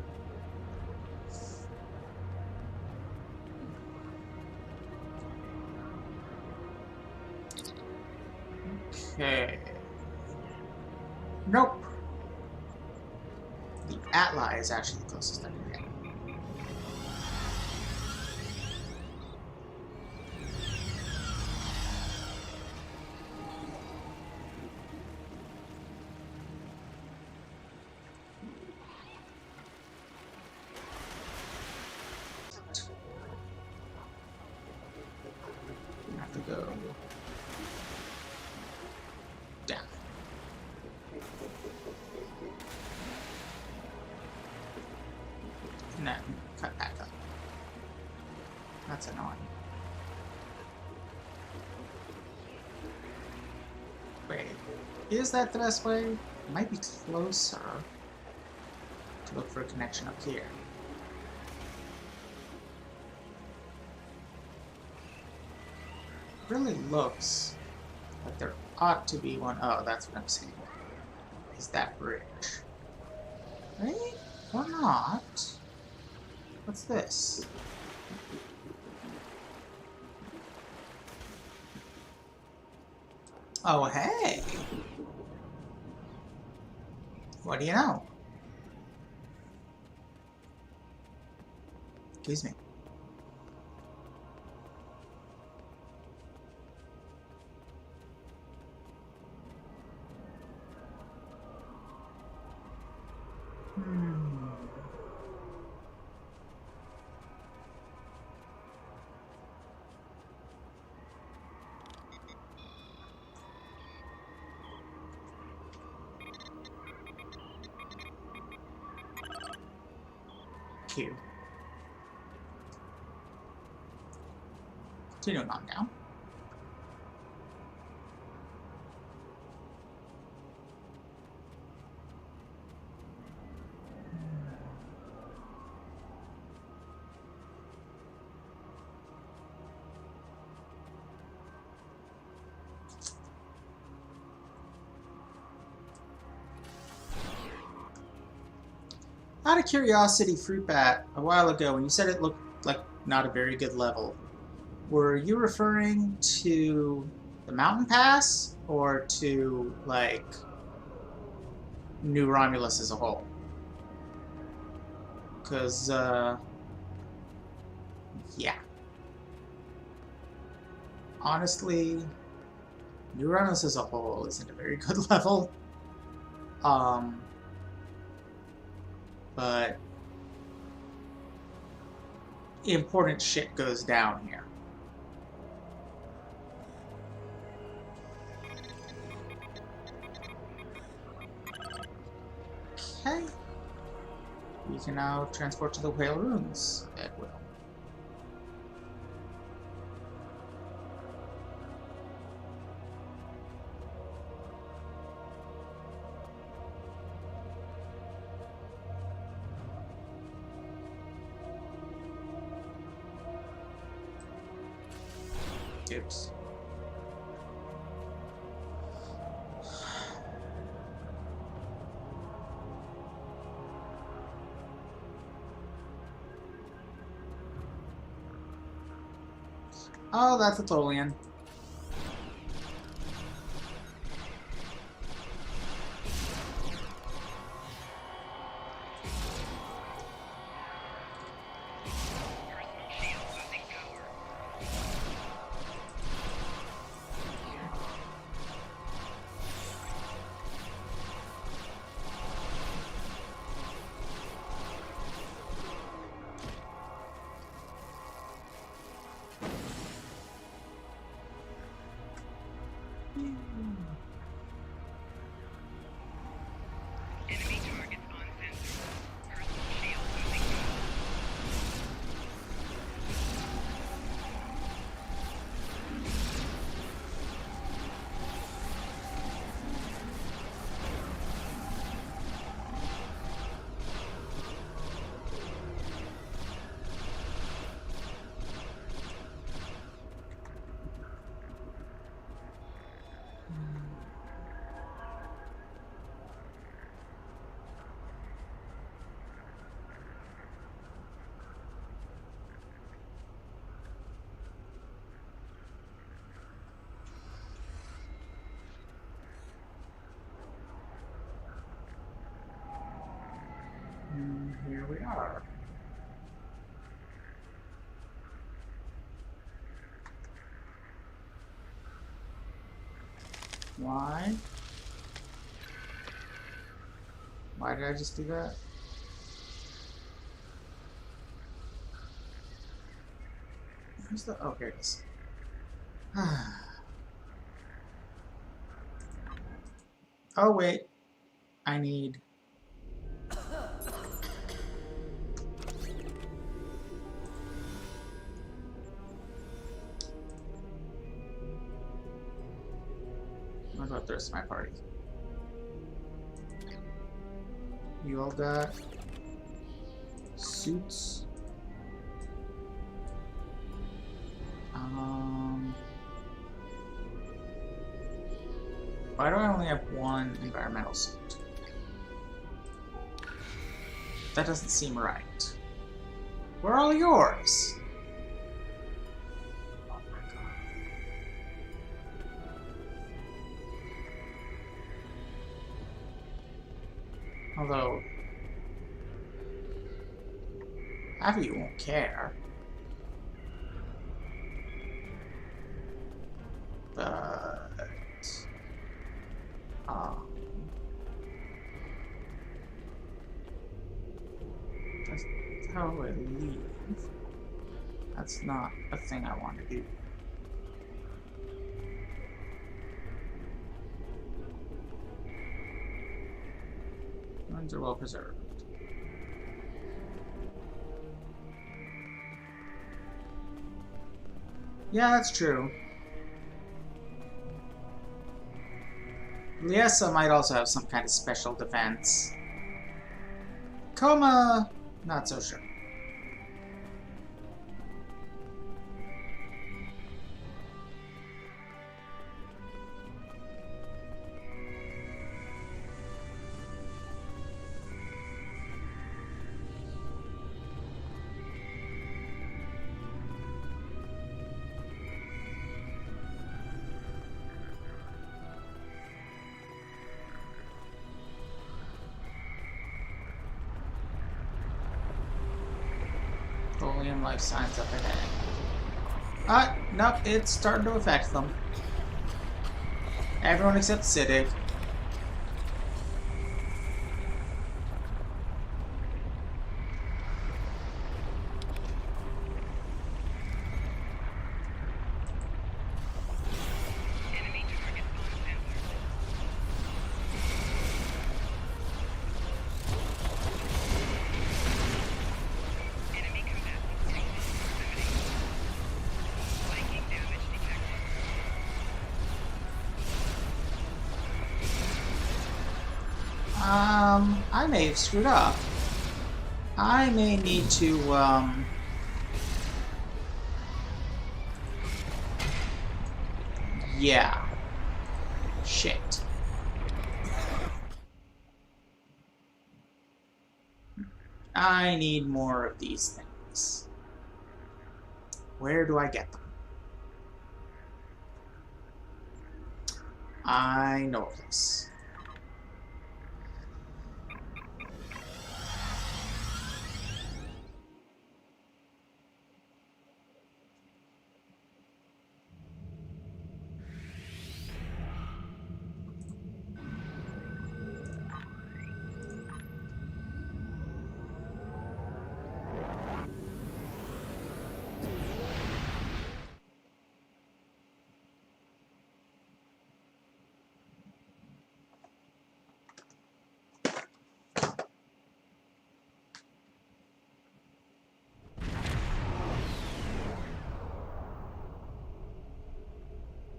Okay. Nope. The Atli is actually the closest I can get. I have to go down. And then cut back up. That's annoying. Wait, is that the best way? It might be closer to look for a connection up here. It really looks like there ought to be one. Oh, that's what I'm saying. Is that bridge. Right? Or not? What's this? Oh, hey! What do you know? Excuse me. Q. Continuing on now. Out of curiosity, Fruit Bat, a while ago, when you said it looked like not a very good level, were you referring to the mountain pass or to, like, New Romulus as a whole? Because, yeah. Honestly, New Romulus as a whole isn't a very good level. But important shit goes down here. Okay. We can now transport to the Whale Ruins at will. Oops. Oh, that's a Tholian. Here we are. Why? Why did I just do that? Where's the... oh, here it is. Oh, wait. I need... what about the rest of my party? You all got suits. Why do I only have one environmental suit? That doesn't seem right. Where are all yours? Oh my god. Although, half of you won't care. But, that's how I leave. That's not a thing I want to do. Ruins are well preserved. Yeah, that's true. Liesa might also have some kind of special defense. Coma, not so sure. Olean life signs up ahead. Nope, it's starting to affect them. Everyone except Siddig. I may have screwed up. I may need to, yeah. Shit. I need more of these things. Where do I get them? I know a place.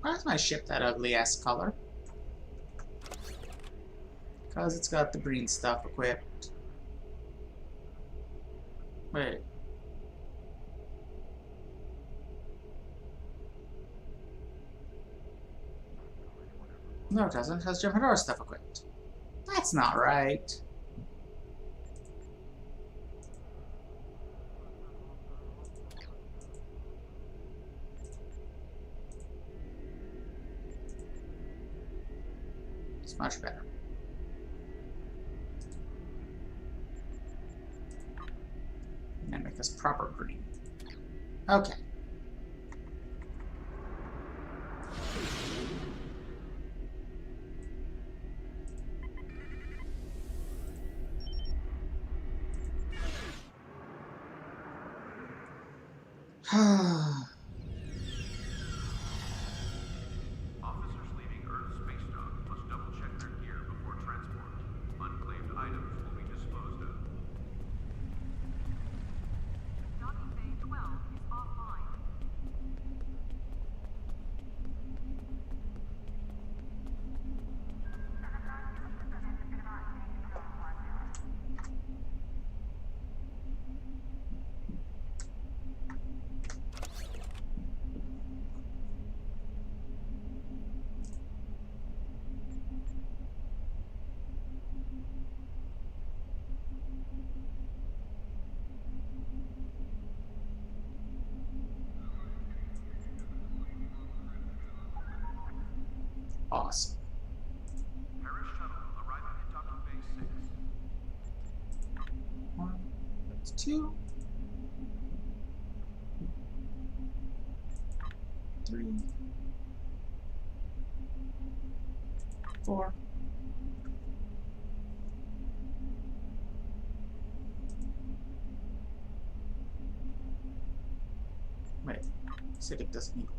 Why is my ship that ugly-ass color? Because it's got the Breen stuff equipped. Wait. No, it doesn't. It has Jem'Hadar stuff equipped. That's not right. It's much better. And then make this proper green. Okay. Officers leaving Earth's space dock must double-check their gear before transport. Unclaimed items will be disposed of. Docking Bay 12 is offline. Awesome. Paris shuttle arriving at Docking Bay 6. It's 2, 3, 4. Wait, acidic doesn't equal.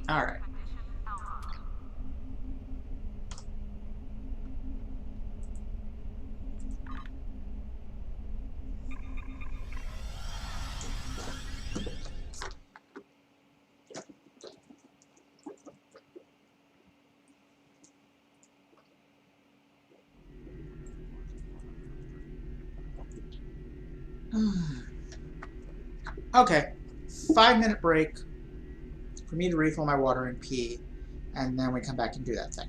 All right. Okay, 5-minute break for me to refill my water and pee, and then we come back and do that thing.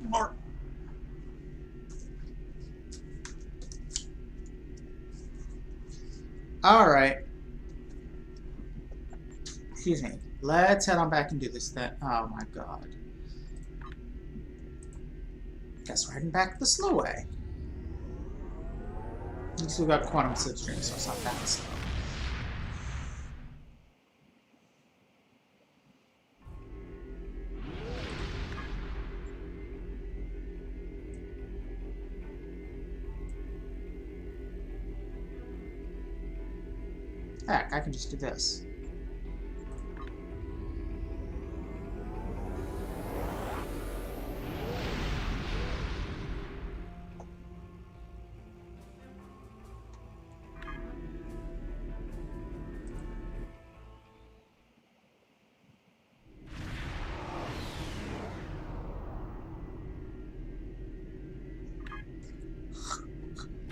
More. Alright. Excuse me. Let's head on back and do this then. Oh my god. Guess we're heading back the slow way. We still got quantum slipstream, so it's not that slow. Heck, I can just do this.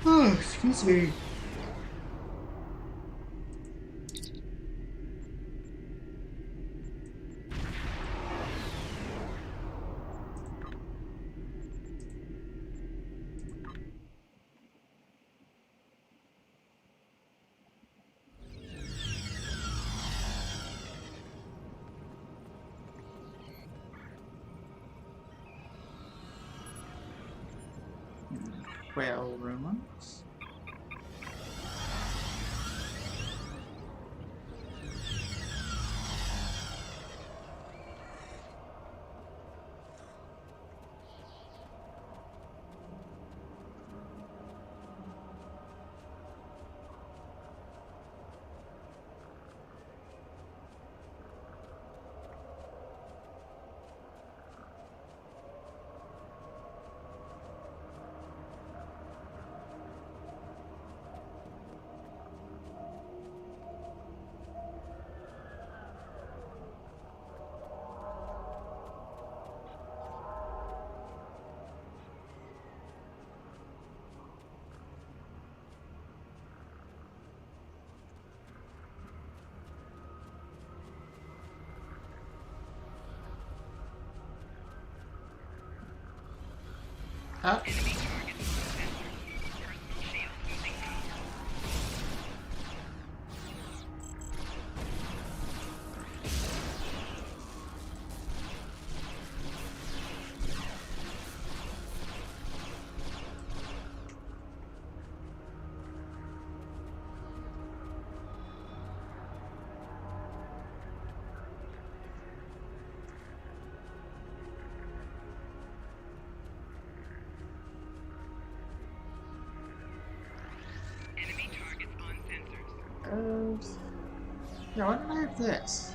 Oh, excuse me. Well, Romulus. Up. Yeah, why don't I have this?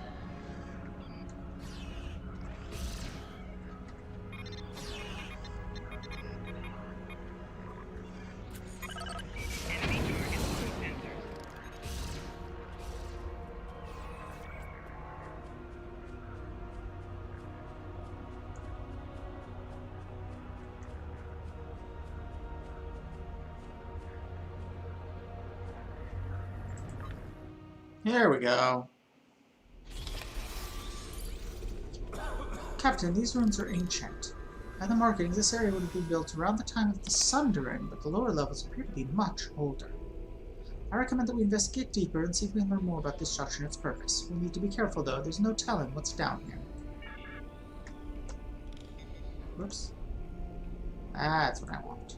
There we go. Captain, these ruins are ancient. By the markings, this area would have been built around the time of the Sundering, but the lower levels appear to be much older. I recommend that we investigate deeper and see if we can learn more about this structure and its purpose. We need to be careful, though. There's no telling what's down here. Whoops. That's what I want.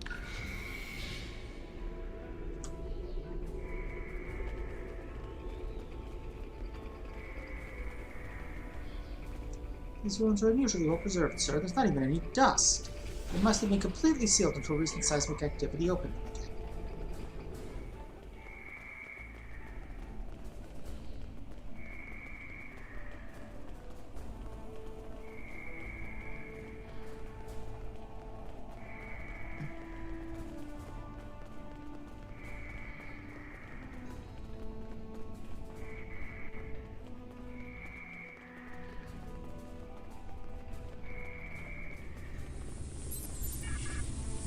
These ruins are unusually well preserved, sir. There's not even any dust. They must have been completely sealed until recent seismic activity opened them again.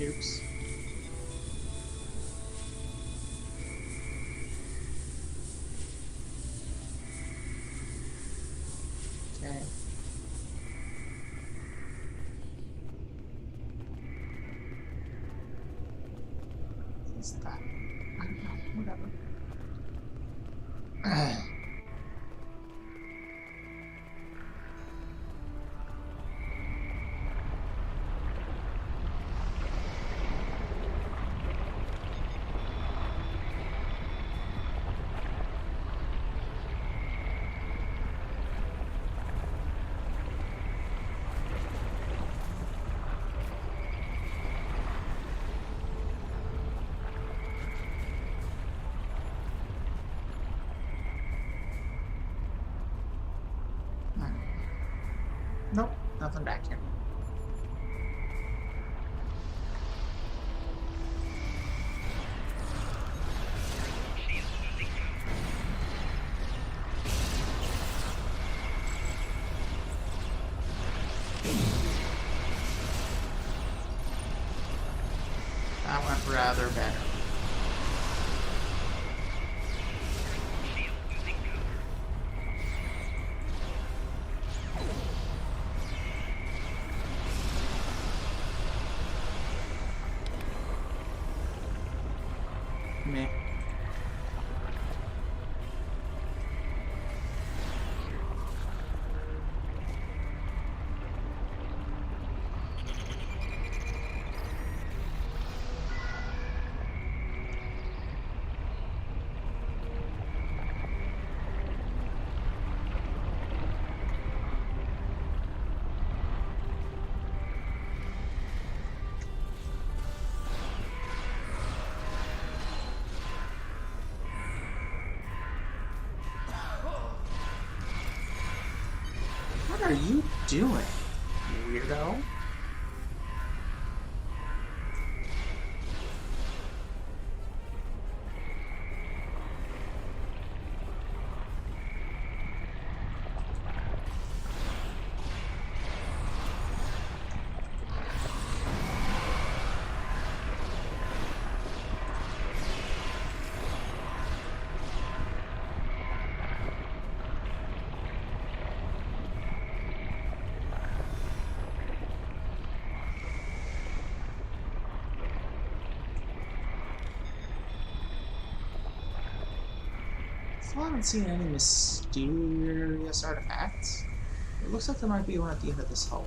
Oops. Okay. What's that? I don't know. Whatever. Nope, nothing back here. That went rather better. Meh. What are you doing, weirdo? I haven't seen any mysterious artifacts. It looks like there might be one at the end of this hole.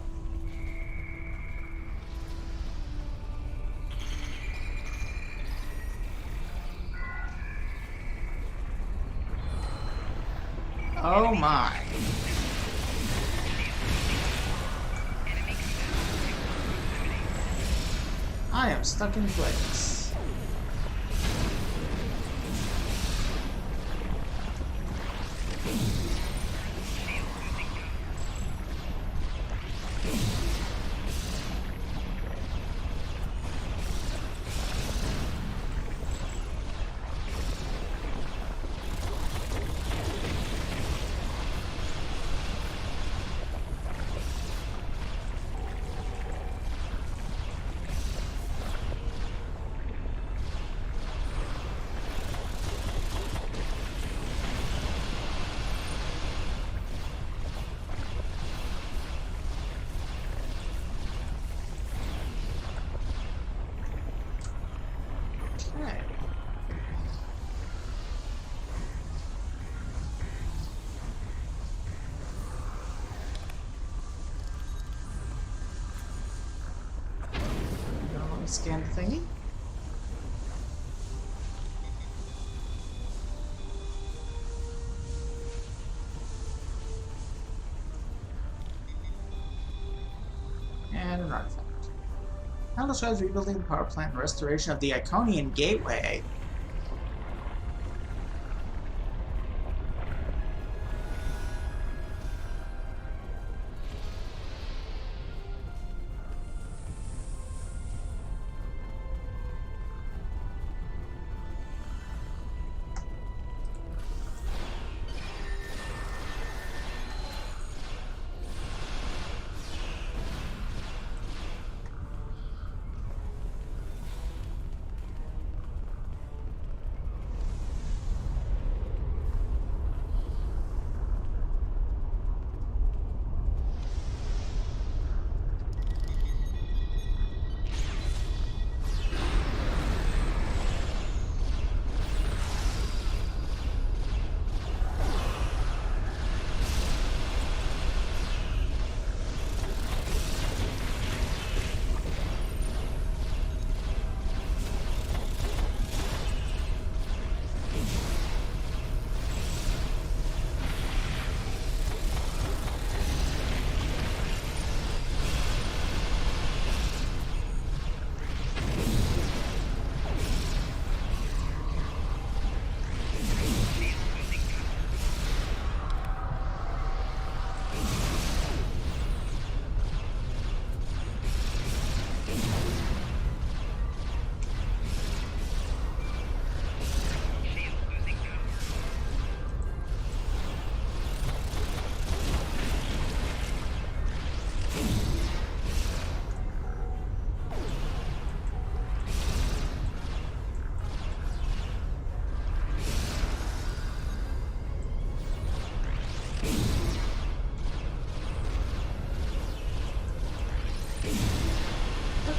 Oh my. I am stuck in place. Okay. Now let me scan the thingy. And an artifact. Now describes rebuilding the power plant and restoration of the Iconian Gateway.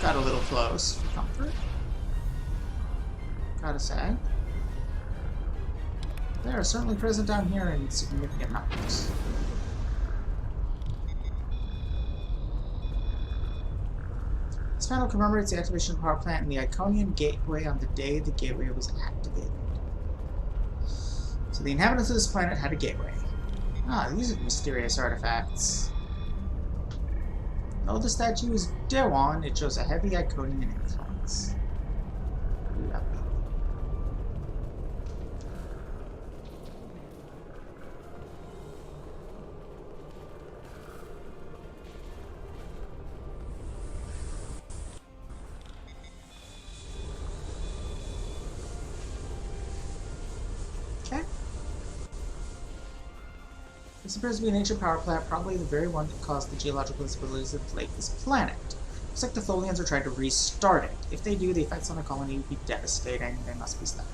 got a little close for comfort. Gotta say. They are certainly present down here in significant numbers. This panel commemorates the activation of the power plant in the Iconian Gateway on the day the gateway was activated. So the inhabitants of this planet had a gateway. Ah, these are mysterious artifacts. Though the statue is Dewan, it shows a heavy Iconian influence. Lovely. Okay. This appears to be an ancient power plant, probably the very one that caused the geological instabilities that plague this planet. Looks like the Tholians are trying to restart it. If they do, the effects on the colony would be devastating. They must be stopped.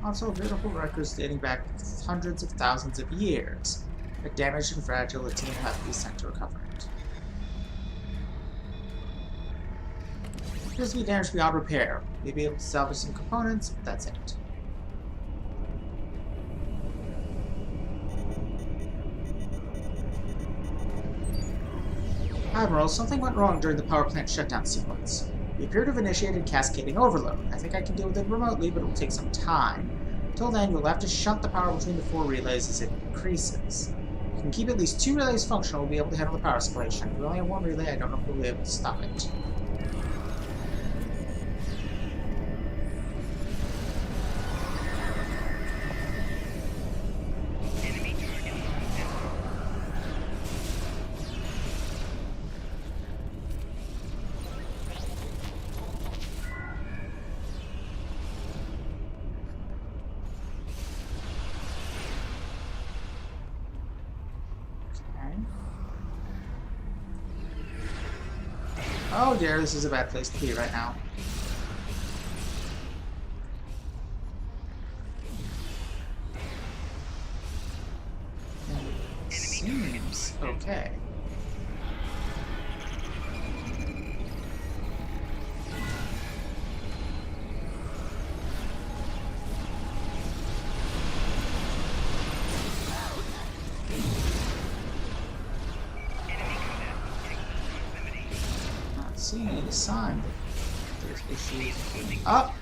Also, beautiful records dating back hundreds of thousands of years. But damaged and fragile, the team will have to be sent to recover it. It appears to be damaged beyond repair. We'll be able to salvage some components, but that's it. Admiral, something went wrong during the power plant shutdown sequence. We appear to have initiated cascading overload. I think I can deal with it remotely, but it will take some time. Until then, you'll have to shunt the power between the 4 relays as it increases. If you can keep at least 2 relays functional, we'll be able to handle the power escalation. If we only have 1 relay, I don't know if we'll be able to stop it. Oh dear, this is a bad place to be right now. It seems okay. Seeing any sign that there's issues. Up.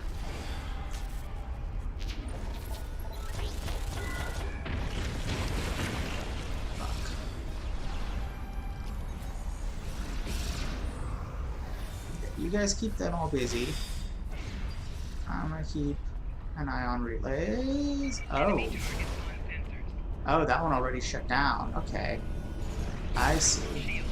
Fuck. You guys keep them all busy. I'm gonna keep an eye on relays. Oh. Oh, that one already shut down. Okay. I see.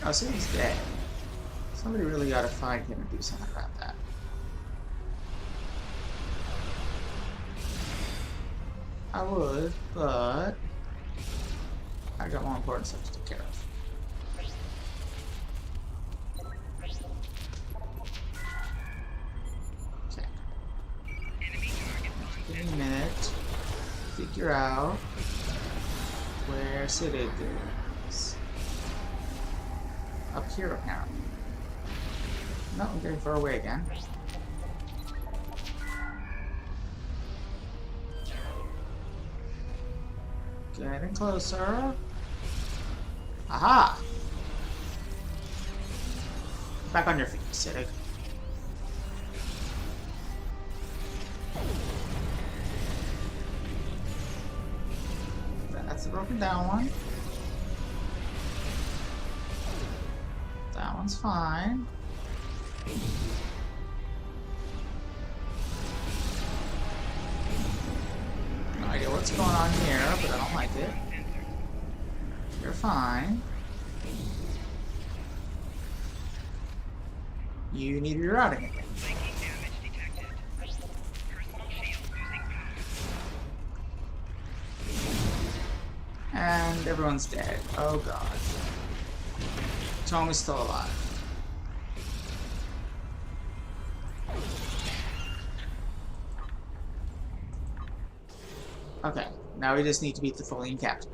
Oh, so he's dead. Somebody really gotta find him and do something about that. I would, but I got more important stuff to take care of. Okay. Give me a minute to figure out where City is. Up here, apparently. No, I'm getting far away again. Getting closer. Aha! Back on your feet, Siddig. That's the broken down one. That one's fine. No idea what's going on here, but I don't like it. You're fine. You need rerouting again. And everyone's dead. Oh god. Tommy's still alive. Okay, now we just need to beat the Folian captain.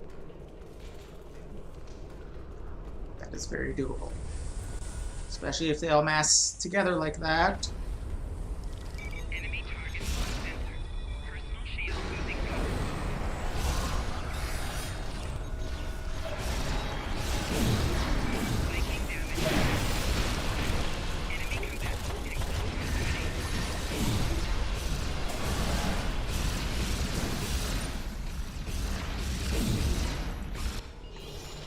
That is very doable. Especially if they all mass together like that. Enemy target uncensored. Personal shield losing power. Viking damage. Enemy combatants in close proximity.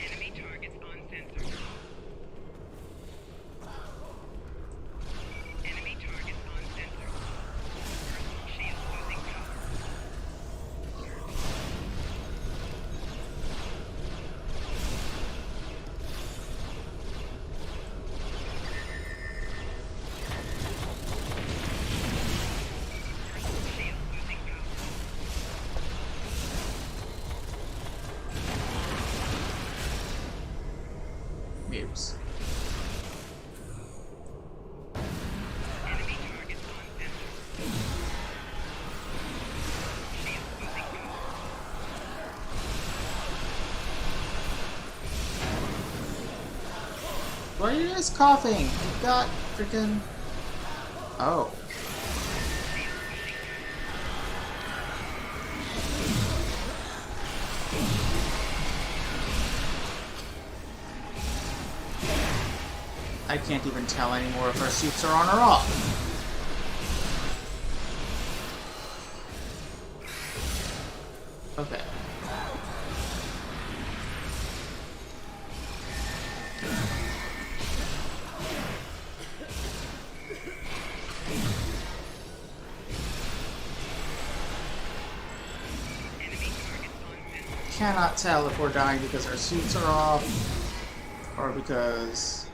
Enemy targets uncensored. Enemy targets uncensored. Personal shield losing power. Personal shield losing power. Muse. Enemy targets uncensored. Shield losing power. Why are you guys coughing? You got freaking. Oh. I can't even tell anymore if our suits are on or off. Okay. Cannot tell if we're dying because our suits are off or because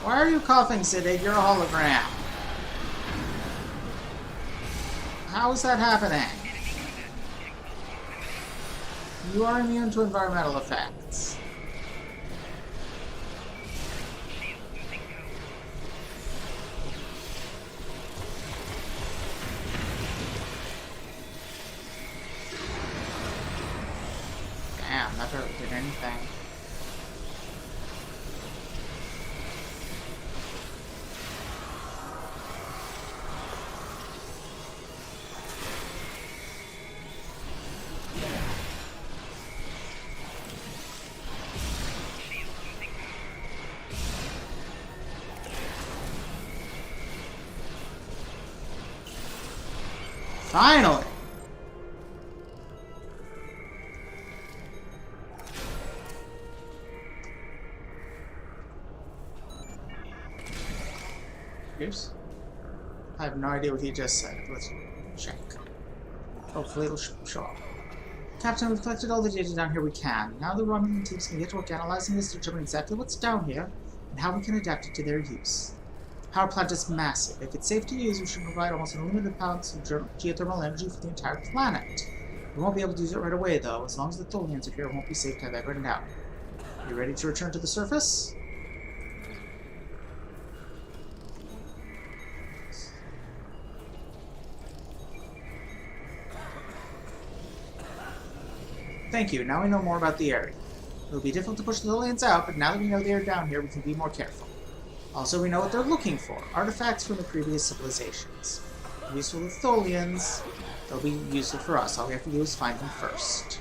Why are you coughing, Siddig? You're a hologram. How is that happening? You are immune to environmental effects. Damn, that barely did anything. Finally! Oops. I have no idea what he just said. Let's check. Hopefully it'll show up. Captain, we've collected all the data down here we can. Now the Romulan teams can get to work analyzing this to determine exactly what's down here and how we can adapt it to their use. The power plant is massive. If it's safe to use, we should provide almost unlimited amounts of geothermal energy for the entire planet. We won't be able to use it right away, though. As long as the Tholians are here, it won't be safe to have everyone down. You ready to return to the surface? Thank you. Now we know more about the area. It will be difficult to push the aliens out, but now that we know they are down here, we can be more careful. Also, we know what they're looking for. Artifacts from the previous civilizations. Useful to Tholians. They'll be useful for us. All we have to do is find them first.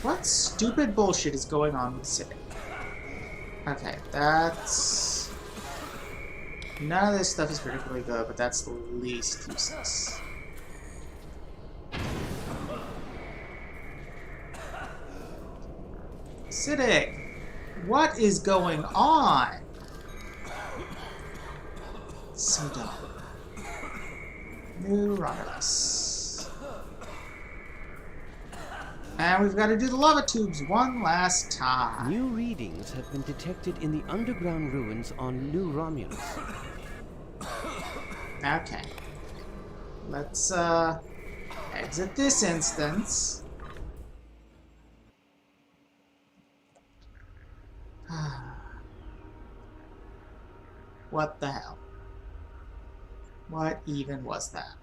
What stupid bullshit is going on with Civic? Okay, that's... None of this stuff is particularly good, but that's the least useless. Civic! What is going on? So dumb. New Romulus. And we've got to do the lava tubes one last time. New readings have been detected in the underground ruins on New Romulus. Okay. Let's, exit this instance. What the hell? What even was that?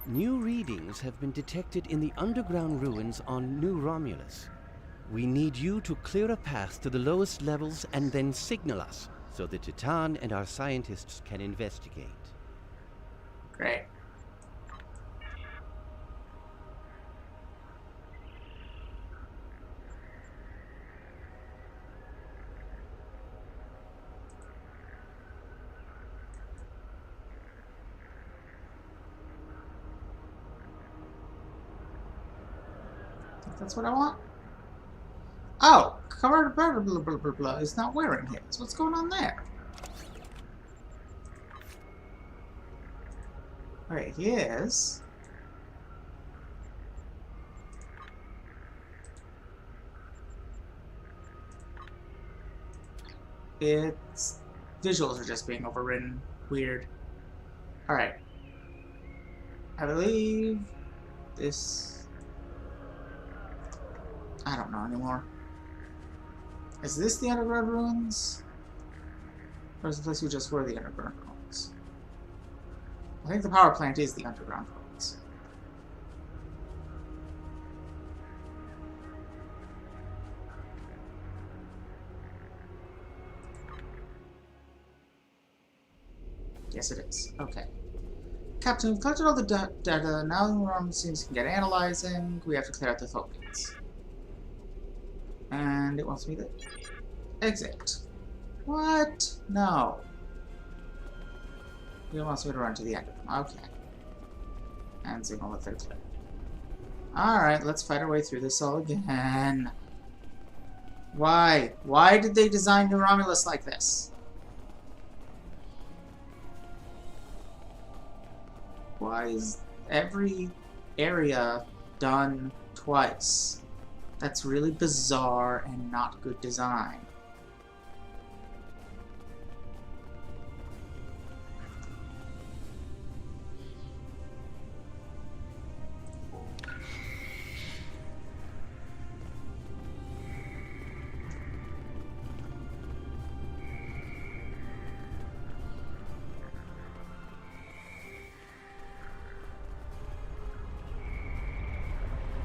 New readings have been detected in the underground ruins on New Romulus. We need you to clear a path to the lowest levels and then signal us, so that Titan and our scientists can investigate. Great. That's what I want. Oh, cover blah blah blah blah blah is not wearing his. What's going on there? Alright, he is. It's visuals are just being overridden. Weird. Alright. I believe this. I don't know anymore. Is this the underground ruins? Or is the place we just were the underground ruins? I think the power plant is the underground ruins. Yes, it is. Okay. Captain, we've collected all the data. Now the room seems to get analyzing. We have to clear out the Tholians. And it wants me to exit. What? No. It wants me to run to the end of them. Okay. And signal that they're clear. Alright, let's fight our way through this all again. Why? Why did they design New Romulus like this? Why is every area done twice? That's really bizarre and not good design.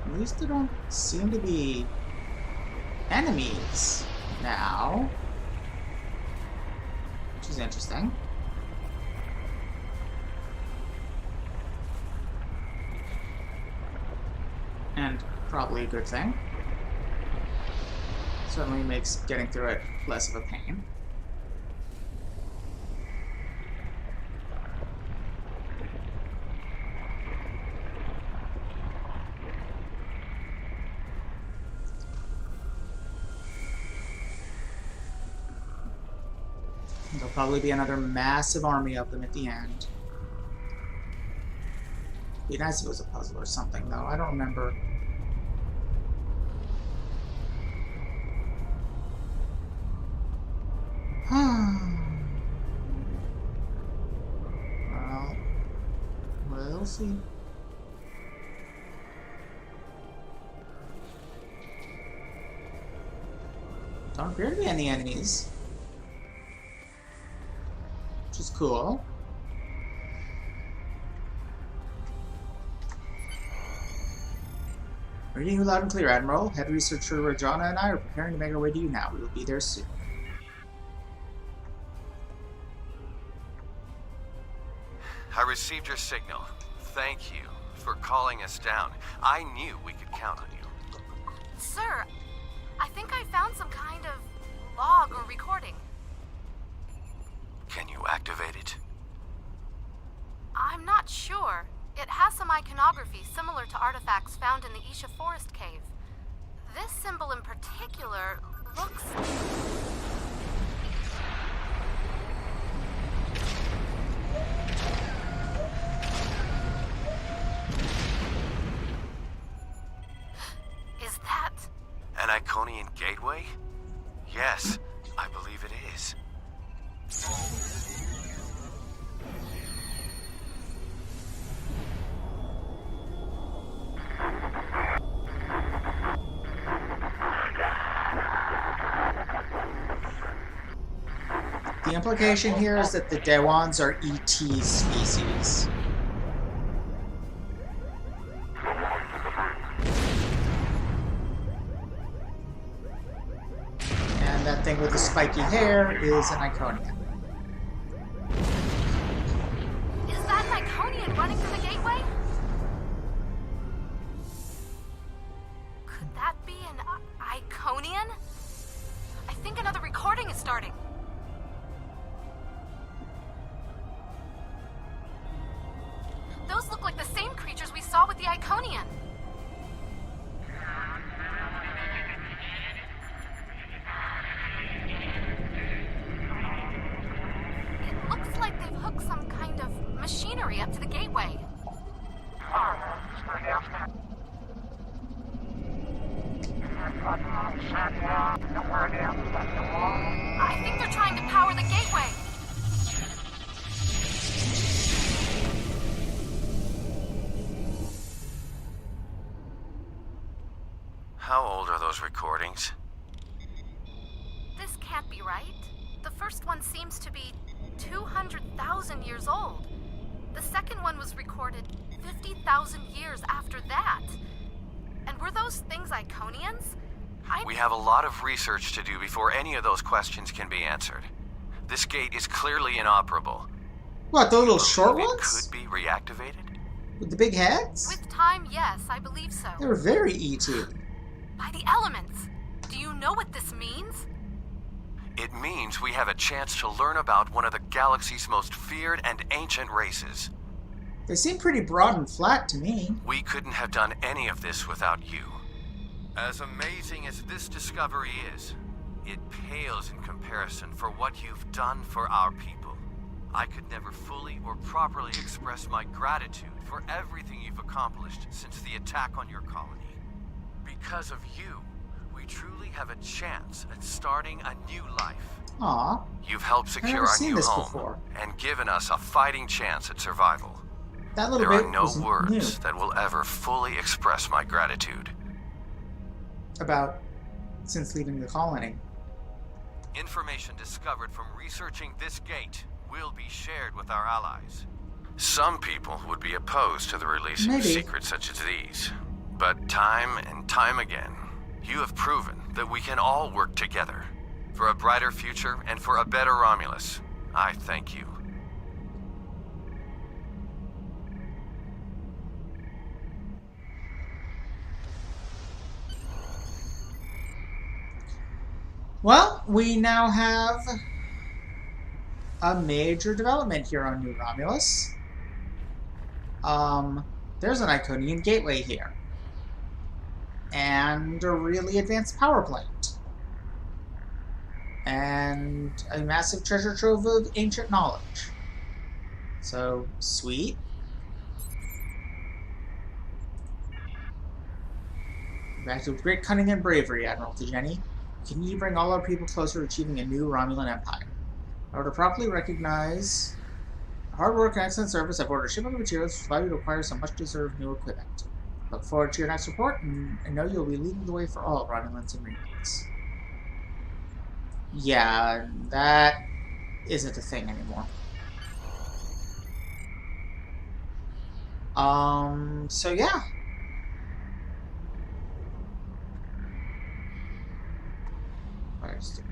At least there don't seem to be enemies now, which is interesting. And probably a good thing. Certainly makes getting through it less of a pain. There'll probably be another massive army of them at the end. Be nice if it was a puzzle or something, though. I don't remember. Well, we'll see. Don't appear to be any enemies. Which is cool. Reading you loud and clear, Admiral. Head researcher Rajana and I are preparing to make our way to you now. We will be there soon. I received your signal. Thank you for calling us down. I knew we could count on you. Sir, I think I found some kind of log or recording. Can you activate it? I'm not sure. It has some iconography similar to artifacts found in the Isha Forest Cave. This symbol in particular looks... Is that... An Iconian gateway? Yes, I believe it is. The implication here is that the Dewans are ET species. And that thing with the spiky hair is an Iconian. Is that an Iconian running through the gateway? Could that be an Iconian? I think another recording is starting. Those look like the same creatures we saw with the Iconian. It looks like they've hooked some kind of machinery up to the gateway. I think they're trying to power the gateway. How old are those recordings? This can't be right. The first one seems to be 200,000 years old. The second one was recorded 50,000 years after that. And were those things Iconians? We have a lot of research to do before any of those questions can be answered. This gate is clearly inoperable. What, the little short It ones? could be reactivated? With the big heads? With time, yes, I believe so. They were very ET. By the elements. Do you know what this means? It means we have a chance to learn about one of the galaxy's most feared and ancient races. They seem pretty broad and flat to me. We couldn't have done any of this without you. As amazing as this discovery is, it pales in comparison for what you've done for our people. I could never fully or properly express my gratitude for everything you've accomplished since the attack on your colony. Because of you, we truly have a chance at starting a new life. Aw. You've helped I've secure never our seen new this home before. and given us a fighting chance at survival. That little There bit are no was words new. that will ever fully express my gratitude. About since leaving the colony. Information discovered from researching this gate will be shared with our allies. Some people would be opposed to the releasing of Maybe. secrets such as these. But time and time again, you have proven that we can all work together. For a brighter future and for a better Romulus, I thank you. Well, we now have a major development here on New Romulus. There's an Iconian gateway here. And a really advanced power plant. And a massive treasure trove of ancient knowledge. So, sweet. You've acted with great cunning and bravery, Admiral Tajeni. Can you bring all our people closer to achieving a new Romulan empire? In order to properly recognize hard work and excellent service, I've ordered a shipment of materials to allow you to acquire some much-deserved new equipment. Look forward to your next report, and I know you'll be leading the way for all Romulans and Remulans. Yeah, that isn't a thing anymore. So yeah. Interesting.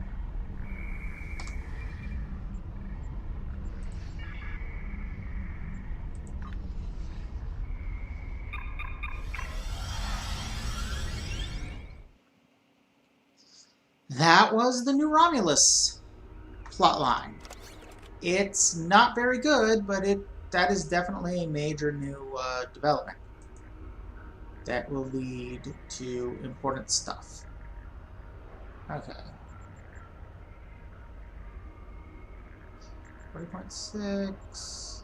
That was the new Romulus plotline. It's not very good, but that is definitely a major new development that will lead to important stuff. Okay. 40.6.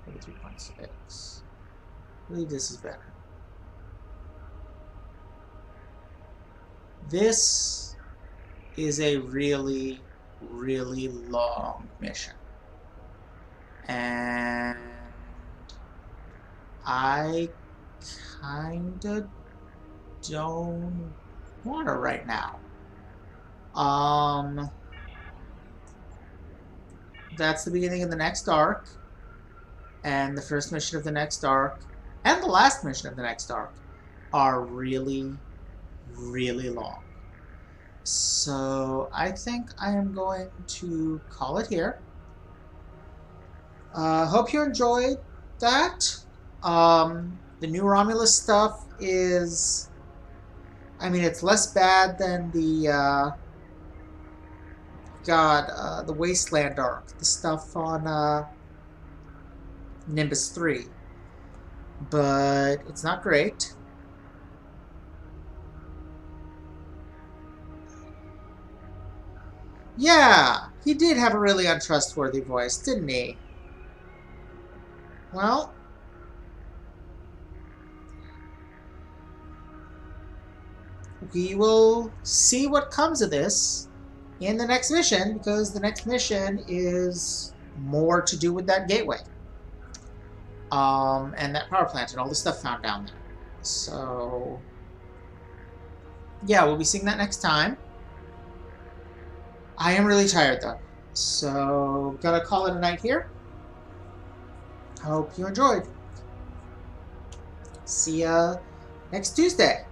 33.6. I believe this is better. This is a really, really long mission. And I kinda don't want it right now. That's the beginning of the next arc, and the first mission of the next arc, and the last mission of the next arc are really, really long. So I think I am going to call it here. Hope you enjoyed that. The new Romulus stuff is, I mean, it's less bad than the the Wasteland arc, the stuff on Nimbus 3. But it's not great. Yeah, he did have a really untrustworthy voice, didn't he? Well, we will see what comes of this in the next mission, because the next mission is more to do with that gateway. And that power plant and all the stuff found down there. So, yeah, we'll be seeing that next time. I am really tired, though. So, gonna call it a night here. Hope you enjoyed. See ya next Tuesday.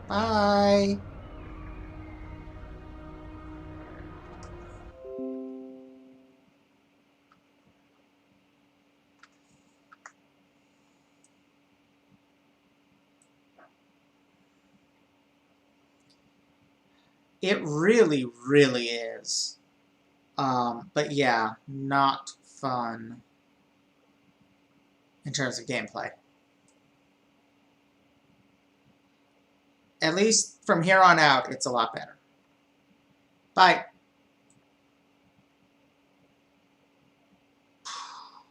Bye. It really, really is. But yeah, not fun in terms of gameplay. At least from here on out, it's a lot better. Bye.